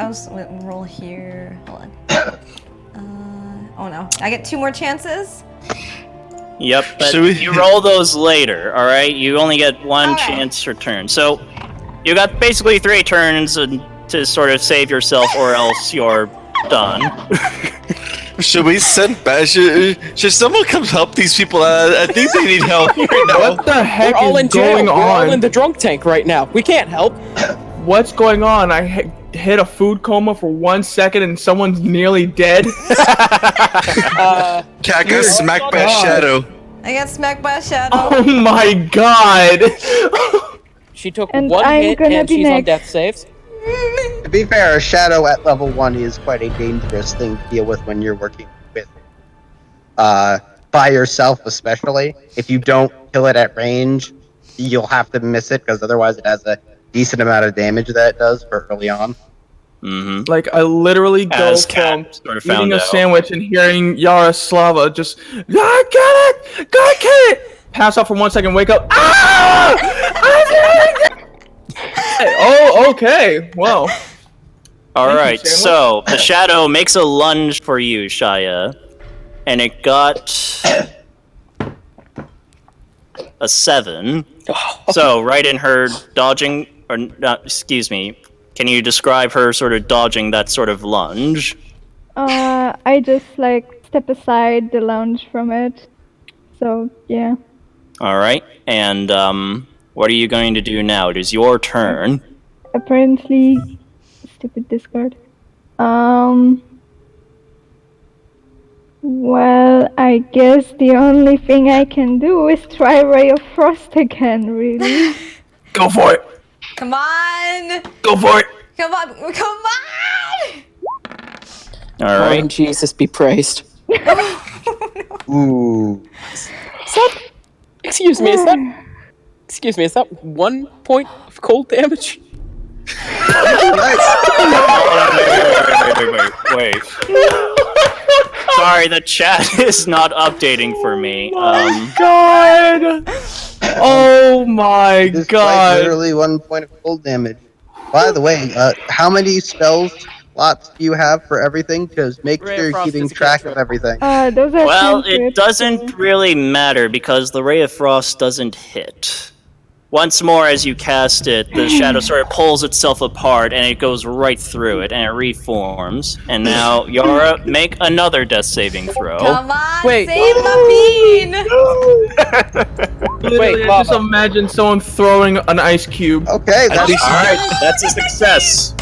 roll here? Hold on. Oh no. I get 2 more chances. Yep, but Should we- you roll those later, alright? You only get 1 Okay. chance per turn. So, you got basically 3 turns to sort of save yourself, or else you're done. Should we send back? Should someone come help these people? I think they need help right now. What the heck We're all is in jail. going We're all in on? the drunk tank right now. We can't help. What's going on? I hit a food coma for 1 second and someone's nearly dead. Cat got smacked by a God. shadow. I got smacked by a shadow. Oh my god! She took And 1 I'm hit gonna and be she's on next. death saves. To be fair, a shadow at level 1 is quite a dangerous thing to deal with when you're working with, by yourself especially. If you don't kill it at range, you'll have to miss it, because otherwise it has a decent amount of damage that it does for early on. Mm-hmm. Like, I literally go As from Kat sort of found eating a out. sandwich and hearing Yaroslava just, I get it! Gotta get it! Pass out for 1 second, wake up, ah! Oh, okay, well. Alright, Sandwich. so the shadow makes a lunge for you, Shia, and it got a 7. So, right in her dodging, or not, excuse me, can you describe her sort of dodging that sort of lunge? I just like step aside the lounge from it. So yeah. Alright, and what are you going to do now? It is your turn. Apparently, stupid discard. Well, I guess the only thing I can do is try Ray of Frost again, really. Go for it. Come on! Go for it. Come on! Come on! All right. Oh, Jesus be praised. Ooh. Excuse me, is that 1 point of cold damage? Wait. Sorry, the chat is not updating for me. God. Oh my This is quite God. literally 1 point of cold damage. By the way, how many spell slots do you have for everything? Because make Ray of sure you're Frost keeping is a track cantrip. of everything. Those are Well, it cantrips, doesn't so- really matter because the Ray of Frost doesn't hit. Once more, as you cast it, the shadow sort of pulls itself apart and it goes right through it and it reforms. And now, Yara, make another death saving throw. Come on! Wait. Save the bean! Literally, I just Lava. imagine someone throwing an ice cube. Okay, that's Alright, that's a success.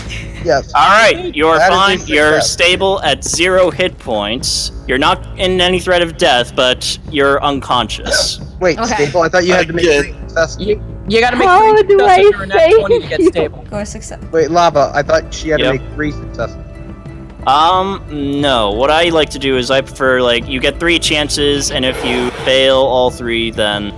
yes. Alright, you're That is a fine. You're success. stable at 0 hit points. You're not in any threat of death, but you're unconscious. Wait, Okay. stable. I thought you had to make Again. 3 successes. You gotta make How 3 do successes I or a nat 20 to get save stable. Go to success. Wait, Lava. I thought she had Yep. to make 3 successes. No. What I like to do is I prefer, like, you get 3 chances, and if you fail all 3, then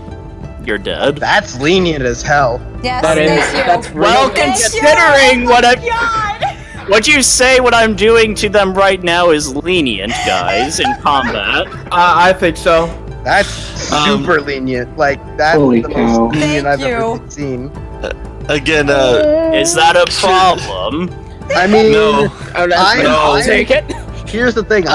you're dead. That's lenient as hell. Yes, That is- thank you. that's Well, Thank considering you. what Oh I- my God! What you say what I'm doing to them right now is lenient, guys, in combat. I think so. That's super lenient. Like, that's Holy the cow. most lenient Thank I've you. ever seen. Again, Is that a problem? I mean, no. I'll take it. Here's the thing.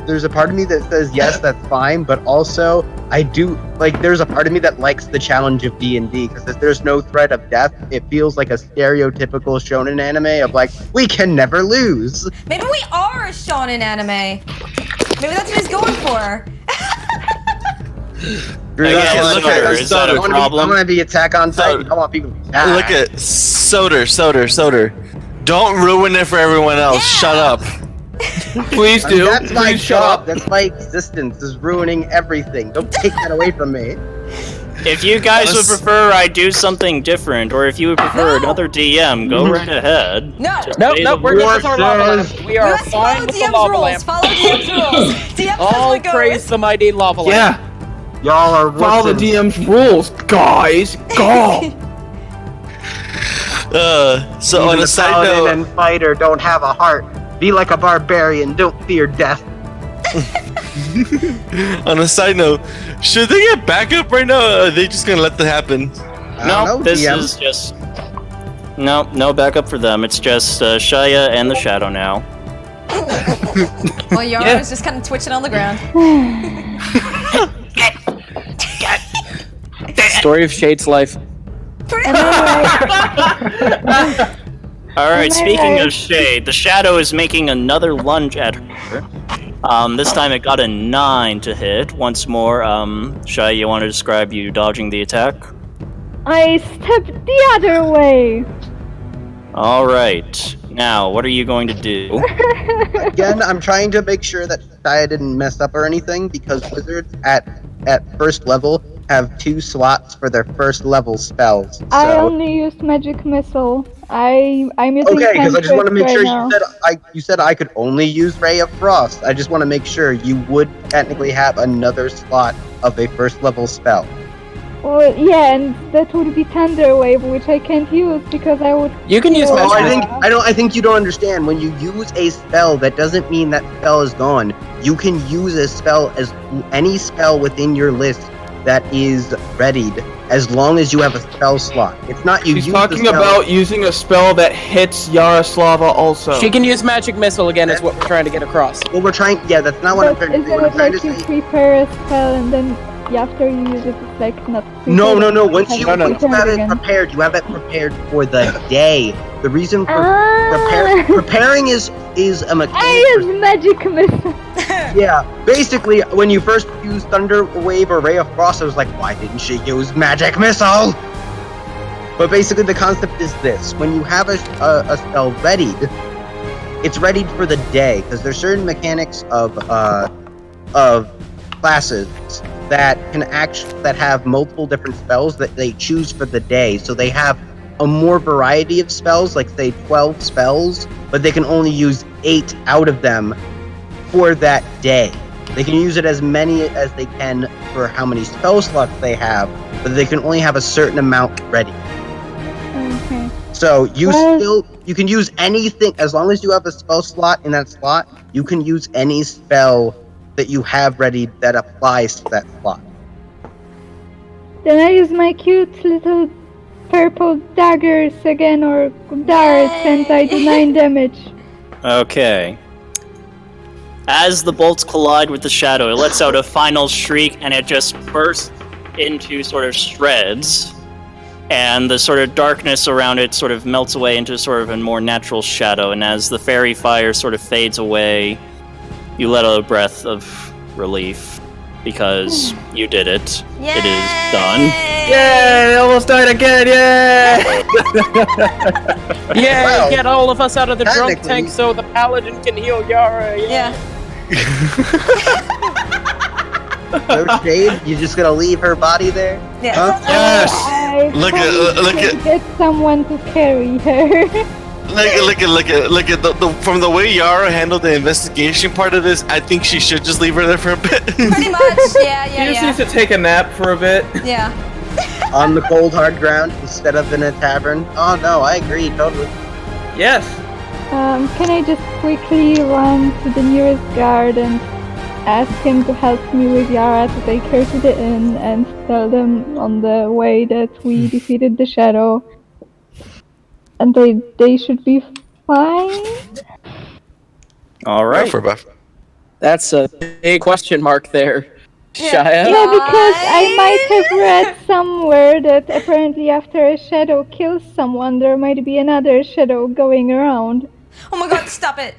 There's a part of me that says yes, that's fine, but also I do like. There's a part of me that likes the challenge of D&D because if there's no threat of death, it feels like a stereotypical shonen anime of like we can never lose. Maybe we are a shonen anime. Maybe that's what he's going for. Again, look Soder, at is that a I want problem? to be Attack on Titan. Soder. I want people to die. Look at Soder. Don't ruin it for everyone else. Yeah. Shut up. Please I mean, do. that's my Please shut job. up. That's my existence. Is ruining everything. Don't take that away from me. If you guys would Us- prefer I do something different, or if you would prefer another DM, go right ahead. No. Just Nope, say nope, the we're good with War our lava lamp. says- We are Let's fine follow with the DM's lava rules. lamp. Follow DM's rules. DM says All what praise goes. the mighty lava lamp. Yeah. Y'all are Follow the wussins. DM's rules, guys. Go. So Even on the a side paladin note, and fighter don't have a heart. Be like a barbarian. Don't fear death. should they get backup right now? Or are they just gonna let that hapen? I No, don't know, this DM. is just... No backup for them. It's just Shia and the Shadow now. Well, Yara Yeah. was just kind of twitching on the ground. Story of Shade's life. Alright, Am I speaking right? of Shade, the Shadow is making another lunge at her. This time it got a 9 to hit. Once more, Shia, you want to describe you dodging the attack? I stepped the other way. Alright. Now, what are you going to do? Again, I'm trying to make sure that Saya didn't mess up or anything because wizards at first level have 2 slots for their first level spells. So I only used magic missile. I'm using okay, because I just want to make cantrips sure right now. you said I could only use Ray of Frost. I just want to make sure you would technically have another slot of a first level spell. Well, yeah, and that would be Thunder Wave, which I can't use because I would. You can use Oh, Oh, magic. I think you don't understand. When you use a spell, that doesn't mean that spell is gone. You can use a spell as any spell within your list that is readied, as long as you have a spell slot. It's not you He's use the talking spell. about using a spell that hits Yaroslava also. She can use magic missile again. Is what we're trying to get across. Well, we're trying. Yeah, that's not what I'm But trying to isn't say. What I'm it trying to like you say. prepare a spell and then after you use it, it's like not. No. prepared, Once have you to once you prepare have it again. prepared, you have it prepared for the day. The reason for Ah, preparing is a mechanic. I use magic missile. Yeah, basically, when you first used Thunder Wave or Ray of Frost, I was like, why didn't she use Magic Missile? But basically, the concept is this: when you have a spell readied, it's ready for the day, because there's certain mechanics of classes that have multiple different spells that they choose for the day. So they have a more variety of spells, like say 12 spells, but they can only use 8 out of them for that day. They can use it as many as they can for how many spell slots they have, but they can only have a certain amount ready. Okay. So you can use anything as long as you have a spell slot in that slot. You can use any spell that you have ready that applies to that slot. Then I use my cute little purple daggers again, or darts, and I do 9 damage. Okay. As the bolts collide with the shadow, it lets out a final shriek, and it just bursts into sort of shreds. And the sort of darkness around it sort of melts away into sort of a more natural shadow. And as the fairy fire sort of fades away, you let out a breath of relief because you did it. Yay! It is done. Yay! Almost died again! Yay! Yeah, Well, get all of us out of the drunk technically- tank so the paladin can heal Yara. Yeah. No shade. You just gonna leave her body there? Yeah. Huh? Yes! I Look at- probably look should at- get someone to carry her. Look at the from the way Yara handled the investigation part of this. I think she should just leave her there for a bit. Pretty much. Yeah, He just yeah, needs to take a nap for a bit. yeah. On the cold hard ground instead of in a tavern. Oh no, I agree totally. Yes. Can I just quickly run to the nearest guard and ask him to help me with Yara to take her to the inn and tell them on the way that we defeated the shadow and they should be fine? All right. For buff. That's a big question mark there, Yeah. Shia. Yeah, because I might have read somewhere that apparently after a shadow kills someone, there might be another shadow going around. Oh my god, stop it.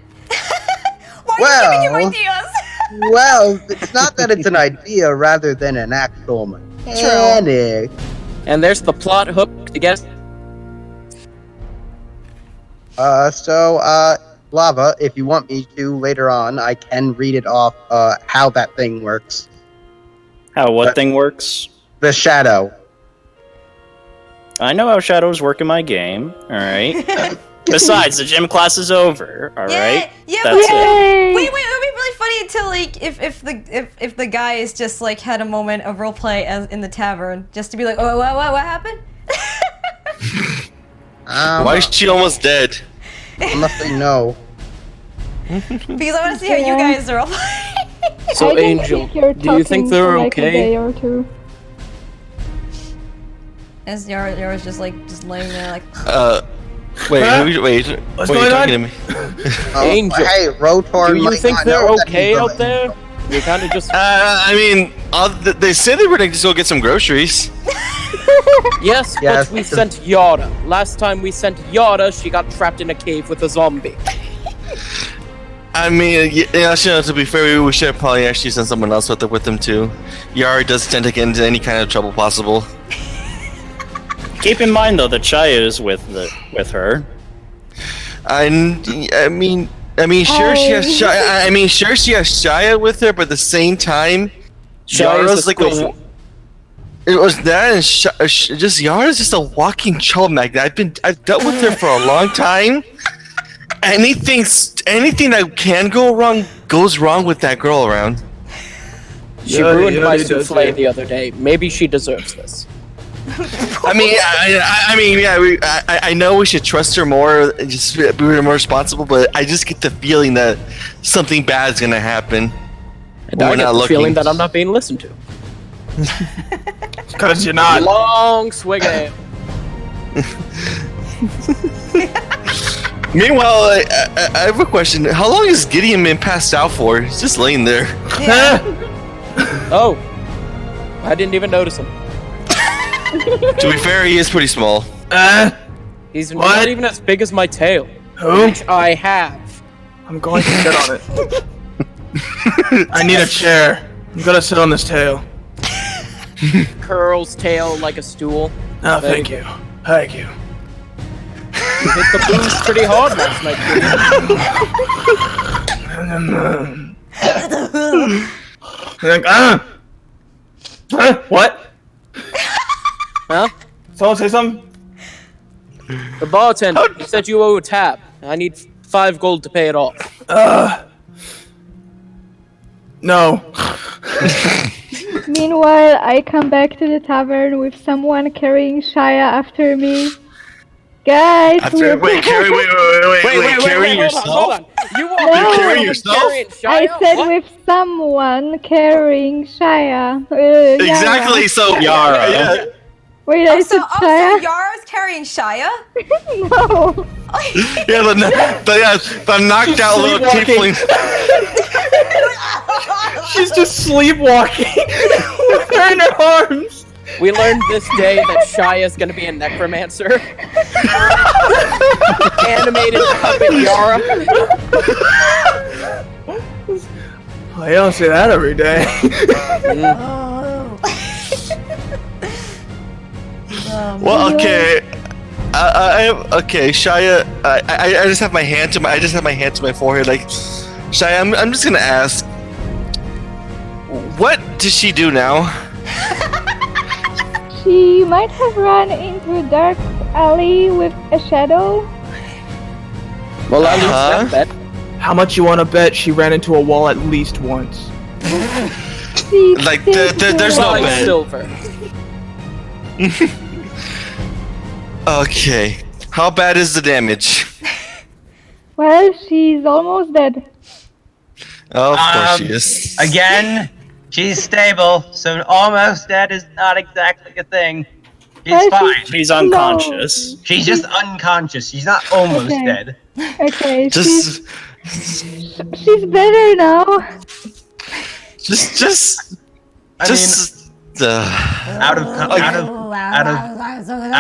Why are you giving him ideas? Well, it's not that it's an idea rather than an actual mechanic. And there's the plot hook to get. Lava, if you want me to later on, I can read it off how that thing works. How what thing works? The shadow. I know how shadows work in my game. All right. Besides, the gym class is over. All right. Yeah, That's wait, it. wait, it would be really funny until like if the guys just like had a moment of roleplay as in the tavern, just to be like, oh, what happened? Why is she almost dead? Unless they know. Because I want to see how you guys are roleplaying. So, I don't Angel, think you're do you think talking they're for like a okay? day or two. As Yara's just laying there like. Wait, Huh? wait. What's Wait, going you're on? talking to me. Angel, Hey, Rotor Do you might think not they're know that okay he's out there? You kind of just. I mean, they said they were going to just go get some groceries. Yes, Yes. but we sent Yara. Last time we sent Yara, she got trapped in a cave with a zombie. I mean, yeah, to be fair, we should have probably actually sent someone else with them too. Yara does tend to get into any kind of trouble possible. Keep in mind though that Chaya is with her. I mean, sure she has Shia. I mean, sure she has Shia with her, but at the same time, Shia's Yara's a like squishy. It was that, and just Yara's just a walking trouble magnet. I've dealt with her for a long time. Anything that can go wrong goes wrong with that girl around. She Yeah, ruined yeah, my he does, souffle yeah. the other day. Maybe she deserves this. I mean, I know we should trust her more, and just be more responsible, but I just get the feeling that something bad's gonna happen. And We're I get not the looking. feeling that I'm not being listened to. Because you're not. Long swig of ale. Meanwhile, I have a question. How long has Gideon been passed out for? He's just laying there. Yeah. Oh, I didn't even notice him. To be fair, he is pretty small. He's What? not even as big as my tail, Who? which I have. I'm going to sit on it. I need a chair. I'm gonna sit on this tail. Curls tail like a stool. Oh, thank you. Thank you. hit the booze pretty hard last night, Like, what? Huh? Someone say something? The bartender, he said you owe a tab. I need 5 gold to pay it off. No. Meanwhile, I come back to the tavern with someone carrying Shia after me. Guys, Wait, carrying yourself? Hold on. You walk No. in Carrying yourself? carrying I Shia? said What? with someone carrying Shia. Exactly. Yara. So Yara. Yeah. Wait, I said So Shia? Yara's carrying Shia? No. Yeah, the knocked out little Sleepwalking. tiefling. She's just sleepwalking with her in her arms. We learned this day that Shia is gonna be a necromancer. Animated puppet Yara. I don't see that every day. Well, okay. Okay, Shia. I just have my hand to my forehead. Like, Shia, I'm just gonna ask. What does she do now? She might have run into a dark alley with a shadow. Well, at least Uh-huh. that bet. How much you want to bet she ran into a wall at least once? She Like, did there's no do Five it. bet. silver. Okay. How bad is the damage? Well, she's almost dead. Oh, of course she is. Again, she's stable, so almost dead is not exactly a thing. She's Well, fine. She's unconscious. She's just unconscious. She's not almost Okay. dead. Okay, Just, she's better now. just. I out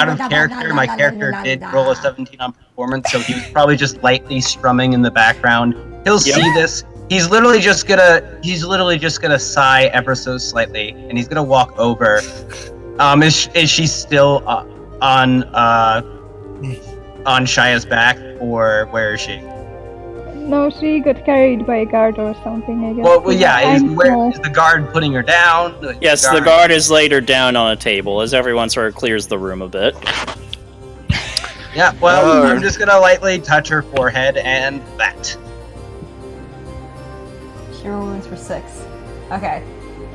of character, my character did roll a 17 on performance, so he was probably just lightly strumming in the background. He'll see this. He's literally just gonna sigh ever so slightly, and he's gonna walk over. Is she still on Shia's back, or where is she? No, she got carried by a guard or something, I guess. Well, yeah. Is I'm the guard putting her down? Like, Yes, the guard is laid her down on a table as everyone sort of clears the room a bit. Yeah. Well, I'm just gonna lightly touch her forehead and that. Cure wounds for 6. Okay.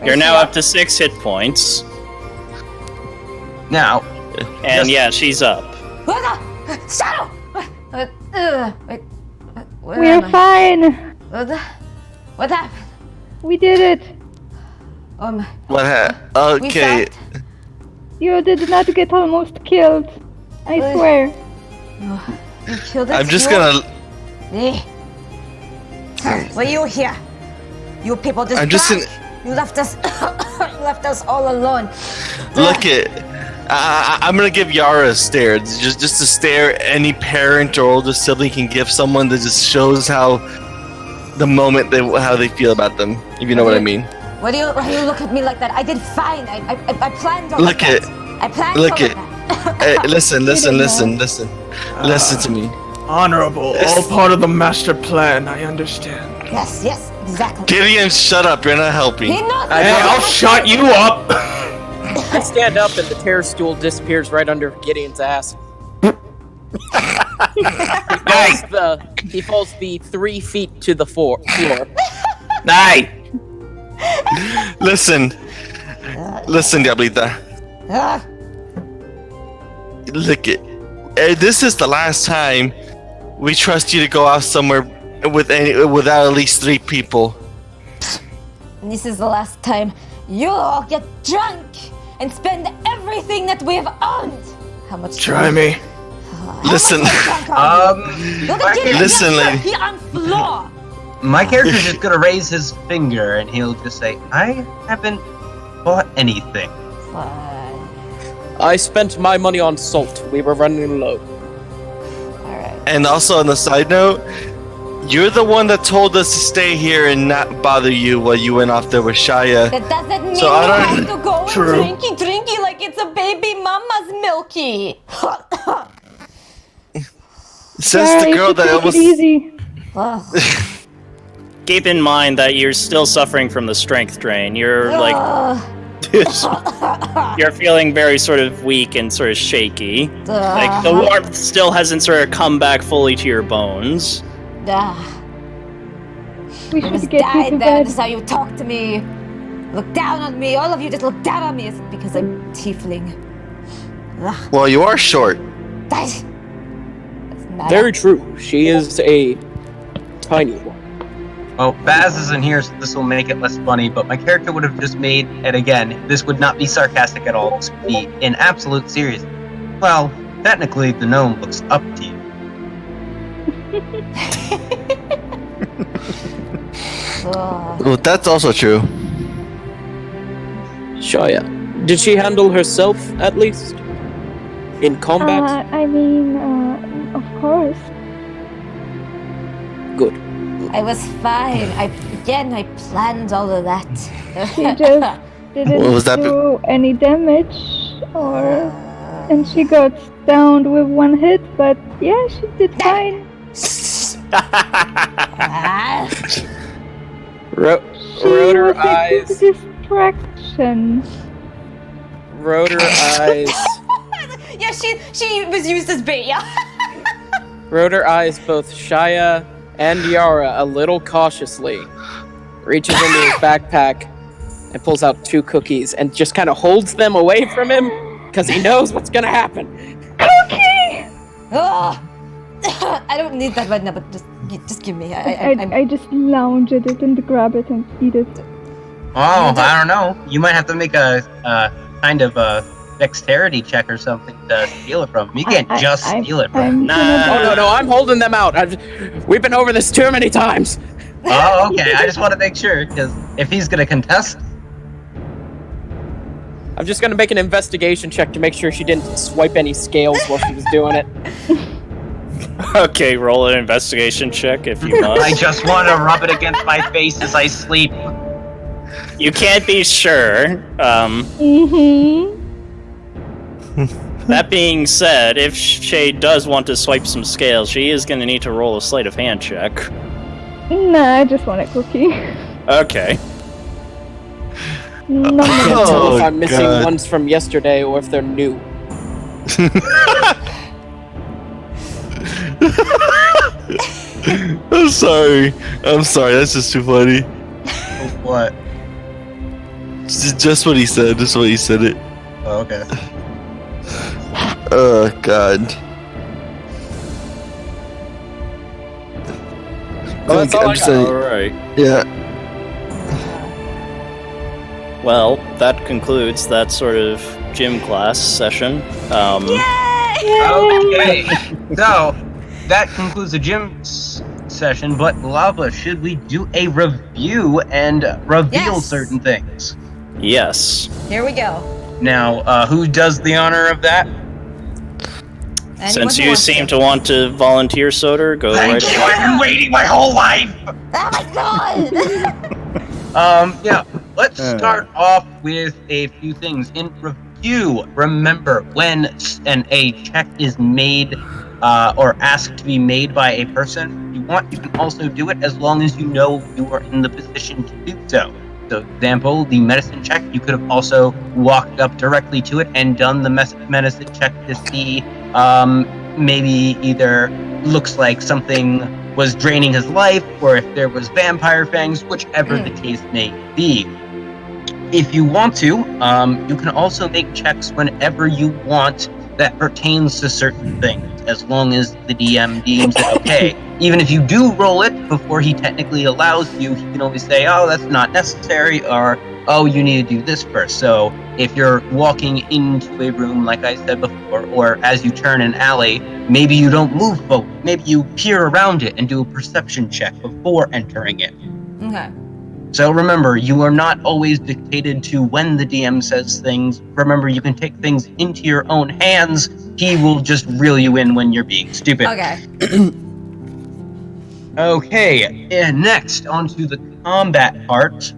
You're now up to 6 hit points. Now, And yeah, she's up. Shadow! Wait. Where We're am I? fine. What happened? We did it. What We Okay. stopped? You did not get almost killed. I swear. You killed it? I'm just You- gonna. Eh. Were you here? You people just I'm just drank. You left us you left us all alone. Look at. I'm gonna give Yara a stare. Just a stare any parent or older sibling can give someone that just shows how the moment how they feel about them. If you know what I mean. Why do you look at me like that? I did fine. I planned all Look of at- that. I planned look all at- of that. Hey, listen. Listen to me. Honorable, all part of the master plan, I understand. Yes, exactly. Gideon, shut up. You're not helping. He knows Hey, I'll shut you up! I stand up and the terror stool disappears right under Gideon's ass. He falls the 3 feet to the floor. Night! Listen, Diablita. Ah, Look it. This is the last time we trust you to go out somewhere without at least 3 people. this is the last time you all get drunk and spend everything that we have owned. How much? Try me. Listen. Look at Gideon. Listen, lady. He on floor. my character's just gonna raise his finger and he'll just say, "I haven't bought anything." Fine. I spent my money on salt. We were running low. All right. And also on the side note, you're the one that told us to stay here and not bother you while you went off there with Shia. That doesn't mean So you I don't- have to go True. and drinky like it's a baby mama's milky. Says Yeah, the you girl should that take almost. it easy. Ugh. Keep in mind that you're still suffering from the strength drain. You're like, you're feeling very sort of weak and sort of shaky. Like the warmth still hasn't sort of come back fully to your bones. We You just should get you died to then. bed. That's how you talk to me. Look down on me. All of you just look down on me. It's because I'm tiefling. Ugh. Well, you are short. That's not Very true. She is a tiny one. Well, Baz isn't here, so this will make it less funny, but my character would have just made, and again, this would not be sarcastic at all, this would be in absolute seriousness. Well, technically, the gnome looks up to you. Ugh. Well, that's also true. Shaya, did she handle herself at least in combat? I mean, of course. Good. I was fine. I planned all of that. She just didn't What was that do any damage, and she got downed with one hit, but yeah, she did fine. She Wrote her was a eyes. good distraction. Wrote her eyes. Yeah, she was used as bait. Yeah. Wrote her eyes both Shaya and Yara a little cautiously. Reaches into his backpack and pulls out 2 cookies and just kind of holds them away from him because he knows what's gonna happen. Cookie! Ugh. I don't need that right now, but just give me. I just lounge at it and grab it and eat it. Oh, I don't know. You might have to make a kind of a dexterity check or something to steal it from him. You can't just steal it from him. Oh no, I'm holding them out. We've been over this too many times. Oh, okay. I just want to make sure, because if he's going to contest... I'm just gonna make an investigation check to make sure she didn't swipe any scales while she was doing it. Okay, roll an investigation check if you must. I just want to rub it against my face as I sleep. You can't be sure. That being said, if Shay does want to swipe some scales, she is going to need to roll a sleight of hand check. Nah, I just want a cookie. Okay. No, I can't tell if Oh, I'm missing God. ones from yesterday or if they're new. I'm sorry. That's just too funny. What? Just what he said. Just what he said it. Oh, okay. Oh God. Oh, that's all I got. saying, Alright. yeah. Well, that concludes that sort of gym class session. Okay. So, that concludes the gym session, but Lava, should we do a review and reveal Yes. certain things? Yes. Here we go. Now, who does the honor of that? Anyone Since who you wants seem to want to volunteer, Soder, go right Thank you, ahead. I've been waiting my whole life! Oh my god! Yeah, let's start off with a few things. In review, remember when a check is made or asked to be made by a person, you can also do it as long as you know you are in the position to do so. So, example, the medicine check, you could have also walked up directly to it and done the medicine check to see maybe either looks like something was draining his life, or if there was vampire fangs, whichever the case may be. If you want to, you can also make checks whenever you want that pertains to certain things, as long as the DM deems it okay. Even if you do roll it before he technically allows you, he can always say, oh, that's not necessary, or, oh, you need to do this first. So if you're walking into a room, like I said before, or as you turn an alley, maybe you don't move forward. Maybe you peer around it and do a perception check before entering it. Okay. So remember, you are not always dictated to when the DM says things. Remember, you can take things into your own hands. He will just reel you in when you're being stupid. Okay. Okay, and next, onto the combat part.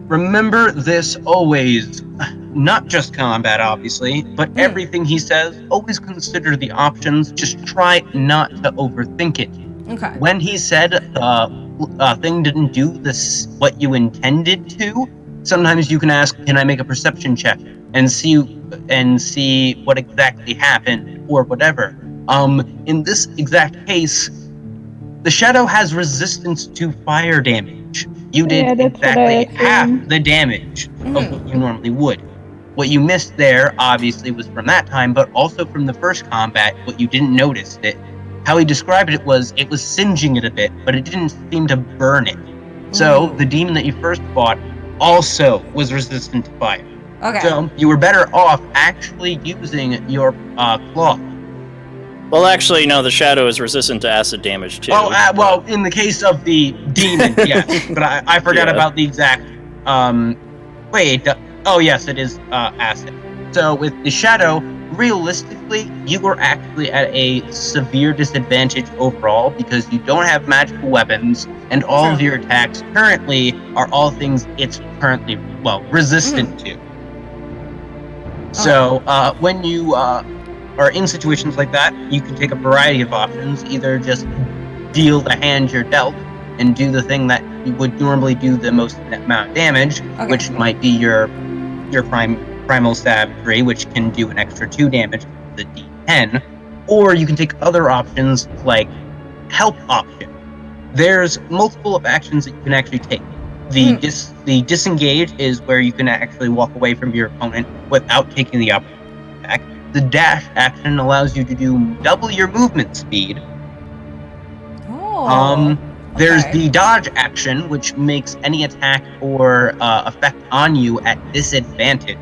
remember this always. Not just combat, obviously, but everything he says, always consider the options. Just try not to overthink it. Okay. When he said the thing didn't do this what you intended to, sometimes you can ask, "Can I make a perception check?" and see what exactly happened or whatever. In this exact case, the shadow has resistance to fire damage. You did Yeah, that's what I exactly half assumed. the damage of what you normally would. What you missed there, obviously, was from that time, but also from the first combat, what you didn't notice. How he described it was singeing it a bit, but it didn't seem to burn it. So, the demon that you first fought also was resistant to fire. Okay. So, you were better off actually using your claw. Well, actually, no, the shadow is resistant to acid damage, too. Well, in the case of the demon, yes. But I forgot about the exact... Oh, yes, it is acid. So with the shadow, realistically, you are actually at a severe disadvantage overall because you don't have magical weapons, and all of your attacks currently are all things it's currently, resistant to. So when you are in situations like that, you can take a variety of options. Either just deal the hand you're dealt and do the thing that you would normally do the most amount of damage, which might be your primal savagery, which can do an extra 2 damage with the D10, or you can take other options like help option. There's multiple of actions that you can actually take. The disengage is where you can actually walk away from your opponent without taking the opportunity attack. The dash action allows you to do double your movement speed. There's the dodge action, which makes any attack or effect on you at disadvantage.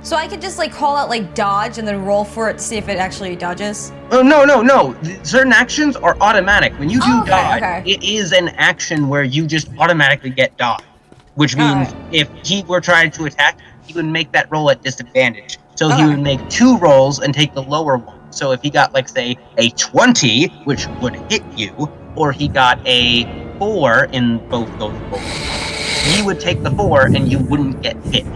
So I could just call out dodge and then roll for it to see if it actually dodges? Oh, no. Certain actions are automatic. When you do dodge, it is an action where you just automatically get dodge. Which means if he were trying to attack, he would make that roll at disadvantage. So he would make 2 rolls and take the lower one. So if he got, say, a 20, which would hit you, or he got a 4 in both those rolls, he would take the 4 and you wouldn't get hit.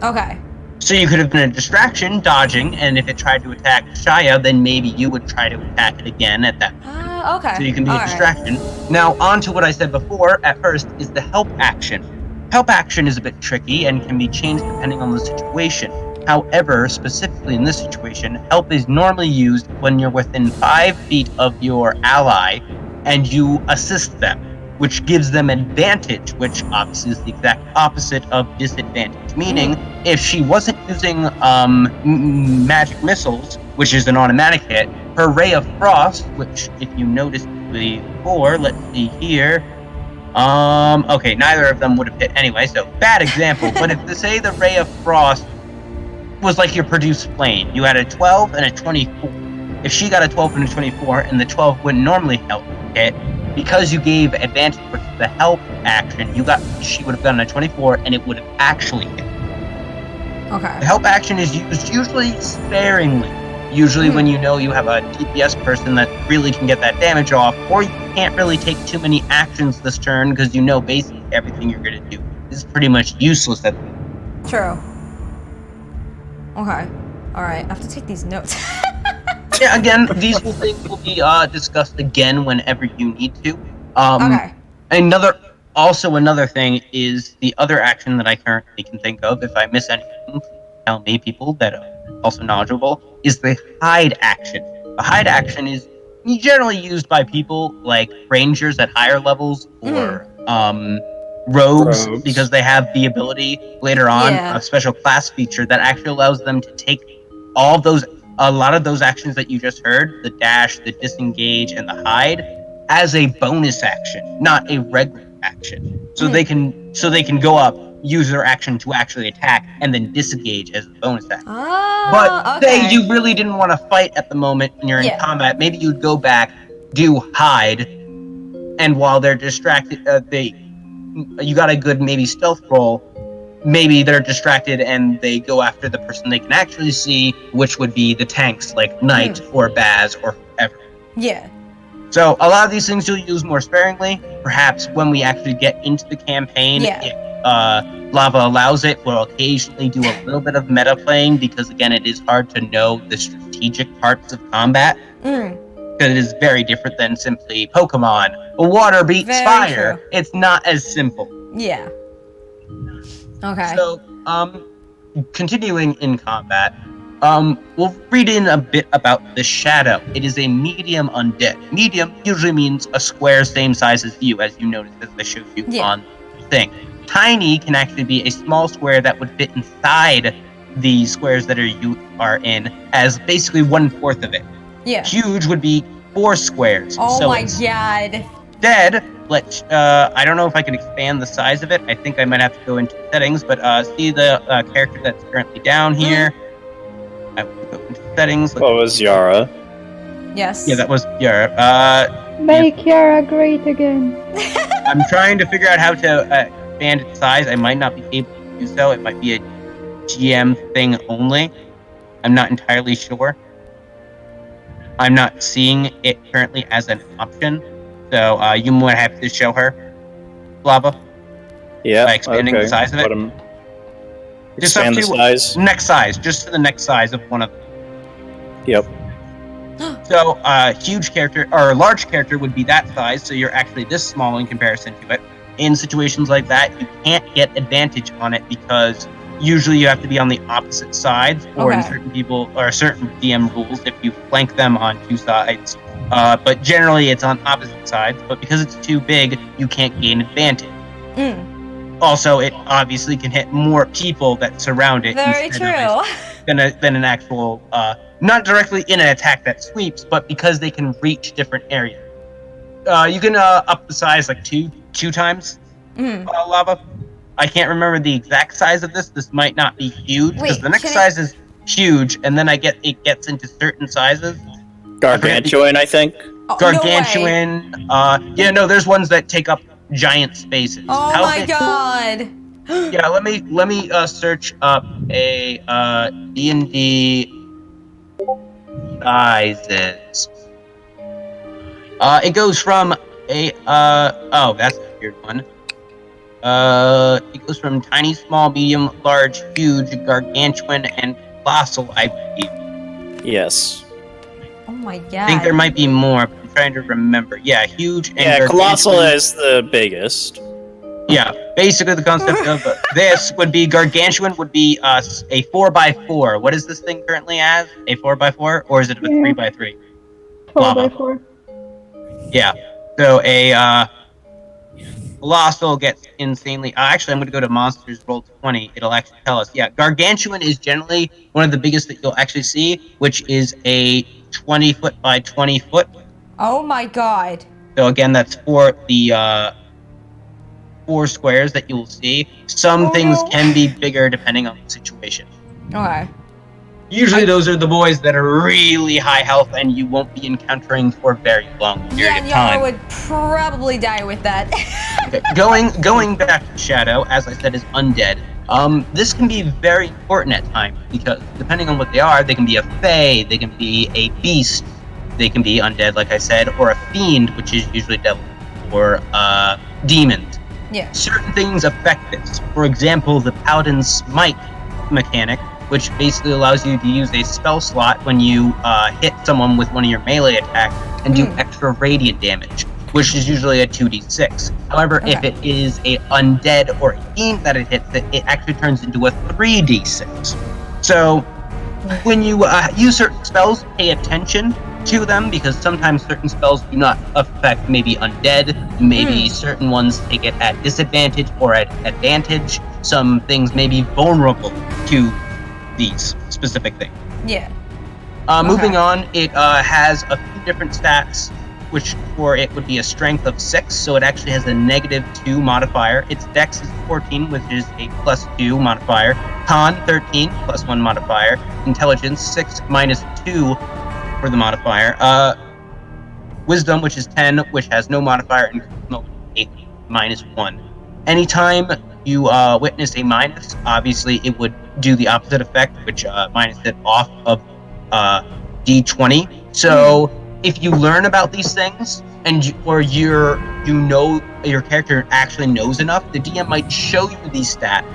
Okay. So you could have been a distraction, dodging, and if it tried to attack Shia, then maybe you would try to attack it again at that point. Okay. So you can be a distraction. Now, on to what I said before, at first, is the help action. Help action is a bit tricky and can be changed depending on the situation. However, specifically in this situation, help is normally used when you're within 5 feet of your ally and you assist them, which gives them advantage, which obviously is the exact opposite of disadvantage. Meaning, if she wasn't using magic missiles, which is an automatic hit, her Ray of Frost, which if you noticed before, let's see here, okay, neither of them would have hit anyway, so bad example, but if say the Ray of Frost was like your produced flame, you had a 12 and a 24. If she got a 12 and a 24 and the 12 wouldn't normally help hit, because you gave advantage with the help action, she would have gotten a 24 and it would have actually hit. Okay. The help action is used usually sparingly. Usually when you know you have a DPS person that really can get that damage off, or you can't really take too many actions this turn because you know basically everything you're going to do is pretty much useless at the moment. True. Okay. Alright, I have to take these notes. Yeah, again, these things will be discussed again whenever you need to. Okay. Another thing is the other action that I currently can think of. If I miss anything, tell me, people that are also knowledgeable, is the hide action. The hide action is generally used by people like rangers at higher levels or rogues, because they have the ability later on, a special class feature that actually allows them to take a lot of those actions that you just heard, the dash, the disengage, and the hide, as a bonus action, not a regular action. So they can go up, use their action to actually attack, and then disengage as a bonus action. But say you really didn't want to fight at the moment when you're in combat, maybe you'd go back, do hide, and while they're distracted, you got a good maybe stealth roll. Maybe they're distracted and they go after the person they can actually see, which would be the tanks like Knight or Baz or whoever. Yeah. So a lot of these things you'll use more sparingly. Perhaps when we actually get into the campaign, it Lava allows it, will occasionally do a little bit of meta playing because, again, it is hard to know the strategic parts of combat. Because it is very different than simply Pokemon. Water beats Very fire. true. It's not as simple. Yeah. Okay. So, continuing in combat, we'll read in a bit about the Shadow. It is a medium undead. Medium usually means a square same size as you, as you noticed as I showed you on the thing. Tiny can actually be a small square that would fit inside the squares that you are in as basically 1/4 of it. Yeah. Huge would be 4 squares. Oh so my it's god. dead. I don't know if I can expand the size of it. I think I might have to go into settings, but see the character that's currently down here. I will go into settings. What was Yara? Yes. Yeah, that was Yara. Make Yara great again. I'm trying to figure out how to expand its size. I might not be able to do so. It might be a GM thing only. I'm not entirely sure. I'm not seeing it currently as an option. So you might have to show her, Lava. Yeah. By expanding the size of it. Just Expand up the to size. next size, just to the next size of one of them. Yep. So huge character or large character would be that size, so you're actually this small in comparison to it. In situations like that, you can't get advantage on it because usually you have to be on the opposite sides, or in certain people or certain DM rules, if you flank them on 2 sides. But generally it's on opposite sides, but because it's too big, you can't gain advantage. Also, it obviously can hit more people that surround it. Very true. Than an actual, not directly in an attack that sweeps, but because they can reach different areas. You can up the size like two times, Lava. I can't remember the exact size of this. This might not be huge, because the next size is huge, and then it gets into certain sizes. Gargantuan, I think. Gargantuan. No, there's ones that take up giant spaces. Oh my god. Yeah, let me search up a D&D sizes. It goes from a oh, that's a weird one. It goes from tiny, small, medium, large, huge, gargantuan, and colossal, I believe. Yes. Oh my god. I think there might be more, but I'm trying to remember. Yeah, huge and yeah, colossal is the biggest. Yeah, basically the concept of this would be gargantuan would be a 4x4. What is this thing currently as? A 4x4, or is it a 3x3? 4x4. Yeah. So a colossal gets insanely. Actually, I'm going to go to monsters roll 20. It'll actually tell us. Yeah, gargantuan is generally one of the biggest that you'll actually see, which is a 20 foot by 20 foot. Oh my god. So again, that's for the 4 squares that you will see. Some things can be bigger depending on the situation. Okay. Usually those are the boys that are really high health and you won't be encountering for a very long period of Yara time. would probably die with that. Okay, going back to Shadow, as I said, is undead. This can be very important at times because depending on what they are, they can be a fae, they can be a beast, they can be undead, like I said, or a fiend, which is usually devil, or demons. Yeah. Certain things affect this. For example, the Paladin's Smite mechanic, which basically allows you to use a spell slot when you hit someone with one of your melee attacks and do extra radiant damage, which is usually a 2d6. However, if it is a undead or a fiend that it hits, it actually turns into a 3d6. So when you use certain spells, pay attention to them because sometimes certain spells do not affect maybe undead, maybe certain ones take it at disadvantage or at advantage. Some things may be vulnerable to these specific things. Yeah. Moving on, it has a few different stats, which for it would be a strength of 6, so it actually has a -2 modifier. Its dex is 14, which is a +2 modifier. Con 13, +1 modifier. Intelligence 6, -2 for the modifier. Wisdom, which is 10, which has no modifier, and Charisma, 8, -1. Anytime you witness a minus, obviously it would do the opposite effect, which minus it off of D20. So if you learn about these things or your character actually knows enough, the DM might show you these stats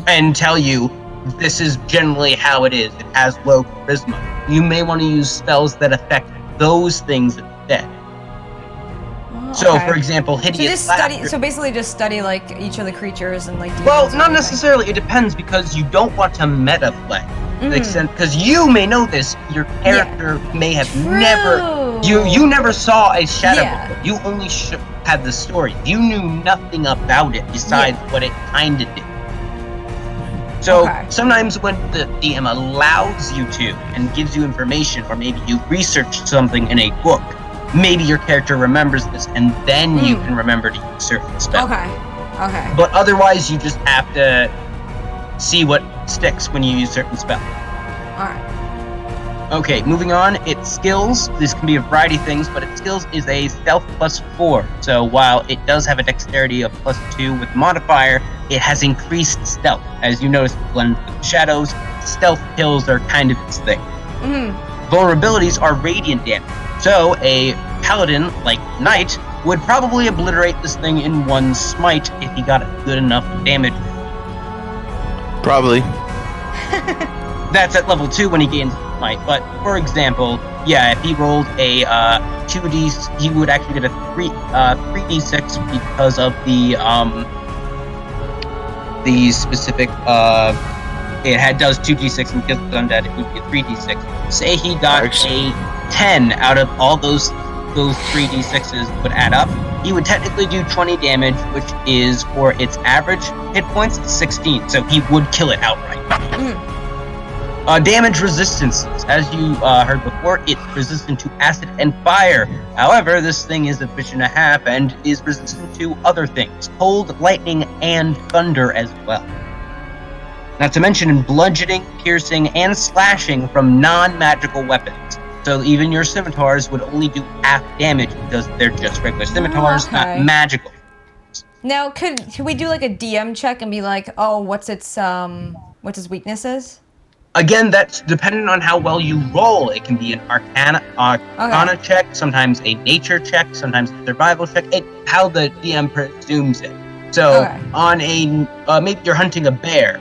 and tell you this is generally how it is. It has low charisma. You may want to use spells that affect those things instead. So, for example, hideous laughter. So basically, just study like each of the creatures and like. Well, not necessarily. It depends because you don't want to meta play. Because you may know this, your character may have never. You never saw a shadow before. You only had the story. You knew nothing about it besides what it kind of did. So sometimes when the DM allows you to and gives you information, or maybe you researched something in a book, maybe your character remembers this, and then you can remember to use certain spells. Okay. But otherwise, you just have to see what sticks when you use certain spells. Alright. Okay, moving on. Its skills. This can be a variety of things, but its skills is a stealth +4. So while it does have a dexterity of +2 with modifier, it has increased stealth. As you notice, it blends with shadows. Stealth kills are kind of its thing. Vulnerabilities are radiant damage. So a paladin like Knight would probably obliterate this thing in one smite if he got good enough damage. Probably. That's at level 2 when he gains smite. But for example, if he rolled a 2d, he would actually get a 3d6 because of the specific does 2d6 and kills undead. It would be a 3d6. Say he got a 10 out of all those 3d6s would add up. He would technically do 20 damage, which is for its average hit points 16. So he would kill it outright. Damage resistances. As you heard before, it's resistant to acid and fire. However, this thing is a fish and a half and is resistant to other things. Cold, lightning, and thunder as well. Not to mention bludgeoning, piercing, and slashing from non-magical weapons. So even your scimitars would only do half damage because they're just regular scimitars, not magical. Now, could we do like a DM check and be like, oh, what's its weaknesses? Again, that's dependent on how well you roll. It can be an arcana check, sometimes a nature check, sometimes a survival check. How the DM presumes it. So on a maybe you're hunting a bear.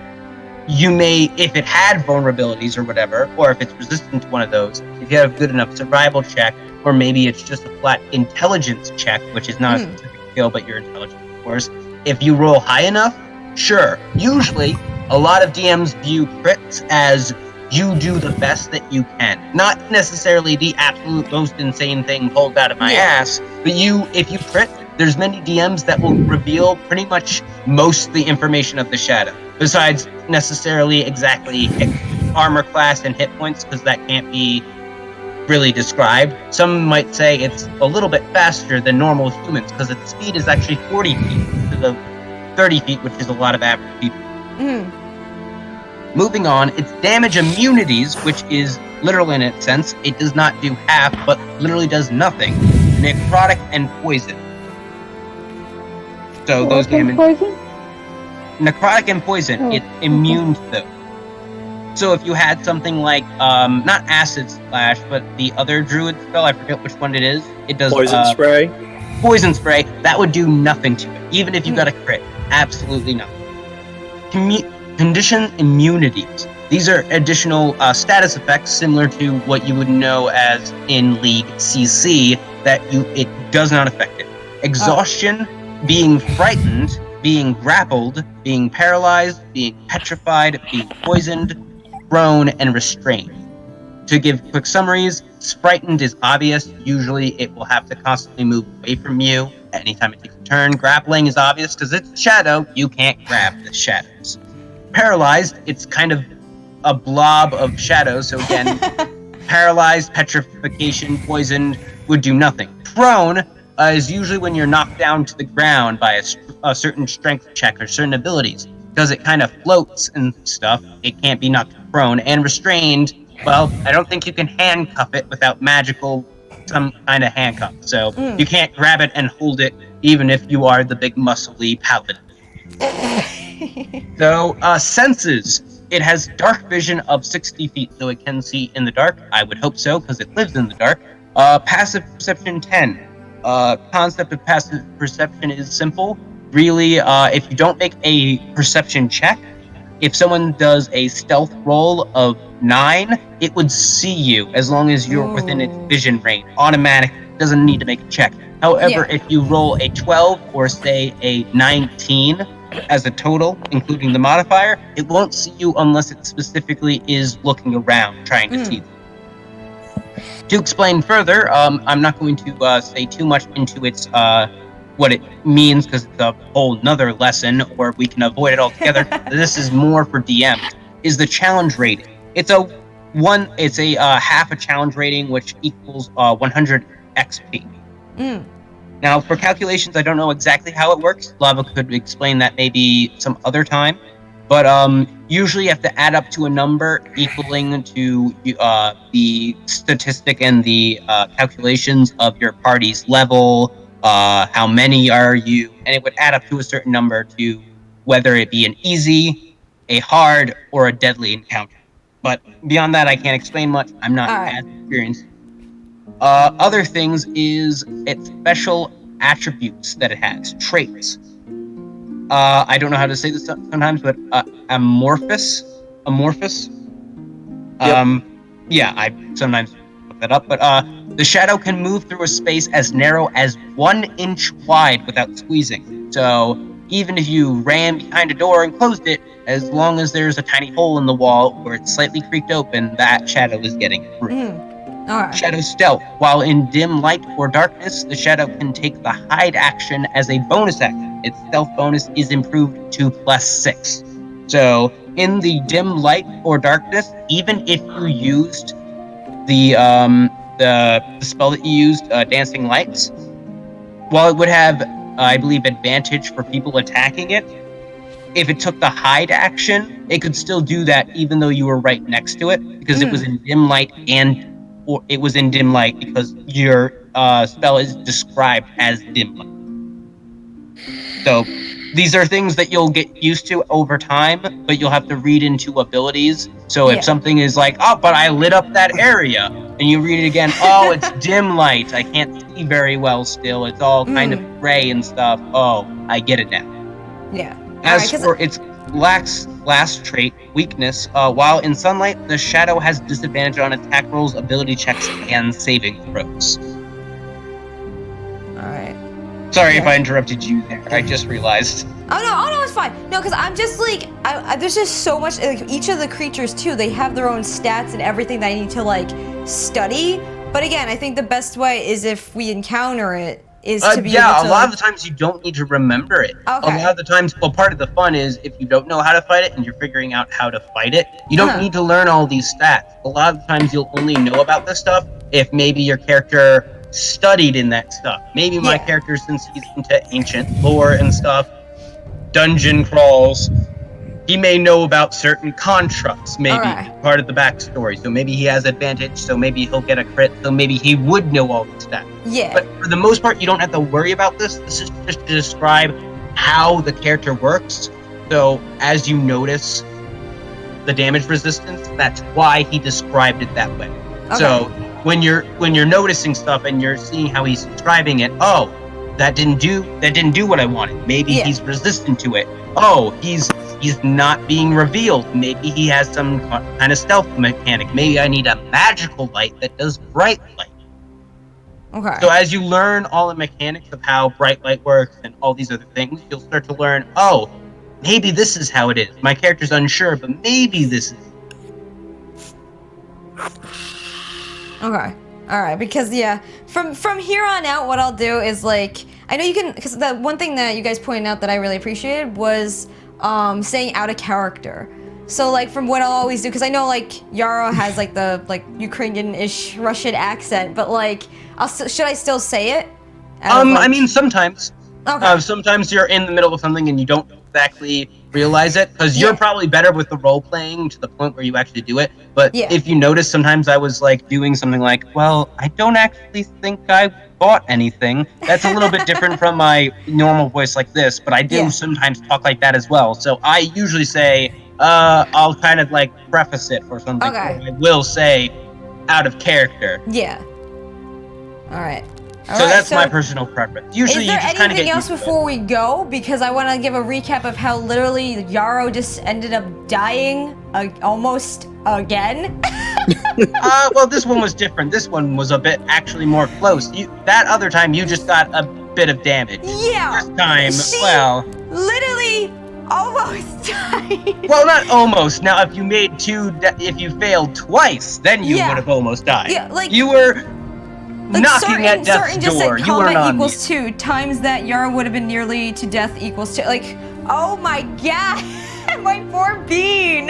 You may, if it had vulnerabilities or whatever, or if it's resistant to one of those, if you have a good enough survival check, or maybe it's just a flat intelligence check, which is not a specific skill, but you're intelligent, of course. If you roll high enough, sure. Usually, a lot of DMs view crits as you do the best that you can. Not necessarily the absolute most insane thing pulled out of my ass, but if you crit, there's many DMs that will reveal pretty much most of the information of the shadow. Besides necessarily exactly armor class and hit points, because that can't be really described. Some might say it's a little bit faster than normal humans, because its speed is actually 40 feet instead of 30 feet, which is a lot of average people. Moving on, its damage immunities, which is literal in its sense. It does not do half, but literally does nothing. Necrotic and poison. So those damage... Poison? Necrotic and poison, it's immune to those. So if you had something like, not acid splash, but the other druid spell, I forget which one it is. It does poison spray. Poison spray, that would do nothing to it, even if you got a crit. Absolutely nothing. Condition immunities. These are additional status effects similar to what you would know as in League CC that it does not affect it. Exhaustion, being frightened, being grappled, being paralyzed, being petrified, being poisoned, prone, and restrained. To give quick summaries, frightened is obvious. Usually it will have to constantly move away from you anytime it takes a turn. Grappling is obvious because it's a shadow. You can't grab the shadows. Paralyzed, it's kind of a blob of shadows. So again, paralyzed, petrification, poisoned would do nothing. Prone is usually when you're knocked down to the ground by a certain strength check or certain abilities. Because it kind of floats and stuff, it can't be knocked prone. And restrained, well, I don't think you can handcuff it without some kind of handcuff. So you can't grab it and hold it, even if you are the big muscly paladin. So, senses. It has dark vision of 60 feet, so it can see in the dark. I would hope so, because it lives in the dark. Passive perception 10. Concept of passive perception is simple. Really, if you don't make a perception check, if someone does a stealth roll of 9, it would see you as long as you're within its vision range. Automatic, doesn't need to make a check. However, if you roll a 12 or say a 19 as a total, including the modifier, it won't see you unless it specifically is looking around, trying to see them. To explain further, I'm not going to say too much into its what it means because it's a whole nother lesson, or we can avoid it altogether. This is more for DMs. Is the challenge rating? It's a half a challenge rating, which equals 100 XP. Now, for calculations, I don't know exactly how it works. Lava could explain that maybe some other time. But usually you have to add up to a number equaling to the statistic and the calculations of your party's level, how many are you, and it would add up to a certain number to whether it be an easy, a hard, or a deadly encounter. But beyond that, I can't explain much. I'm not as experienced. Other things is its special attributes that it has, traits. I don't know how to say this sometimes, but amorphous. Yeah, I sometimes look that up. But the shadow can move through a space as narrow as 1 inch wide without squeezing. So even if you ran behind a door and closed it, as long as there's a tiny hole in the wall where it's slightly creaked open, that shadow is getting through. Shadow stealth. While in dim light or darkness, the shadow can take the hide action as a bonus action. Its stealth bonus is improved to +6. So in the dim light or darkness, even if you used the spell that you used, Dancing Lights, while it would have, I believe, advantage for people attacking it, if it took the hide action, it could still do that even though you were right next to it, because it was in dim light or it was in dim light because your spell is described as dim light. So these are things that you'll get used to over time, but you'll have to read into abilities. So if something is like, oh, but I lit up that area, and you read it again, oh, it's dim light, I can't see very well still, it's all kind of gray and stuff. Oh, I get it now. Yeah. As for its last trait, weakness, while in sunlight, the shadow has disadvantage on attack rolls, ability checks, and saving throws. Alright. Sorry if I interrupted you there. I just realized. Oh no, it's fine. No, because I'm just like, there's just so much. Like, each of the creatures too, they have their own stats and everything that I need to like study. But again, I think the best way is if we encounter it, is to be able to. A lot of the times you don't need to remember it. Okay. A lot of the times, well, part of the fun is if you don't know how to fight it and you're figuring out how to fight it, you don't need to learn all these stats. A lot of the times you'll only know about this stuff if maybe your character studied in that stuff. Maybe my character, since he's into ancient lore and stuff, dungeon crawls, he may know about certain constructs, maybe part of the backstory. So maybe he has advantage, so maybe he'll get a crit, so maybe he would know all the stats. Yeah. But for the most part, you don't have to worry about this. This is just to describe how the character works. So as you notice the damage resistance, that's why he described it that way. Okay. So when you're noticing stuff and you're seeing how he's describing it, oh, that didn't do what I wanted. Maybe he's resistant to it. Oh, he's not being revealed. Maybe he has some kind of stealth mechanic. Maybe I need a magical light that does bright light. Okay. So as you learn all the mechanics of how bright light works and all these other things, you'll start to learn, oh, maybe this is how it is. My character's unsure, but maybe this is. Okay. All right. Because from here on out, what I'll do is like, I know you can, because the one thing that you guys pointed out that I really appreciated was saying out of character. So like from what I'll always do, because I know like Yara has like the like Ukrainian-ish Russian accent, but like should I still say it? I mean sometimes. Okay. Sometimes you're in the middle of something and you don't exactly realize it, because you're probably better with the role playing to the point where you actually do it. But if you notice, sometimes I was like doing something like, well, I don't actually think I bought anything. That's a little bit different from my normal voice like this, but I do sometimes talk like that as well. So I usually say, I'll kind of like preface it or something. Okay. I will say out of character. Yeah. All right. So that's my personal preference. Usually, Is there you just kind of anything get else used to before we go? Because I want to give a recap of how literally Yarrow just ended up dying almost again. Well, this one was different. This one was a bit actually more close. That other time, you just got a bit of damage. Yeah. This time, She well, literally almost died. well, not almost. Now, if you made if you failed twice, then you would have almost died. Yeah, like you were like knocking at death's certain just door. said You weren't combat on equals 2 times that Yarrow would have been nearly to death equals 2. Like, oh my god, my poor bean.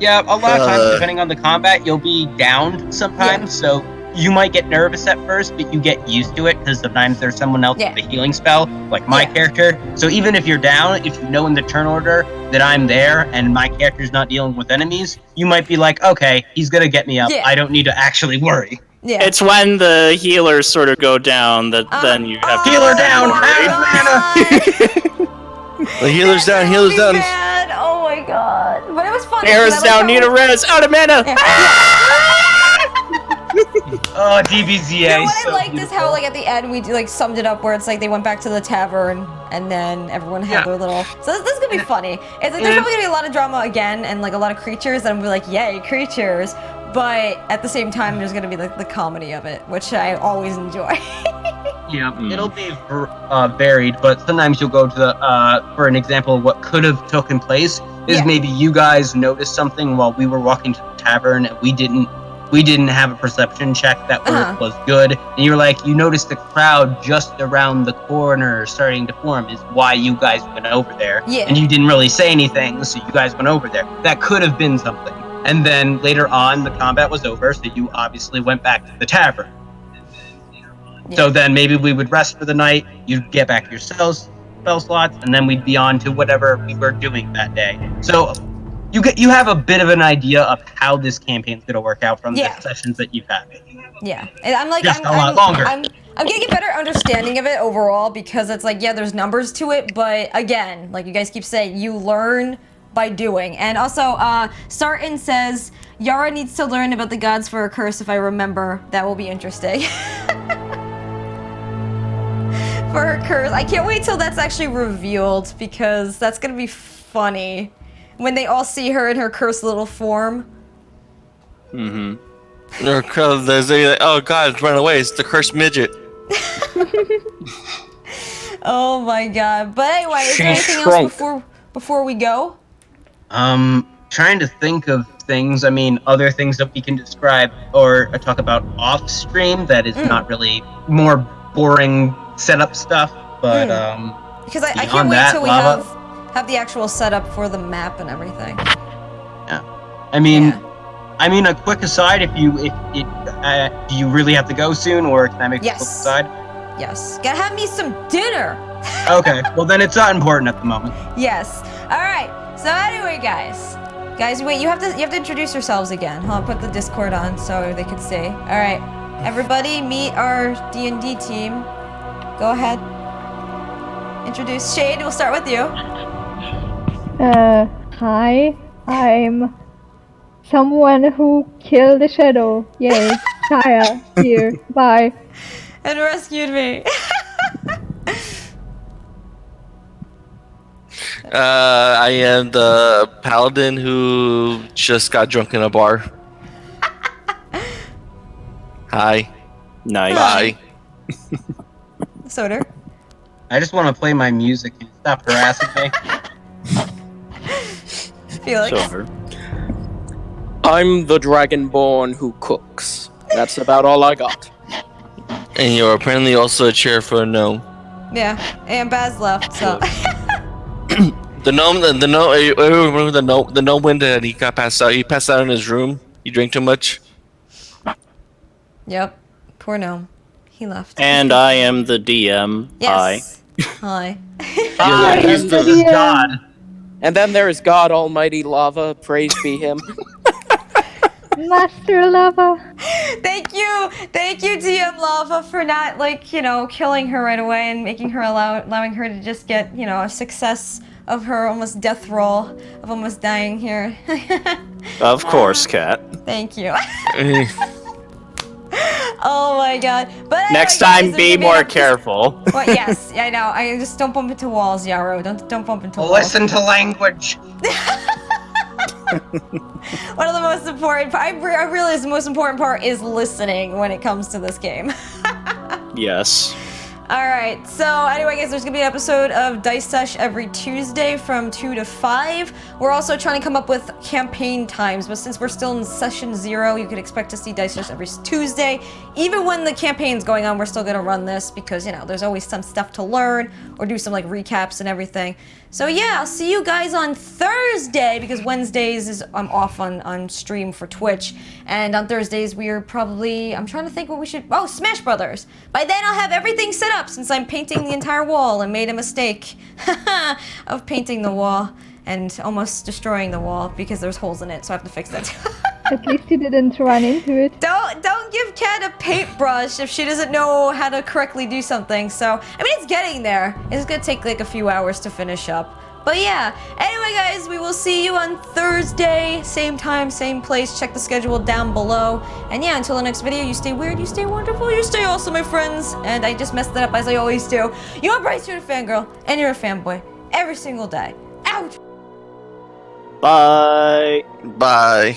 Yeah, a lot of times, depending on the combat, you'll be downed sometimes, so you might get nervous at first, but you get used to it, because sometimes there's someone else with a healing spell, like my character. So even if you're down, if you know in the turn order that I'm there, and my character's not dealing with enemies, you might be like, okay, he's gonna get me up, I don't need to actually worry. Yeah. It's when the healers sort of go down that then you have to healer down! The healer's down, healer's down. Bad. Oh my god. But it was fun. Air's down, need a res, out of mana! Oh, DBZA. You know what I liked is how, like, at the end we like summed it up where it's like they went back to the tavern and then everyone had their little. So this is gonna be funny. It's like there's probably gonna be a lot of drama again and like a lot of creatures, and I'm gonna be like, yay, creatures. But at the same time, there's gonna be the comedy of it, which I always enjoy. Yeah, it'll be varied, but sometimes you'll go to the, for an example, what could have taken place is maybe you guys noticed something while we were walking to the tavern and we didn't have a perception check that was good, and you're like, you noticed the crowd just around the corner starting to form is why you guys went over there, and you didn't really say anything, so you guys went over there. That could have been something. And then later on, the combat was over, so you obviously went back to the tavern. So then maybe we would rest for the night, you'd get back your spell slots, and then we'd be on to whatever we were doing that day. So you have a bit of an idea of how this campaign's gonna work out from the sessions that you've had. Yeah, and I'm like, Just a lot longer. I'm getting a better understanding of it overall because it's like, yeah, there's numbers to it, but again, like you guys keep saying, you learn by doing. And also, Sartin says, Yara needs to learn about the gods for a curse if I remember. That will be interesting. For her curse. I can't wait till that's actually revealed because that's gonna be funny. When they all see her in her cursed little form. Mm-hmm. Oh god, it's run away, it's the cursed midget. Oh my god. But anyway, is there anything else before we go? Trying to think of things, I mean, other things that we can describe or talk about off stream that is not really more boring setup stuff, but because I can't wait till we have the actual setup for the map and everything. Yeah. I mean, a quick aside, do you really have to go soon, or can I make a quick aside? Yes. Gotta have me some dinner! Okay, well then it's not important at the moment. Yes. Alright, so anyway, guys, wait, you have to introduce yourselves again. I'll put the Discord on so they can see. Alright, everybody meet our D&D team. Go ahead. Introduce. Shade, we'll start with you. Hi, I'm someone who killed the shadow. Yay, Shaya, here, bye. And rescued me. I am the paladin who just got drunk in a bar. Hi. Nice. Bye. Soder. I just want to play my music and stop harassing me. Felix. Soder. I'm the dragonborn who cooks. That's about all I got. And you're apparently also a chair for a gnome. Yeah, and Baz left, so. The gnome, the gnome went and he got passed out. He passed out in his room. He drank too much. Yep, poor gnome. He left. And I am the DM. Yes. Hi. Hi, this is God. And then there is God Almighty Lava. Praise be him. Master Lava. Thank you, DM Lava, for not, like, killing her right away and making her allowing her to just get, a success of her almost death roll of almost dying here. Of course, Cat. Thank you. Oh my god. But anyway, Next guys, time, there's be gonna more an episode- careful. Well, yes, I know. I just don't bump into walls, Yaro. Don't bump into walls. Listen to language. One of the most important. I realize the most important part is listening when it comes to this game. Yes. Alright, so anyway guys, there's gonna be an episode of Dice Sesh every Tuesday from 2 to 5. We're also trying to come up with campaign times, but since we're still in session 0, you can expect to see Dice Sesh every Tuesday. Even when the campaign's going on, we're still gonna run this because, you know, there's always some stuff to learn or do some like recaps and everything. So yeah, I'll see you guys on Thursday because Wednesdays I'm off on stream for Twitch. And on Thursdays we're probably, I'm trying to think what we should, oh, Smash Brothers. By then I'll have everything set up since I'm painting the entire wall and made a mistake of painting the wall and almost destroying the wall because there's holes in it, so I have to fix that. At least you didn't run into it. Don't give Kat a paintbrush if she doesn't know how to correctly do something. So, I mean, it's getting there. It's gonna take like a few hours to finish up. But yeah, anyway guys, we will see you on Thursday. Same time, same place. Check the schedule down below. And yeah, until the next video, you stay weird, you stay wonderful, you stay awesome, my friends. And I just messed it up as I always do. You're Bryce, you're a fangirl, and you're a fanboy. Every single day. Out! Bye. Bye.